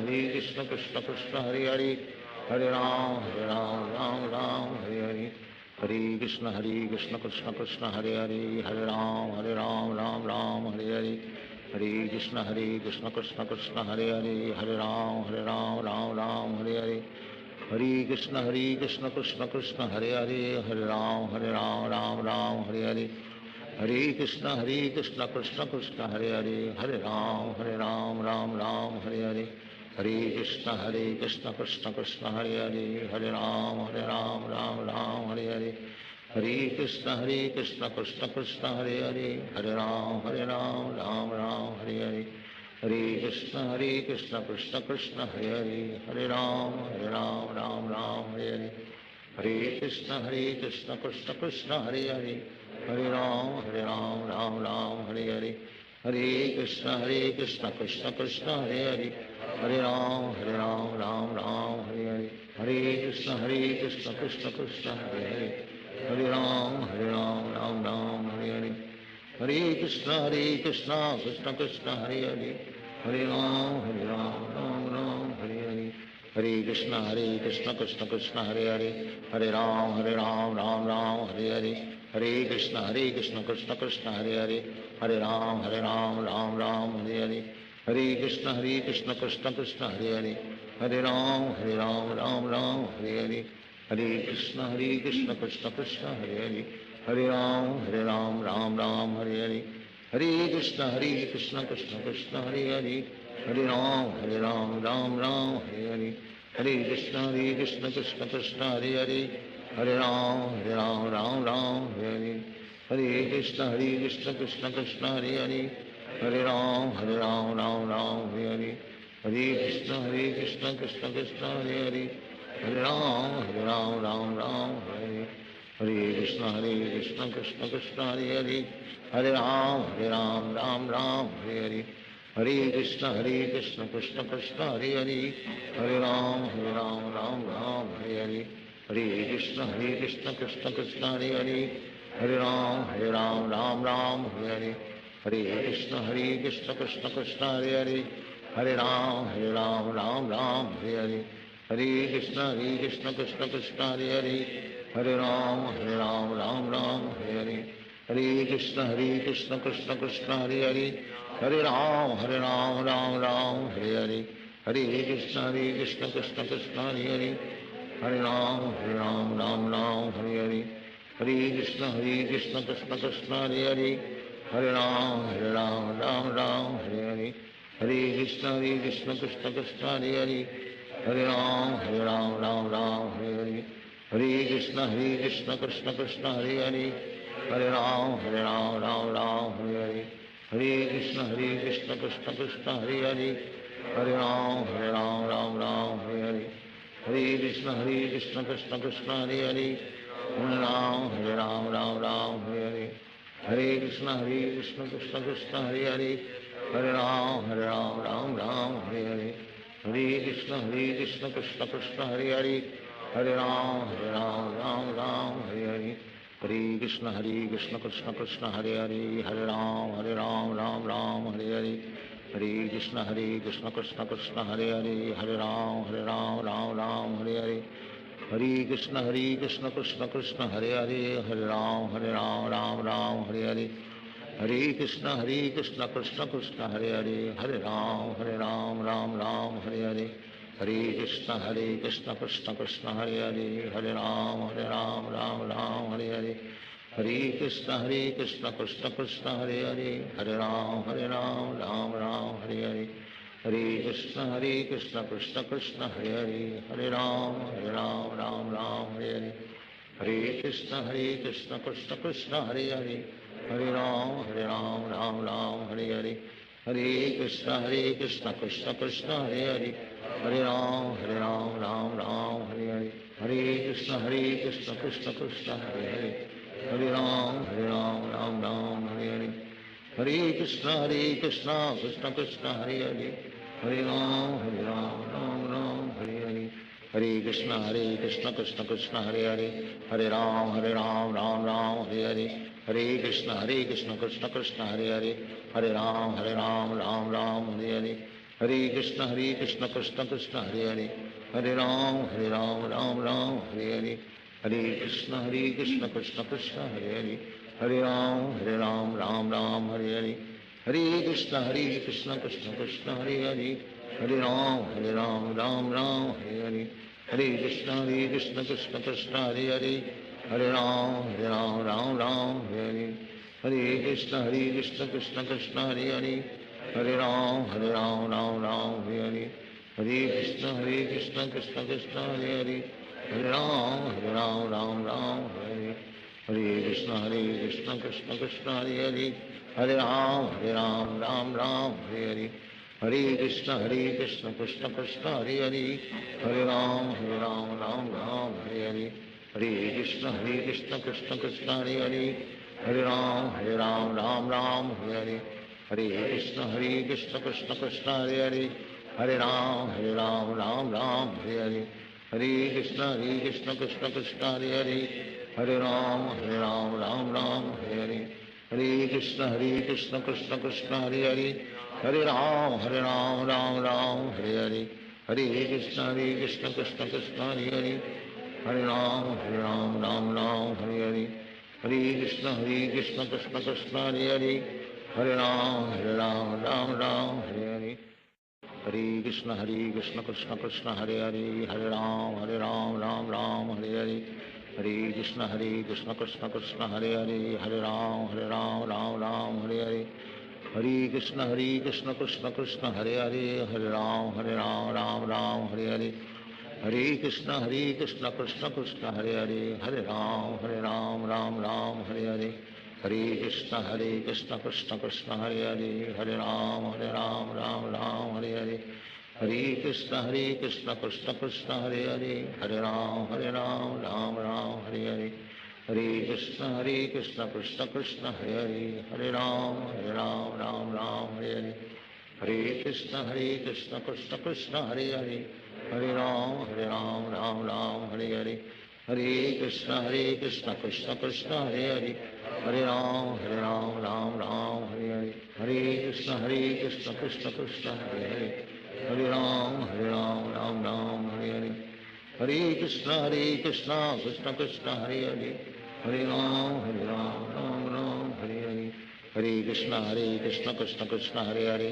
कृष्ण कृष्ण हरे हरे हरे राम राम राम हरे हरे हरे कृष्ण कृष्ण कृष्ण हरे हरे हरे राम राम राम हरे हरे हरे कृष्ण कृष्ण कृष्ण हरे हरे हरे राम राम राम हरे हरे हरे कृष्ण कृष्ण कृष्ण हरे हरे हरे राम राम राम हरे हरे हरे कृष्ण कृष्ण कृष्ण हरे हरे हरे राम राम राम हरे हरे हरे कृष्ण कृष्ण कृष्ण हरे हरे हरे राम राम राम हरे हरे हरे कृष्ण कृष्ण कृष्ण हरे हरे हरे राम राम राम हरे हरे हरे कृष्ण कृष्ण कृष्ण हरे हरे हरे राम राम राम हरे हरे हरे कृष्ण कृष्ण कृष्ण हरे हरे हरे राम राम राम हरे हरे हरे कृष्ण कृष्ण कृष्ण हरे हरे हरे राम राम राम हरे हरे हरे कृष्ण कृष्ण कृष्ण हरे हरे हरे राम राम राम हरे हरे हरे कृष्ण कृष्ण कृष्ण हरे हरे हरे राम राम राम हरे हरे हरे कृष्ण कृष्ण कृष्ण हरे हरे हरे राम राम राम हरे हरे हरे कृष्ण कृष्ण कृष्ण हरे हरे हरे राम राम राम हरे हरे हरे कृष्ण कृष्ण कृष्ण हरे हरे हरे राम राम राम हरे हरे हरे कृष्ण कृष्ण कृष्ण हरे हरे हरे राम राम राम हरे हरे हरे कृष्ण कृष्ण कृष्ण हरे हरे हरे राम राम राम हरे हरे हरे कृष्ण कृष्ण कृष्ण हरे हरे हरे राम राम राम हरे हरे हरे कृष्ण कृष्ण कृष्ण हरे हरे हरे राम राम राम हरे हरे हरे कृष्ण कृष्ण कृष्ण हरे हरे हरे राम राम राम हरे हरे हरे कृष्ण कृष्ण कृष्ण हरे हरे हरे राम राम राम हरे हरे हरे कृष्ण कृष्ण कृष्ण हरे हरे हरे राम राम राम हरे हरे हरे कृष्ण कृष्ण कृष्ण हरे हरे हरे राम राम राम हरे हरे हरे कृष्ण कृष्ण कृष्ण हरे हरे हरे राम राम राम हरे हरे हरे कृष्ण कृष्ण कृष्ण हरे हरे हरे राम राम राम हरे हरे हरे कृष्ण कृष्ण कृष्ण हरे हरे हरे राम राम राम हरे हरे हरे कृष्ण कृष्ण कृष्ण हरे हरे हरे राम राम राम हरे हरे हरे कृष्ण कृष्ण कृष्ण हरे हरे हरे राम राम राम हरे हरे हरे कृष्ण कृष्ण कृष्ण हरे हरे हरे राम राम राम हरे हरे हरे कृष्ण कृष्ण कृष्ण हरे हरे हरे राम राम हरे हरे हरे कृष्ण कृष्ण कृष्ण हरे हरे हरे राम राम हरे हरे हरे कृष्ण कृष्ण कृष्ण हरे हरे हरे राम राम हरे हरे हरे कृष्ण कृष्ण कृष्ण हरे हरे हरे राम राम हरे हरे हरे कृष्ण कृष्ण कृष्ण हरे हरे हरे राम राम हरे हरे हरे कृष्ण कृष्ण कृष्ण हरे हरे हरे राम राम हरे हरे हरे कृष्ण कृष्ण कृष्ण हरे हरे हरे राम राम हरे हरे हरे कृष्ण कृष्ण कृष्ण हरे हरे हरे राम राम हरे हरे हरे कृष्ण कृष्ण कृष्ण हरे हरे हरे राम राम हरे हरे हरे कृष्ण कृष्ण कृष्ण हरे हरे हरे राम राम हरे हरे हरे कृष्ण कृष्ण कृष्ण हरे हरे हरे राम राम हरे हरे हरे कृष्ण कृष्ण कृष्ण हरे हरे हरे राम राम हरे हरे हरे कृष्ण कृष्ण कृष्ण हरे हरे हरे राम राम हरे हरे हरे कृष्ण कृष्ण कृष्ण हरे हरे हरे राम हरे हरे हरे कृष्ण कृष्ण कृष्ण हरे हरे हरे राम राम हरे हरे हरे कृष्ण कृष्ण कृष्ण हरे हरे हरे राम राम हरे हरे हरे कृष्ण कृष्ण कृष्ण हरे हरे हरे राम राम हरे हरे हरे कृष्ण कृष्ण कृष्ण हरे हरे हरे राम राम हरे हरे हरे कृष्ण कृष्ण कृष्ण हरे हरे हरे राम राम हरे हरे हरे कृष्ण कृष्ण कृष्ण हरे हरे हरे राम राम हरे हरे हरे कृष्ण कृष्ण कृष्ण हरे हरे हरे राम राम हरे हरे हरे कृष्ण कृष्ण कृष्ण हरे हरे हरे राम राम हरे हरे हरे कृष्ण कृष्ण कृष्ण हरे हरे हरे राम राम हरे हरे हरे कृष्ण कृष्ण कृष्ण हरे हरे हरे राम राम हरे हरे हरे कृष्ण कृष्ण कृष्ण हरे हरे हरे राम राम हरे हरे हरे कृष्ण कृष्ण कृष्ण हरे हरे हरे राम राम हरे हरे हरे कृष्ण कृष्ण कृष्ण हरे हरे हरे राम राम हरे हरे हरे कृष्ण कृष्ण कृष्ण हरे हरे हरे राम राम हरे हरे हरे कृष्ण कृष्ण कृष्ण हरे हरे हरे राम राम हरे हरे हरे कृष्ण कृष्ण कृष्ण हरे हरे हरे राम राम हरे हरे हरे कृष्ण कृष्ण कृष्ण हरे हरे हरे राम राम हरे हरे हरे कृष्ण कृष्ण कृष्ण हरे हरे हरे राम हरे हरे हरे कृष्ण कृष्ण कृष्ण हरे हरे हरे राम हरे हरे हरे कृष्ण कृष्ण कृष्ण हरे हरे हरे राम राम हरे हरे हरे कृष्ण कृष्ण कृष्ण हरे हरे हरे राम राम हरे हरे हरे कृष्ण कृष्ण कृष्ण हरे हरे हरे राम राम हरे हरे हरे कृष्ण कृष्ण कृष्ण हरे हरे हरे राम राम हरे हरे हरे कृष्ण कृष्ण कृष्ण हरे हरे हरे राम राम हरे हरे हरे कृष्ण कृष्ण कृष्ण हरे हरे हरे राम राम हरे हरे हरे कृष्ण कृष्ण कृष्ण हरे हरे हरे राम राम हरे हरे हरे कृष्ण कृष्ण कृष्ण हरे हरे हरे राम हरे हरे हरे कृष्ण कृष्ण कृष्ण हरे हरे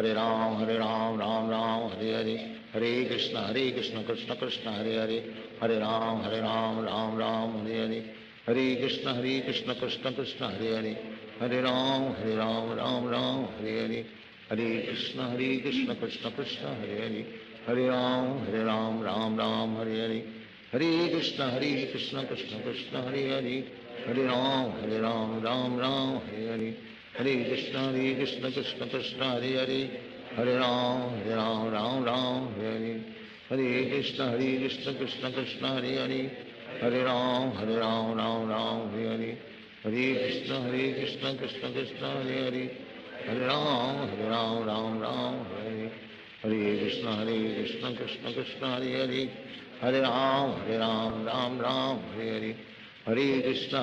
हरे राम राम हरे हरे हरे कृष्ण कृष्ण कृष्ण हरे हरे हरे राम राम हरे हरे हरे कृष्ण कृष्ण कृष्ण हरे हरे हरे राम राम हरे हरे हरे कृष्ण कृष्ण कृष्ण हरे हरे हरे राम राम हरे हरे हरे कृष्ण कृष्ण कृष्ण हरे हरे हरे राम राम हरे हरे हरे कृष्ण कृष्ण कृष्ण हरे हरे हरे राम राम राम हरे हरे कृष्ण कृष्ण कृष्ण हरे हरे हरे राम राम राम हरे हरे कृष्ण कृष्ण कृष्ण हरे हरे हरे राम राम राम हरे हरे कृष्ण कृष्ण कृष्ण हरे हरे हरे राम राम राम हरे हरे हरे कृष्ण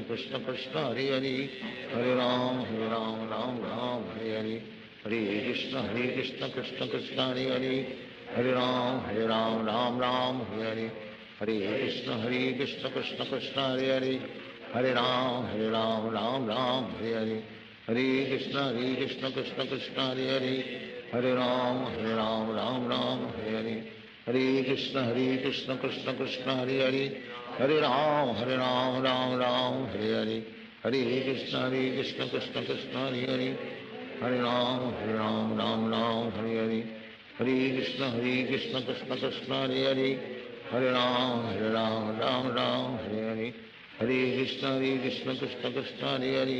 कृष्ण कृष्ण हरे हरे हरे राम राम राम हरे हरे हरे कृष्ण कृष्ण कृष्ण हरे हरे हरे राम राम राम हरे हरे हरे कृष्ण कृष्ण कृष्ण हरे हरे हरे राम राम राम हरे हरे हरे कृष्ण कृष्ण कृष्ण हरे हरे हरे राम राम राम हरे हरे हरे कृष्ण कृष्ण कृष्ण हरे हरे हरे राम राम राम हरे हरे हरे कृष्ण कृष्ण कृष्ण हरे हरे हरे राम राम राम हरे हरे हरे कृष्ण कृष्ण कृष्ण हरे हरे हरे राम राम राम हरे हरे हरे कृष्ण कृष्ण कृष्ण हरे हरे हरे राम राम राम हरे हरे हरे कृष्ण कृष्ण कृष्ण हरे हरे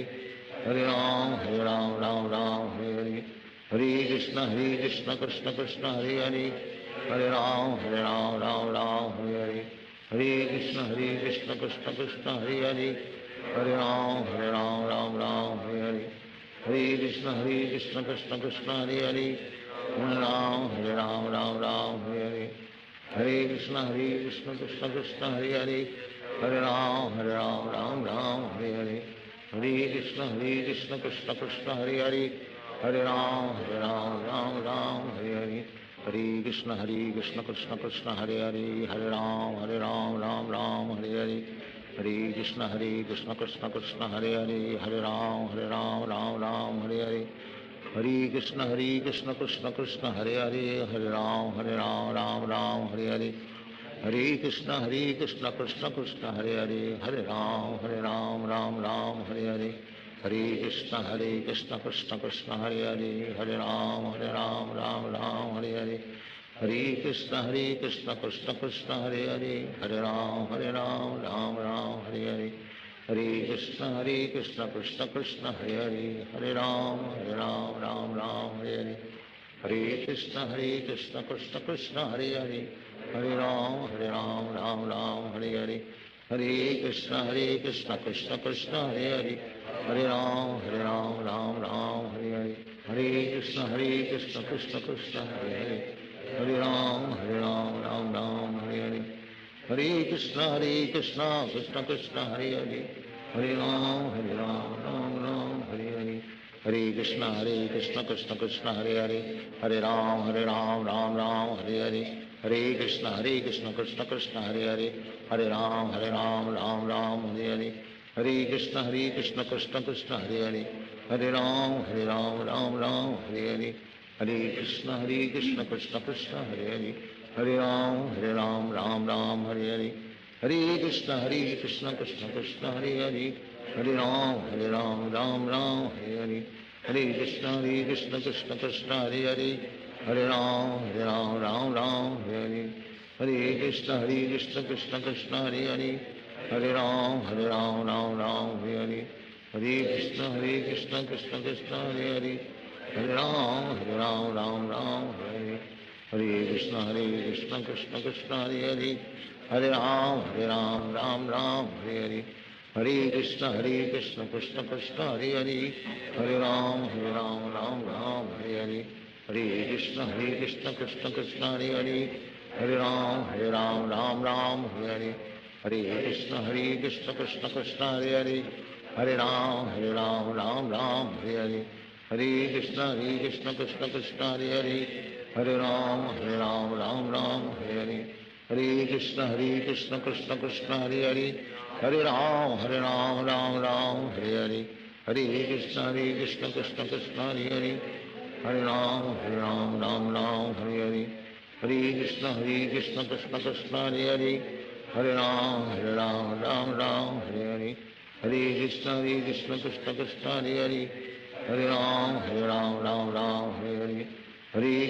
हरे राम राम राम हरे हरे हरे कृष्ण कृष्ण कृष्ण हरे हरे हरे राम राम राम हरे हरे हरे कृष्ण कृष्ण कृष्ण हरे हरे हरे राम राम राम हरे हरे हरे कृष्ण कृष्ण कृष्ण हरे हरे हरे राम राम राम हरे हरे हरे कृष्ण कृष्ण कृष्ण हरे हरे हरे राम राम राम हरे हरे हरे कृष्ण कृष्ण कृष्ण हरे हरे हरे राम राम राम हरे हरे हरे कृष्ण कृष्ण कृष्ण हरे हरे हरे राम राम राम हरे हरे हरे कृष्ण कृष्ण कृष्ण हरे हरे हरे राम राम राम हरे हरे हरे कृष्ण कृष्ण कृष्ण हरे हरे हरे राम राम राम हरे हरे हरे कृष्ण कृष्ण कृष्ण हरे हरे हरे राम राम राम हरे हरे हरे कृष्ण कृष्ण कृष्ण हरे हरे हरे राम राम राम हरे हरे हरे कृष्ण कृष्ण कृष्ण हरे हरे हरे राम राम राम हरे हरे हरे कृष्ण कृष्ण कृष्ण हरे हरे हरे राम राम राम हरे हरे हरे कृष्ण कृष्ण कृष्ण हरे हरे हरे राम राम राम हरे हरे हरे कृष्ण कृष्ण कृष्ण हरे हरे हरे राम राम राम हरे हरे हरे कृष्ण कृष्ण कृष्ण हरे हरे हरे राम राम राम हरे हरे हरे कृष्ण कृष्ण कृष्ण हरे हरे हरे राम राम राम हरे हरे हरे कृष्ण कृष्ण कृष्ण हरे हरे हरे राम राम राम हरे हरे हरे कृष्ण कृष्ण कृष्ण हरे हरे हरे राम राम राम हरे हरे हरे कृष्ण कृष्ण कृष्ण हरे हरे हरे राम राम राम हरे हरे हरे कृष्ण कृष्ण कृष्ण हरे हरे हरे राम राम राम हरे हरे हरे कृष्ण कृष्ण कृष्ण हरे हरे हरे राम राम राम हरे हरे हरे कृष्ण कृष्ण कृष्ण हरे हरे हरे राम राम राम हरे हरे हरे कृष्ण कृष्ण कृष्ण हरे हरे हरे राम राम राम हरे हरे हरे कृष्ण कृष्ण कृष्ण हरे हरे हरे राम राम राम हरे हरे हरे कृष्ण कृष्ण कृष्ण हरे हरे हरे राम राम राम हरे हरे हरे कृष्ण कृष्ण कृष्ण हरे हरे हरे राम राम राम हरे हरे हरे कृष्ण कृष्ण कृष्ण हरे हरे हरे राम राम राम हरे हरे हरे कृष्ण कृष्ण कृष्ण हरे हरे हरे राम राम राम हरे हरे हरे कृष्ण कृष्ण कृष्ण हरे हरे हरे राम राम राम हरे हरे हरे कृष्ण कृष्ण कृष्ण हरे हरे हरे राम राम राम हरे हरे हरे कृष्ण कृष्ण कृष्ण हरे हरे हरे राम राम राम हरे हरे हरे कृष्ण कृष्ण कृष्ण हरे हरे हरे राम राम राम हरे हरे हरे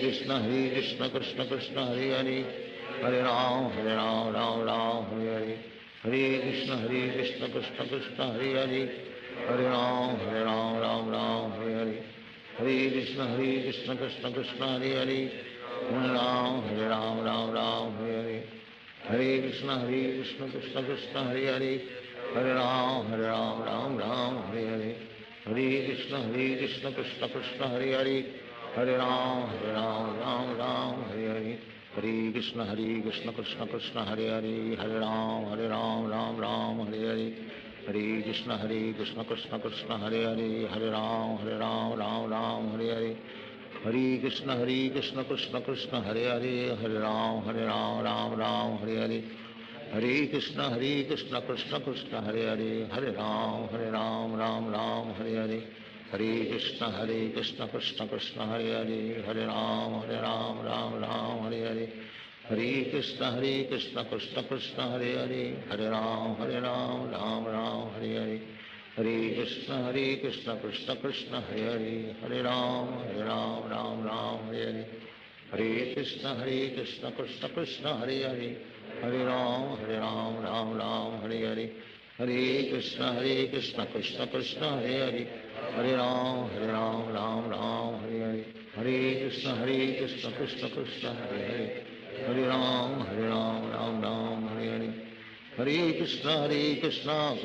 कृष्ण कृष्ण कृष्ण हरे हरे हरे राम राम राम हरे हरे हरे कृष्ण कृष्ण कृष्ण हरे हरे हरे राम राम राम हरे हरे हरे कृष्ण कृष्ण कृष्ण हरे हरे हरे राम राम राम हरे हरे कृष्ण कृष्ण कृष्ण हरे हरे हरे राम राम राम हरे हरे कृष्ण कृष्ण कृष्ण हरे हरे हरे राम राम राम हरे हरे कृष्ण कृष्ण कृष्ण हरे हरे हरे राम राम राम हरे हरे कृष्ण कृष्ण कृष्ण हरे हरे हरे राम राम हरे हरे कृष्ण कृष्ण कृष्ण हरे हरे हरे राम राम हरे हरे कृष्ण कृष्ण कृष्ण हरे हरे हरे राम राम हरे हरे कृष्ण कृष्ण कृष्ण हरे हरे हरे राम राम हरे हरे कृष्ण कृष्ण कृष्ण हरे हरे हरे राम राम हरे हरे कृष्ण कृष्ण कृष्ण हरे हरे हरे राम राम हरे हरे कृष्ण कृष्ण कृष्ण हरे हरे हरे राम राम हरे हरे कृष्ण कृष्ण कृष्ण हरे हरे हरे राम राम हरे हरे कृष्ण कृष्ण कृष्ण हरे हरे हरे राम राम हरे हरे कृष्ण कृष्ण कृष्ण हरे हरे हरे राम राम हरे हरे कृष्ण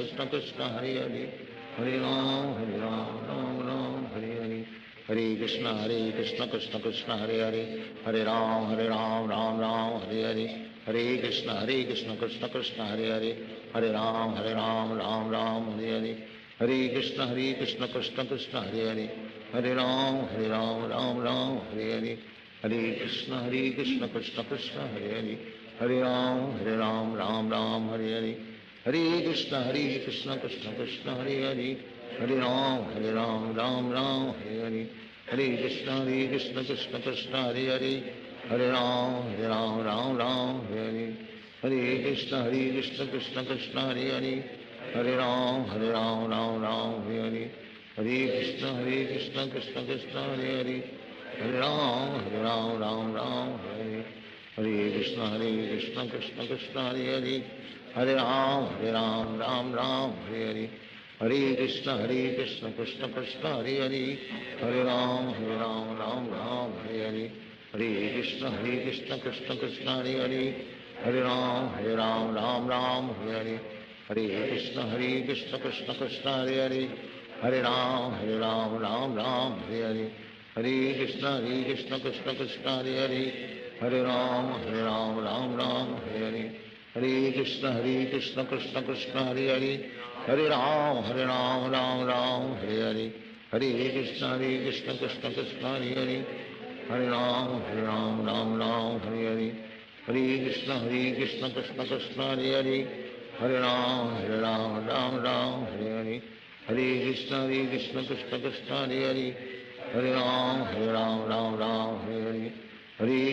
कृष्ण कृष्ण हरे हरे हरे राम राम हरे हरे कृष्ण कृष्ण कृष्ण हरे हरे हरे राम राम हरे हरे कृष्ण कृष्ण कृष्ण हरे हरे हरे राम राम हरे हरे कृष्ण कृष्ण कृष्ण हरे हरे राम राम हरे हरे कृष्ण कृष्ण कृष्ण हरे हरे राम राम हरे हरे कृष्ण कृष्ण कृष्ण हरे हरे राम राम हरे हरे कृष्ण कृष्ण कृष्ण हरे हरे राम राम हरे हरे कृष्ण कृष्ण कृष्ण हरे हरे राम राम हरे हरे कृष्ण कृष्ण कृष्ण हरे हरे राम राम हरे हरे कृष्ण कृष्ण कृष्ण हरे हरे राम राम हरे हरे कृष्ण कृष्ण कृष्ण हरे हरे राम राम हरे हरे कृष्ण कृष्ण कृष्ण हरे हरे राम राम हरे हरे कृष्ण कृष्ण कृष्ण हरे हरे राम राम हरे हरे कृष्ण कृष्ण कृष्ण हरे हरे राम राम हरे हरे कृष्ण कृष्ण कृष्ण हरे हरे राम राम हरे हरे कृष्ण कृष्ण कृष्ण हरे हरे राम राम हरे हरे कृष्ण कृष्ण कृष्ण हरे हरे राम राम हरे हरे कृष्ण कृष्ण कृष्ण हरे हरे राम राम हरे हरे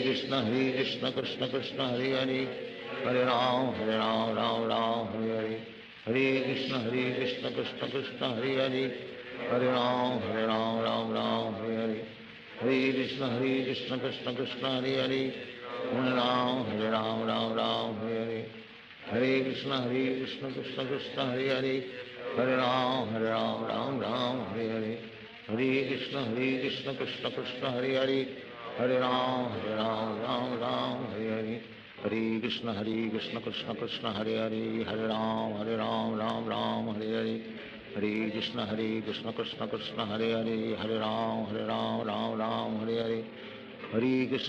कृष्ण कृष्ण कृष्ण हरे हरे राम राम हरे हरे कृष्ण कृष्ण कृष्ण हरे हरे राम राम हरे हरे कृष्ण कृष्ण कृष्ण हरे हरे राम राम हरे हरे कृष्ण कृष्ण कृष्ण हरे हरे राम राम हरे हरे कृष्ण कृष्ण कृष्ण हरे हरे राम राम हरे हरे कृष्ण कृष्ण कृष्ण हरे हरे राम राम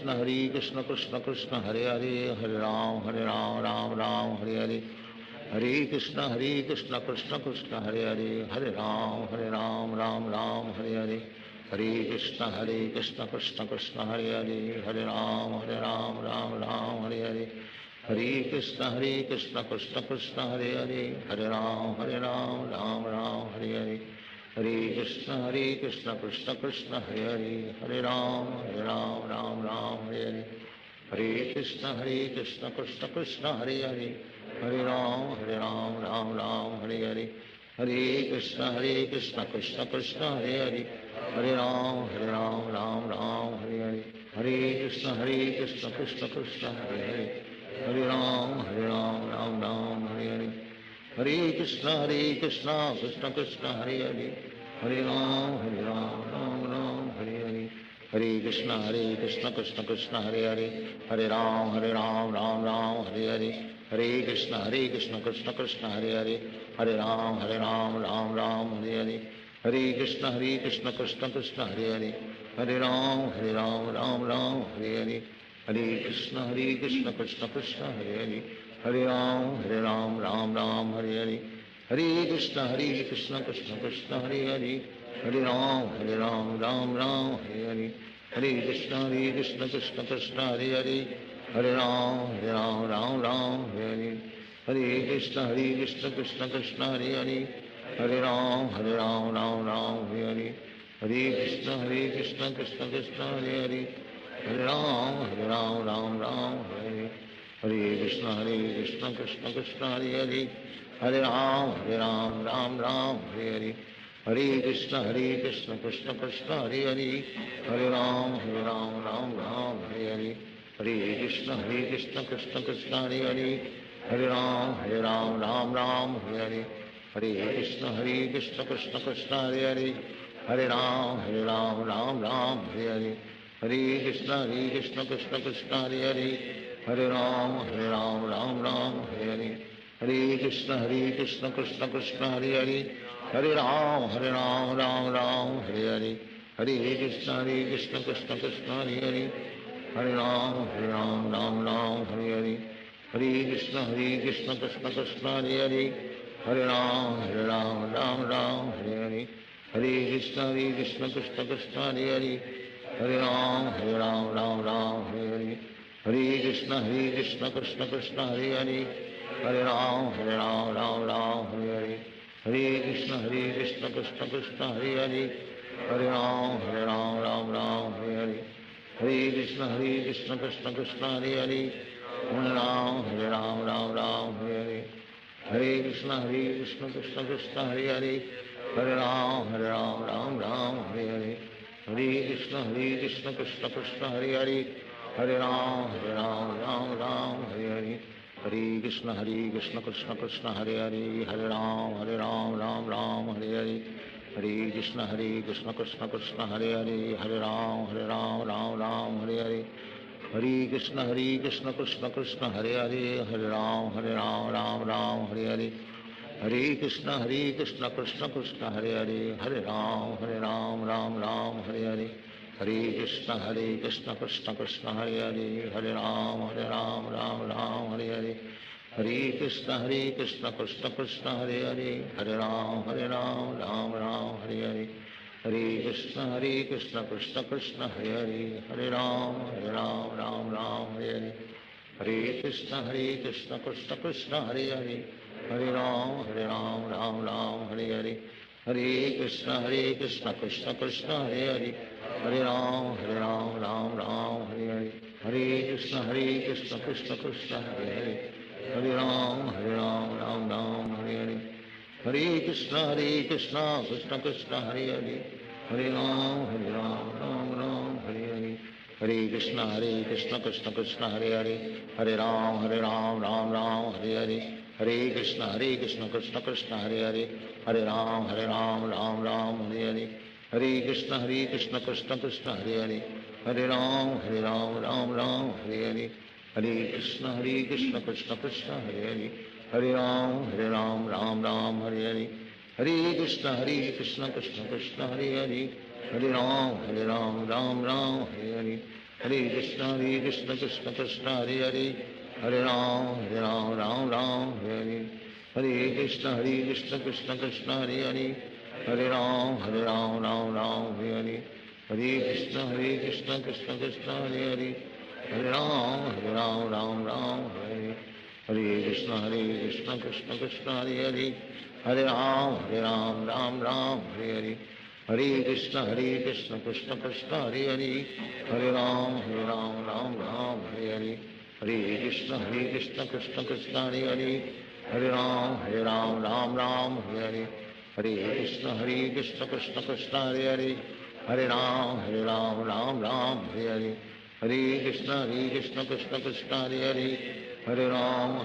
हरे हरे कृष्ण कृष्ण कृष्ण हरे हरे राम राम हरे हरे कृष्ण कृष्ण कृष्ण हरे हरे राम राम हरे हरे कृष्ण कृष्ण कृष्ण हरे हरे राम राम हरे हरे कृष्ण कृष्ण कृष्ण हरे हरे राम राम हरे हरे कृष्ण कृष्ण कृष्ण हरे हरे राम राम हरे हरे कृष्ण कृष्ण कृष्ण हरे हरे राम राम हरे हरे कृष्ण कृष्ण कृष्ण हरे हरे राम राम हरे हरे कृष्ण कृष्ण कृष्ण हरे हरे राम राम हरे हरे कृष्ण कृष्ण कृष्ण हरे हरे राम राम राम हरे हरे कृष्ण कृष्ण कृष्ण हरे हरे, हरे राम राम राम हरे हरे, हरे कृष्ण कृष्ण कृष्ण हरे हरे, हरे राम राम राम हरे हरे, हरे कृष्ण कृष्ण कृष्ण हरे हरे, हरे राम राम राम हरे हरे, हरे कृष्ण कृष्ण कृष्ण हरे हरे, हरे राम राम हरे हरे, हरे कृष्ण कृष्ण कृष्ण हरे हरे, हरे राम राम हरे हरे, हरे कृष्ण कृष्ण कृष्ण हरे हरे, हरे राम राम हरे हरे, हरे कृष्ण कृष्ण कृष्ण हरे हरे, हरे राम राम हरे हरे, हरे कृष्ण कृष्ण कृष्ण हरे हरे, हरे राम राम हरे हरे, हरे कृष्ण कृष्ण कृष्ण हरे हरे, हरे राम राम हरे हरे, हरे कृष्ण कृष्ण कृष्ण हरे हरे, हरे राम राम हरे हरे, हरे कृष्ण कृष्ण कृष्ण हरे हरे, हरे राम राम हरे हरे, हरे कृष्ण कृष्ण कृष्ण हरे हरे, हरे राम राम हरे हरे, हरे कृष्ण कृष्ण कृष्ण हरे हरे, हरे राम राम हरे हरे, हरे कृष्ण कृष्ण कृष्ण हरे हरे, हरे राम राम हरे हरे, हरे कृष्ण कृष्ण कृष्ण हरे हरे, हरे राम राम हरे हरे, हरे कृष्ण कृष्ण कृष्ण हरे हरे, हरे राम राम हरे हरे, हरे कृष्ण कृष्ण कृष्ण हरे हरे, हरे राम राम हरे हरे, हरे कृष्ण कृष्ण कृष्ण हरे हरे, हरे राम राम हरे हरे, हरे कृष्ण कृष्ण कृष्ण हरे हरे, हरे राम राम हरे हरे, हरे कृष्ण कृष्ण कृष्ण हरे हरे, हरे राम राम हरे हरे, हरे कृष्ण कृष्ण कृष्ण हरे हरे, हरे राम राम हरे हरे, हरे कृष्ण कृष्ण कृष्ण हरे हरे, हरे राम राम हरे हरे, हरे कृष्ण कृष्ण कृष्ण हरे हरे, हरे राम राम हरे हरे, हरे कृष्ण कृष्ण कृष्ण हरे हरे, हरे राम राम हरे हरे, हरे कृष्ण कृष्ण कृष्ण हरे हरे, हरे राम राम हरे हरे, हरे कृष्ण कृष्ण कृष्ण हरे हरे, हरे राम राम हरे हरे, हरे कृष्ण कृष्ण कृष्ण हरे हरे, हरे राम राम हरे हरे, हरे कृष्ण कृष्ण कृष्ण हरे हरे, हरे राम राम हरे हरे, हरे कृष्ण कृष्ण कृष्ण हरे हरे, हरे राम राम हरे हरे, हरे कृष्ण कृष्ण कृष्ण हरे हरे, हरे राम राम हरे हरे, हरे कृष्ण कृष्ण कृष्ण हरे हरे, हरे राम राम हरे हरे, हरे कृष्ण कृष्ण कृष्ण हरे हरे, हरे राम राम हरे हरे, हरे कृष्ण कृष्ण कृष्ण हरे हरे, हरे राम राम हरे हरे, हरे कृष्ण कृष्ण कृष्ण हरे हरे, हरे राम राम हरे हरे, हरे कृष्ण कृष्ण कृष्ण हरे हरे, हरे राम राम हरे हरे, हरे कृष्ण कृष्ण कृष्ण हरे हरे, हरे राम राम हरे हरे, हरे कृष्ण कृष्ण कृष्ण हरे हरे, हरे राम राम हरे हरे, हरे कृष्ण कृष्ण कृष्ण हरे हरे, हरे राम राम हरे हरे, हरे कृष्ण कृष्ण कृष्ण हरे हरे, हरे राम राम हरे हरे, हरे कृष्ण कृष्ण कृष्ण हरे हरे, हरे राम राम हरे हरे, हरे कृष्ण कृष्ण कृष्ण हरे हरे, हरे राम राम हरे हरे, हरे कृष्ण कृष्ण कृष्ण हरे हरे, हरे राम राम हरे हरे, हरे कृष्ण कृष्ण कृष्ण हरे हरे, हरे राम राम हरे हरे, हरे कृष्ण कृष्ण कृष्ण हरे हरे, हरे राम राम हरे हरे, हरे कृष्ण कृष्ण कृष्ण हरे हरे, हरे राम राम हरे हरे, हरे कृष्ण कृष्ण कृष्ण हरे हरे, हरे राम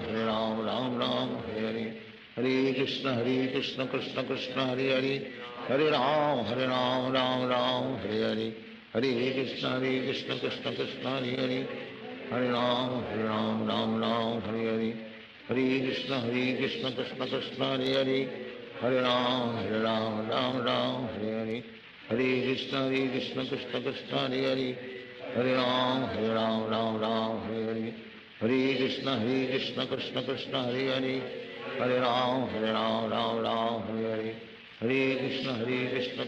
राम हरे हरे, हरे कृष्ण कृष्ण कृष्ण हरे हरे, हरे राम राम हरे हरे, हरे कृष्ण कृष्ण कृष्ण हरे हरे हरे राम राम राम हरे हरे हरे कृष्ण कृष्ण कृष्ण हरे हरे हरे राम राम राम हरे हरे हरे कृष्ण कृष्ण कृष्ण हरे हरे हरे राम राम राम हरे हरे हरे कृष्ण कृष्ण कृष्ण हरे हरे हरे राम राम राम हरे हरे हरे कृष्ण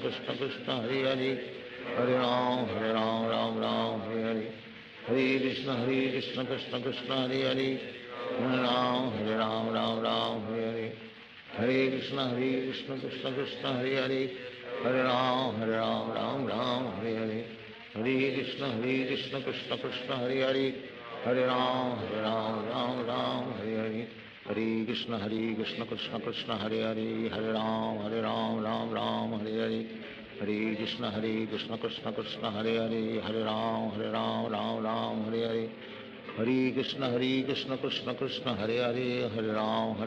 कृष्ण कृष्ण हरे हरे हरे राम राम हरे हरे हरे कृष्ण कृष्ण कृष्ण हरे हरे हरे राम राम हरे हरे हरे कृष्ण कृष्ण कृष्ण हरे हरे हरे राम राम हरे हरे हरे कृष्ण कृष्ण कृष्ण हरे हरे हरे राम राम हरे हरे हरे कृष्ण कृष्ण कृष्ण हरे हरे हरे राम राम हरे हरे हरे कृष्ण कृष्ण कृष्ण हरे हरे हरे राम राम हरे हरे हरे कृष्ण कृष्ण कृष्ण हरे हरे हरे राम राम हरे हरे हरे कृष्ण कृष्ण कृष्ण हरे हरे हरे राम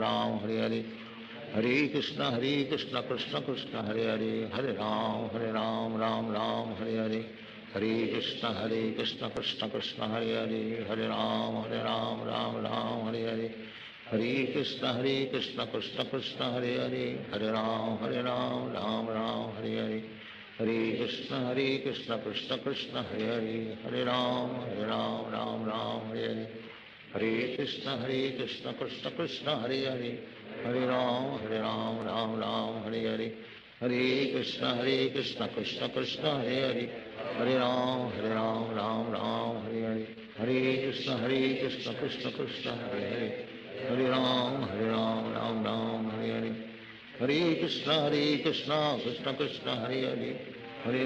राम हरे हरे हरे कृष्ण कृष्ण कृष्ण हरे हरे हरे राम राम हरे हरे हरे कृष्ण कृष्ण कृष्ण हरे हरे हरे राम राम हरे हरे हरे कृष्ण कृष्ण कृष्ण हरे हरे हरे राम राम हरे हरे हरे कृष्ण कृष्ण कृष्ण हरे हरे हरे राम राम हरे हरे हरे कृष्ण कृष्ण कृष्ण हरे हरे हरे राम राम हरे हरे हरे कृष्ण कृष्ण कृष्ण हरे हरे हरे राम राम हरे हरे हरे कृष्ण कृष्ण कृष्ण हरे हरे हरे राम हरे हरे हरे कृष्ण कृष्ण कृष्ण हरे हरे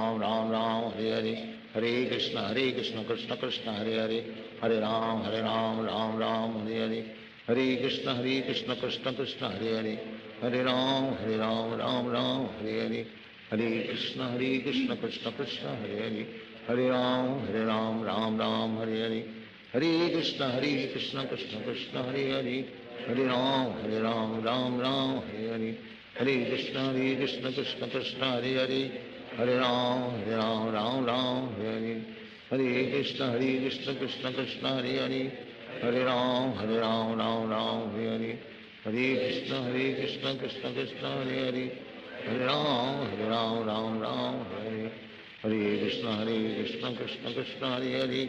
हरे राम राम हरे हरे हरे कृष्ण कृष्ण कृष्ण हरे हरे हरे राम राम हरे हरे हरे कृष्ण कृष्ण कृष्ण हरे हरे हरे राम राम हरे हरे हरे कृष्ण कृष्ण कृष्ण हरे हरे हरे राम राम हरे हरे हरे कृष्ण कृष्ण कृष्ण हरे हरे हरे राम राम हरे हरे हरे कृष्ण कृष्ण कृष्ण हरे हरे हरे राम राम हरे हरे हरे कृष्ण कृष्ण कृष्ण हरे हरे हरे राम राम हरे हरे हरे कृष्ण कृष्ण कृष्ण हरे हरे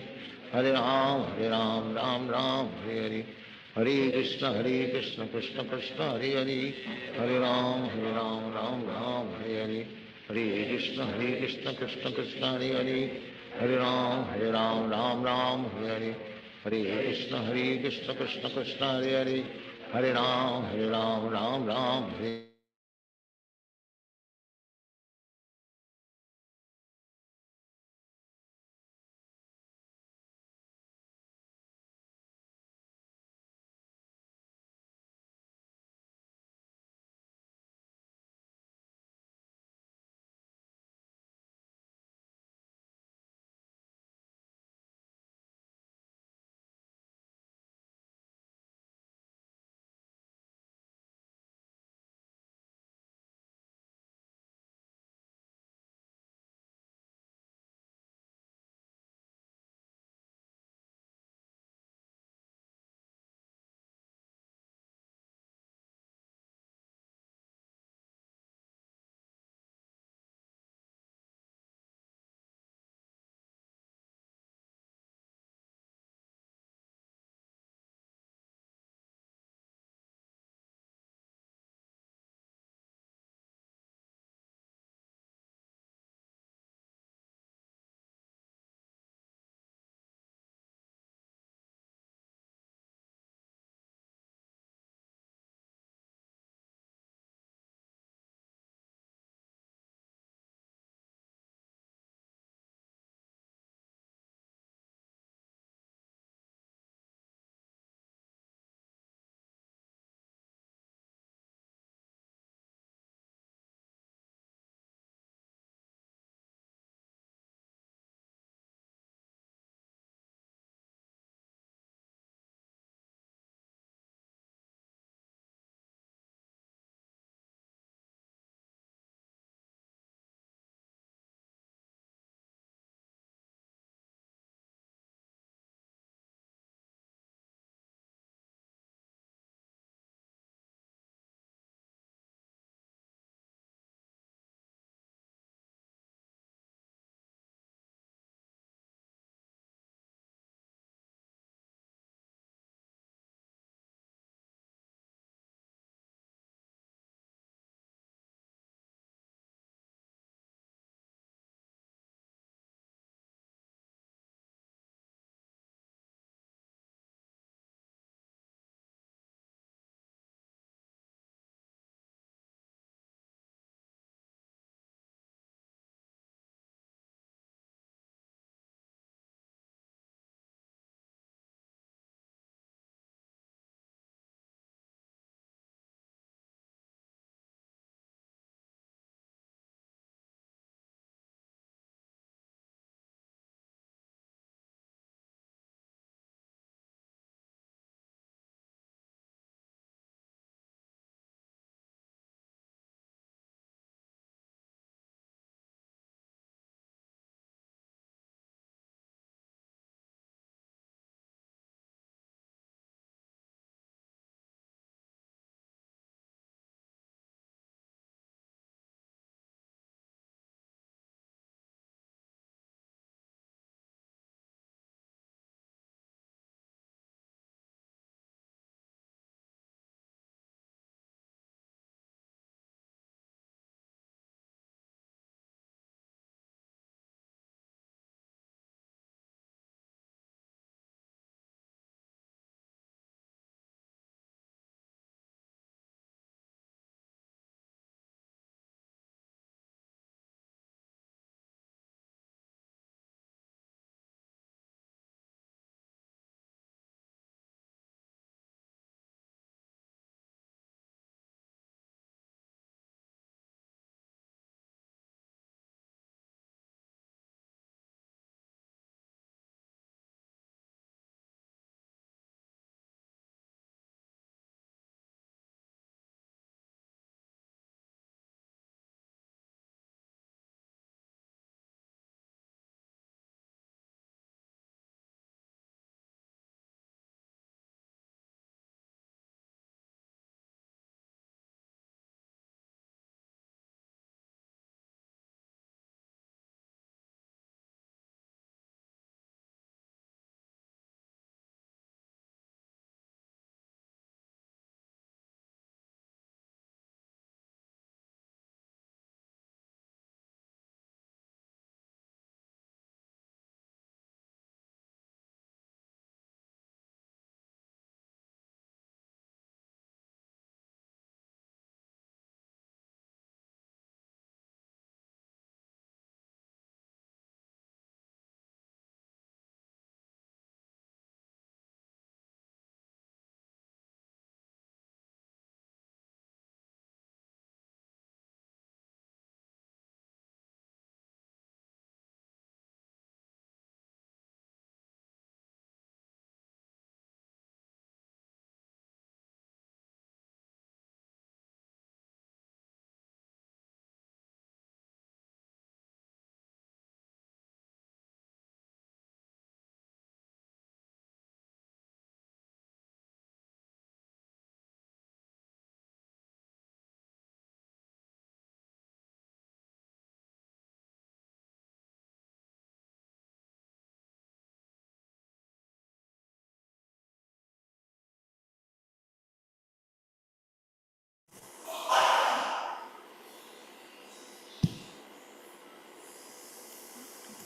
हरे राम हरे हरे कृष्ण कृष्ण कृष्ण हरे हरे हरे राम राम हरे हरे हरे कृष्ण कृष्ण कृष्ण हरे हरे हरे राम राम हरे हरे हरे कृष्ण कृष्ण कृष्ण हरे हरे हरे राम राम हरे हरे हरे कृष्ण कृष्ण कृष्ण हरे हरे हरे राम राम हरे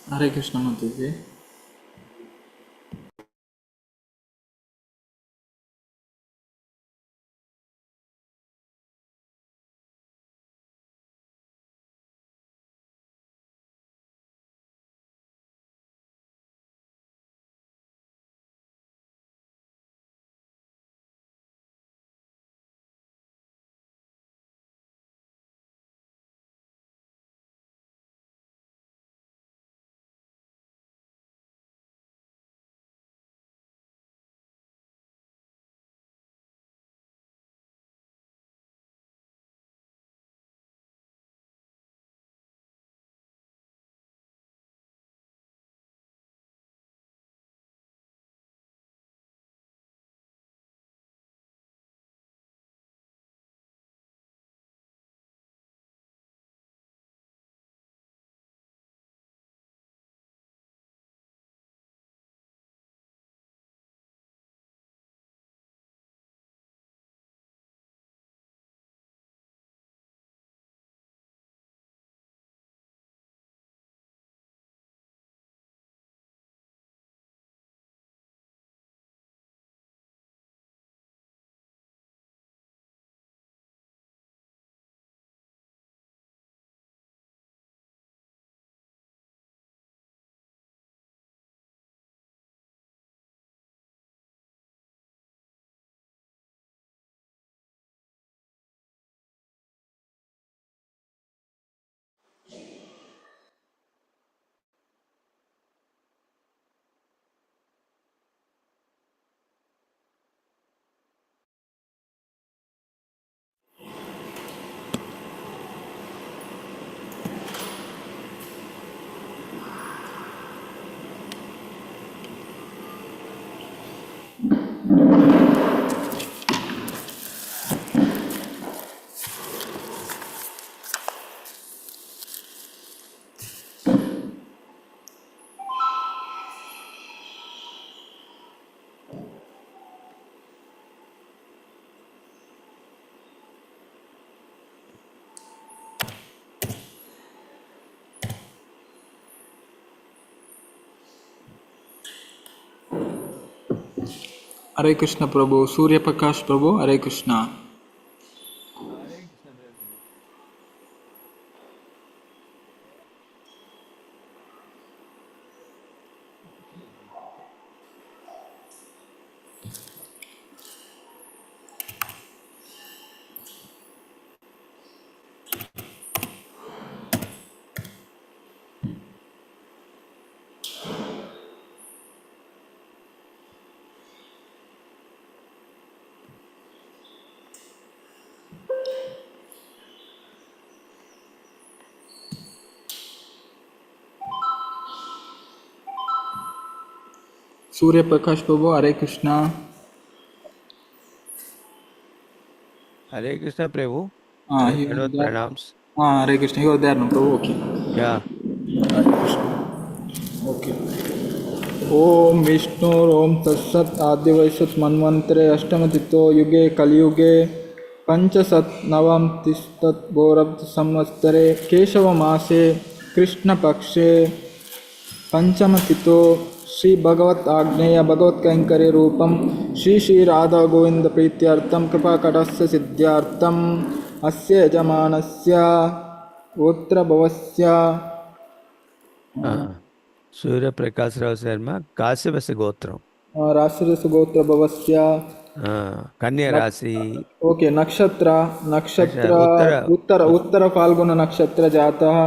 हरे कृष्ण माता जी। हरे कृष्ण प्रभु। सूर्य प्रकाश प्रभु, हरे कृष्णा। सूर्य प्रकाश प्रभु, हरे कृष्णा। हरे कृष्ण प्रभु। हाँ, धन्यवाद, प्रणाम। हाँ, Hare Krishna. You are there no Prabhu? Okay. Yeah okay. ओम विष्णुरोम तत्सत् आदिवैश्वत मन्वंतरे अष्टमतितो युगे कलियुगे पंचशत नवम तिस्तत् गौरव संवत्सरे केशव मासे कृष्ण पक्षे पंचमतितो श्री भगवत आज्ञेय भगवत कैंकर्य रूपम श्री श्री राधा गोविंद प्रीत्यर्थम कृपा कटस्य सिद्ध्यार्थम अस्य यजमानस्य गोत्र भवस्य सूर्य प्रकाश राव शर्मा काश्यपस्य गोत्रम राशि गोत्र भवस्य कन्या राशि। ओके। नक्षत्र नक्षत्र उत्तर उत्तर उत्तर फाल्गुन नक्षत्र जातः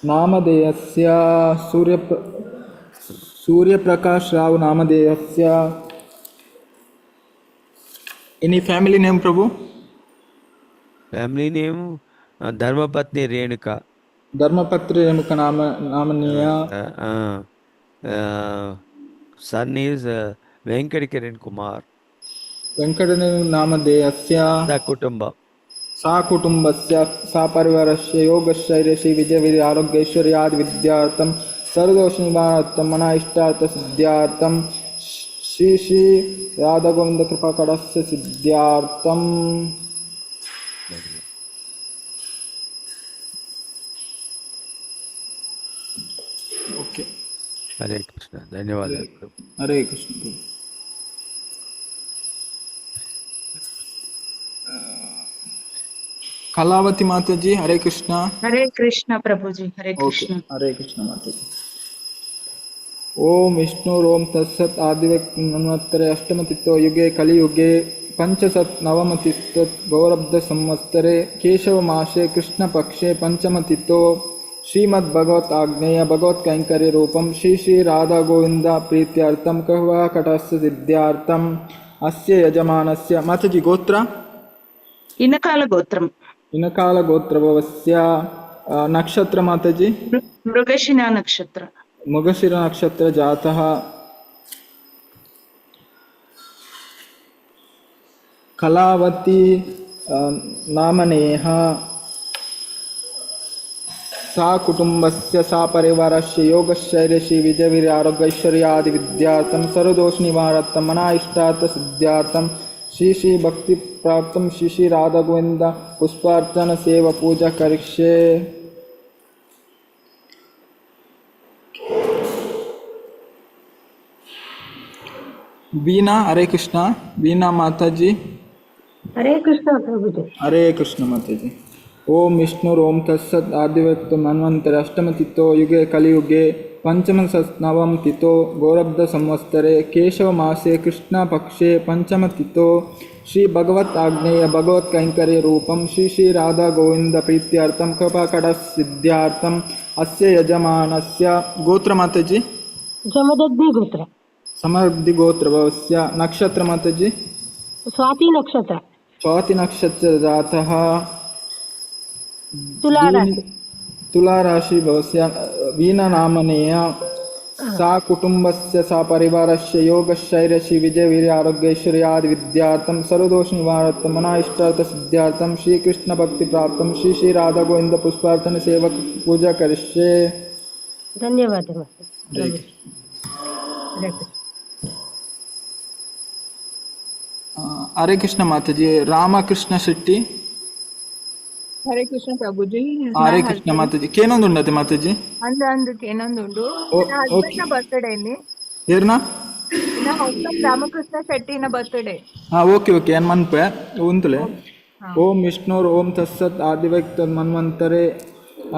नामधेयस्य सूर्यप्रकाश राव नामधेयस्य। Any family name Prabhu? Family name धर्मपत्नी रेणुका। धर्मपत्र रेणुका नाम नामनीय। Son is Venkat Kiran Kumar. वेंकट नामधेयस्य कुटुंब सा कुटुंबस्य सा परिवारस्य योगश्चर्य श्री विजय विजय आरोग्यैश्वर्यादि विद्यार्थं सर्वदोष निवारणार्थं मना इष्टार्थ सिद्ध्यार्थं श्री श्री राधा गोविंद कृपा कड़स्य सिद्ध्यार्थम। हरे कृष्ण धन्यवाद प्रभु। हरे कृष्ण प्रभु। कलावती माता जी हरे कृष्णा। हरे कृष्ण प्रभु जी, हरे ओके, कृष्ण। हरे कृष्ण माता जी। ओम विष्णु ओम तत्सत् आदिवक्तमन्वत्तरे अष्टमतितो युगे कलियुगे पंचसत् नवमतिस्तत् गौरब्ध संवत्सरे केशवमासे कृष्णपक्षे पंचमतितो श्रीमद्भगवत आग्नेय भगवत कैंकर्य रूपम श्री श्री राधा गोविंद प्रीत्यर्थम कहवा कटस्य सिद्ध्यार्थम अस्य यजमानस्य माताजी गोत्र इनकाल गोत्रम, इनकाल गोत्रभवस्य नक्षत्र माताजी मृगशिरा नक्षत्र। मृगशिर नक्षत्र जातः कलावती नामनेह सा कुटुंबस्य सा परिवारस्य योगशैर्यशी विजयवीर आरोग्यैश्वर्यादि विद्यार्थं सर्वदोष निवारणार्थं मनाइष्टार्थ सिद्ध्यार्थं श्री श्री भक्ति प्राप्तं श्री श्री राधा गोविंद पुष्पार्चन सेवा पूजा करिष्ये। बीना हरे कृष्णा। बीना माता जी हरे कृष्ण प्रभु जी। हरे कृष्ण माता जी। ओम विष्णु ओम तत्सत् आदिव्यक्त मन्वंतरे अष्टमतितो युगे कलियुगे पंचमसत् तितो गौरब्ध संवत्सरे केशव मासे कृष्ण पक्षे पंचमतितो श्री भगवत आग्नेय भगवत कैंकर्य रूपम श्री श्री राधा गोविंद प्रीत्यर्थम कृपाकट सिद्ध्यार्थम अस्य यजमानस्य गोत्र माता जी जमदग्नि गोत्र, समृद्धि गोत्र भवस्य नक्षत्र माता जी स्वाति नक्षत्र, स्वाति नक्षत्र जातः तुला राशि, तुला राशि भवस्य वीणा नामनेया सा कुटुंबस्य सा परिवारस्य योगशैर्यशी विजयवीर्य आरोग्यैश्वर्यादि विद्यार्थं सर्वदोष निवारणार्थं मनाइष्टार्थ सिद्ध्यार्थं श्री कृष्ण भक्ति प्राप्तं श्री श्री राधा गोविंद पुष्पार्चन सेवक पूजा करिष्ये। धन्यवाद प्रभु जी। हरे कृष्ण। हरे कृष्ण माता जी। रामकृष्ण शेट्टी हरे कृष्ण प्रभु जी। हरे कृष्ण माता जी। केनोंದು ಉಂಡತೆ ಮಾತಾ ಜಿ ಅಂದಕ್ಕೆ ಏನೊಂದುಂಡು, ನನ್ನ ಓಕೆ ಹಸ್ಬೆಂಡ್ ನ ಬರ್ತ್ಡೇ ಏರ್ನಾ ನನ್ನ ಹಸ್ಬೆಂಡ್ ರಾಮಕೃಷ್ಣ ಶೆಟ್ಟಿನ ಬರ್ತ್ಡೇ. ಓಕೆ ಓಕೆ ಏನು ಮನ್ಪೆ ಉಂತುಲೆ ಹಾ. ಓಂ ವಿಷ್ಣುರ್ ಓಂ ತತ್ಸತ್ ಆದಿವ್ಯಕ್ತ ಮನ್ವಂತರೆ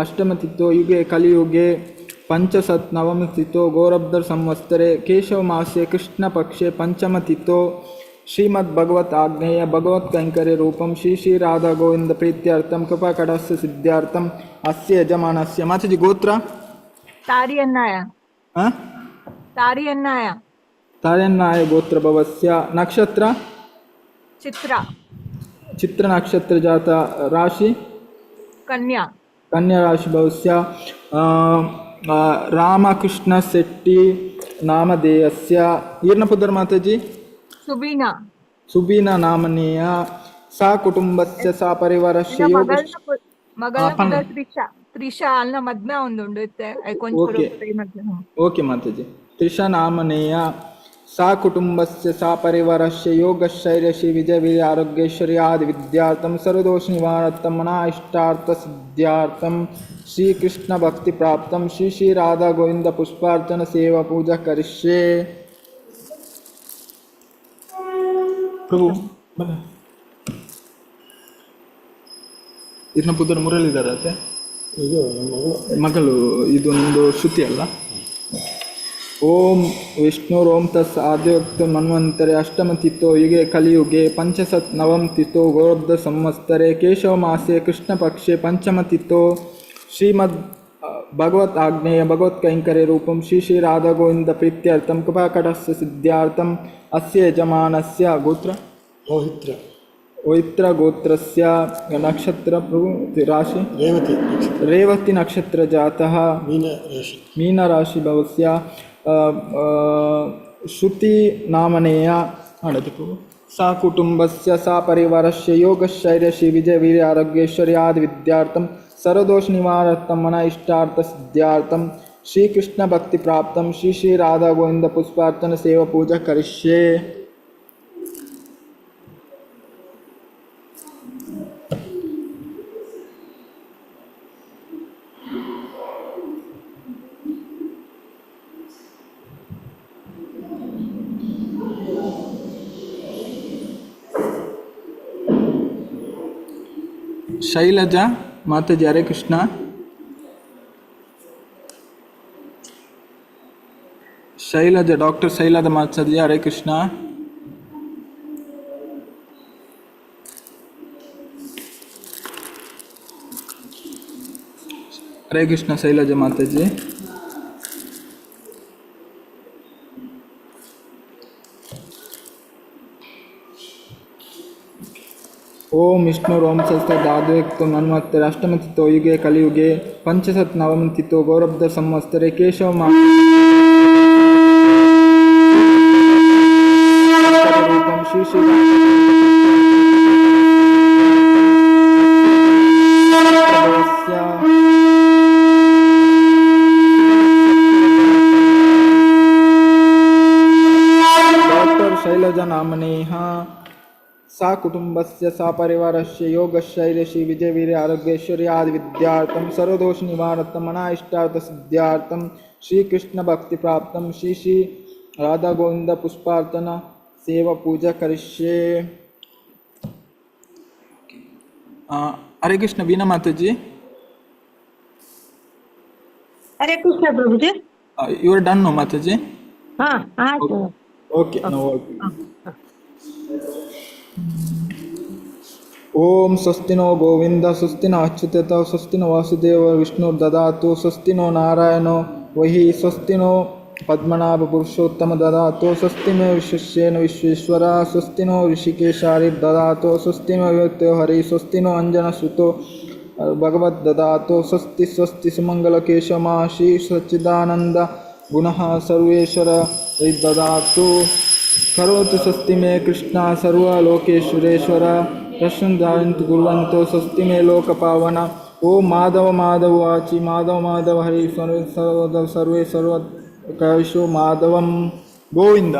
ಅಷ್ಟಮತಿಥೋ ಯುಗೆ ಕಲಿಯುಗೆ पंचसत् नवमतिथो गौरब्धर संवत्सरे केशव मासे कृष्ण पक्षे पंचमतिथो श्रीमद् भगवत आग्नेय भगवत कैंकर्य रूपम श्री श्री राधा गोविंद प्रीत्यर्थम कृपा कटस्य सिद्ध्यार्थम अस्य यजमानस्य माता जी गोत्र तारी अन्नाय, हाँ तारी अन्नाय, तारण्नाय गोत्र भवस्य नक्षत्र चित्रा, चित्र नक्षत्र जाता राशि कन्या, कन्या राशि भवस्य रामकृष्ण शेट्टी नामधेयस्य ईर्नपुदर माताजी सुबीना, सुबीना नामनेया सा कुटुंबस्य सा परिवारस्य योग ಮಗಳ ಪುತ್ರ ತ್ರಿಷಾ, ತ್ರಿಷಾ ಅಲ್ಲ ಮದ್ಮೆ ಒಂದುಂಡು ಇತ್ತೆ ಓಕೆ ಓಕೆ ಮಾತಾಜಿ ತ್ರಿಷಾ ನಾಮನೇಯ सा कुटुंबस्य सा परिवारस्य योगशैर्यशी विजयवीर्य आरोग्यैश्वर्यादि विद्यार्थं सर्वदोष निवारणार्थं मनाइष्टार्थ सिद्ध्यार्थं श्री कृष्ण भक्ति प्राप्तं श्री श्री राधा गोविंद पुष्पार्चन सेवा पूजा करिष्ये। प्रभु ಇದನ್ನ ಪುದರ್ ಮುರಳಿದಾರತೆ ಇದು ಮಗಳು ಇದು ನಿಮ್ಮದು ಶ್ರುತಿ ಅಲ್ಲ. ಓಂ ವಿಷ್ಣುರೋಂ ತಸ್ ಆದ್ಯೋಕ್ತ ಮನ್ವಂತರೆ ಅಷ್ಟಮತಿಥೋ ಯುಗೆ ಕಲಿಯುಗೆ पंचसत् नवमतिथो गौरब्ध संवत्सरे केशव मासे कृष्ण पक्षे पंचमतिथो श्रीमद् भगवत आग्नेय भगवत कैंकर्य रूपम श्री श्री राधा गोविंद प्रीत्यर्थम कृपाकटस्य सिद्ध्यार्थम अस्य यजमानस्य गोत्र ओहित्र गोत्रस्य नक्षत्र प्रभु राशि रेवती नक्षत्र जातः मीन राशि भवस्य श्रुति नामनेया सा कुटुंबस्य सा परिवारस्य योगशैर्यशी विजयवीर्य आरोग्यैश्वर्यादि विद्यार्थं सर्वदोष निवारणार्थं मनाइष्टार्थ सिद्ध्यार्थं श्री कृष्ण भक्ति प्राप्तं श्री श्री राधा गोविंद पुष्पार्चन सेवा पूजा करिष्ये। ಶೈಲಜಾ ಮಾತಾಜಿ ಹರೇ ಕೃಷ್ಣ. ಶೈಲಜಾ, ಡಾಕ್ಟರ್ ಶೈಲಜಾ ಮಾತಾಜಿ ಹರೇ ಕೃಷ್ಣ. ಹರೇ ಕೃಷ್ಣ ಶೈಲಜಾ ಮಾತಾಜಿ. ಓಂ ವಿಷ್ಣುರೋಂ ಸಹಸ್ರಧಾದ್ವೇಕ್ತು ಮನ್ಮತ್ತೆ ಅಷ್ಟಮತಿಥೋ ಯುಗೆ ಕಲಿಯುಗೆ ಪಂಚಸತ್ ನವಮತಿಥೋ ಗೌರಬ್ಧ ಸಂವತ್ಸರೆ ಕೇಶವ ರೂಪಂ ಶ್ರೀ ಶ್ರೀ ಡಾಕ್ಟರ್ ಶೈಲಜಾ ನಾಮನೇಹ सा कुटुंबस्य सा परिवारस्य योगशैर्य श्री विजयवीर आरोग्यश्वर्य आदि विद्यार्थम सर्वदोष निवारतम मनाइष्टार्थ सिद्ध्यार्थम श्री कृष्ण भक्ति प्राप्तम श्री श्री राधा गोविंद पुष्पार्चना सेवा पूजा करिष्ये. हरे कृष्ण बीना माताजी. हरे कृष्ण प्रभुजी. You are done, no माताजी? हाँ आಯ್ತು. Okay, no worries. ओम स्वस्ति नो गोविंद स्वस्ति नो अच्युत स्वस्ति नो वासुदेव विष्णु ददातु स्वस्ति नो नारायणो वही स्वस्ति नो पद्मनाभ पुरुषोत्तम ददातु स्वस्ति मे विश्वेन विश्वेश्वर स्वस्ति नो ऋषिकेशारि ददातु स्वस्ति नो विभक्तो हरि स्वस्ति नो अंजन सुतो भगवत ददातु स्वस्ति स्वस्ति सुमंगल केशव श्री सच्चिदानंद गुणः सर्वेश्वर ददातु करोतु स्वस्ति में कृष्णा सर्वलोकेश्वरेश्वर प्रश्नदायन्तु कुर्वन्तु स्वस्ति में लोकपावना. ओम माधव माधव वाचि माधव माधव हरि सर्वे सर्व कैशो माधवम गोविंद.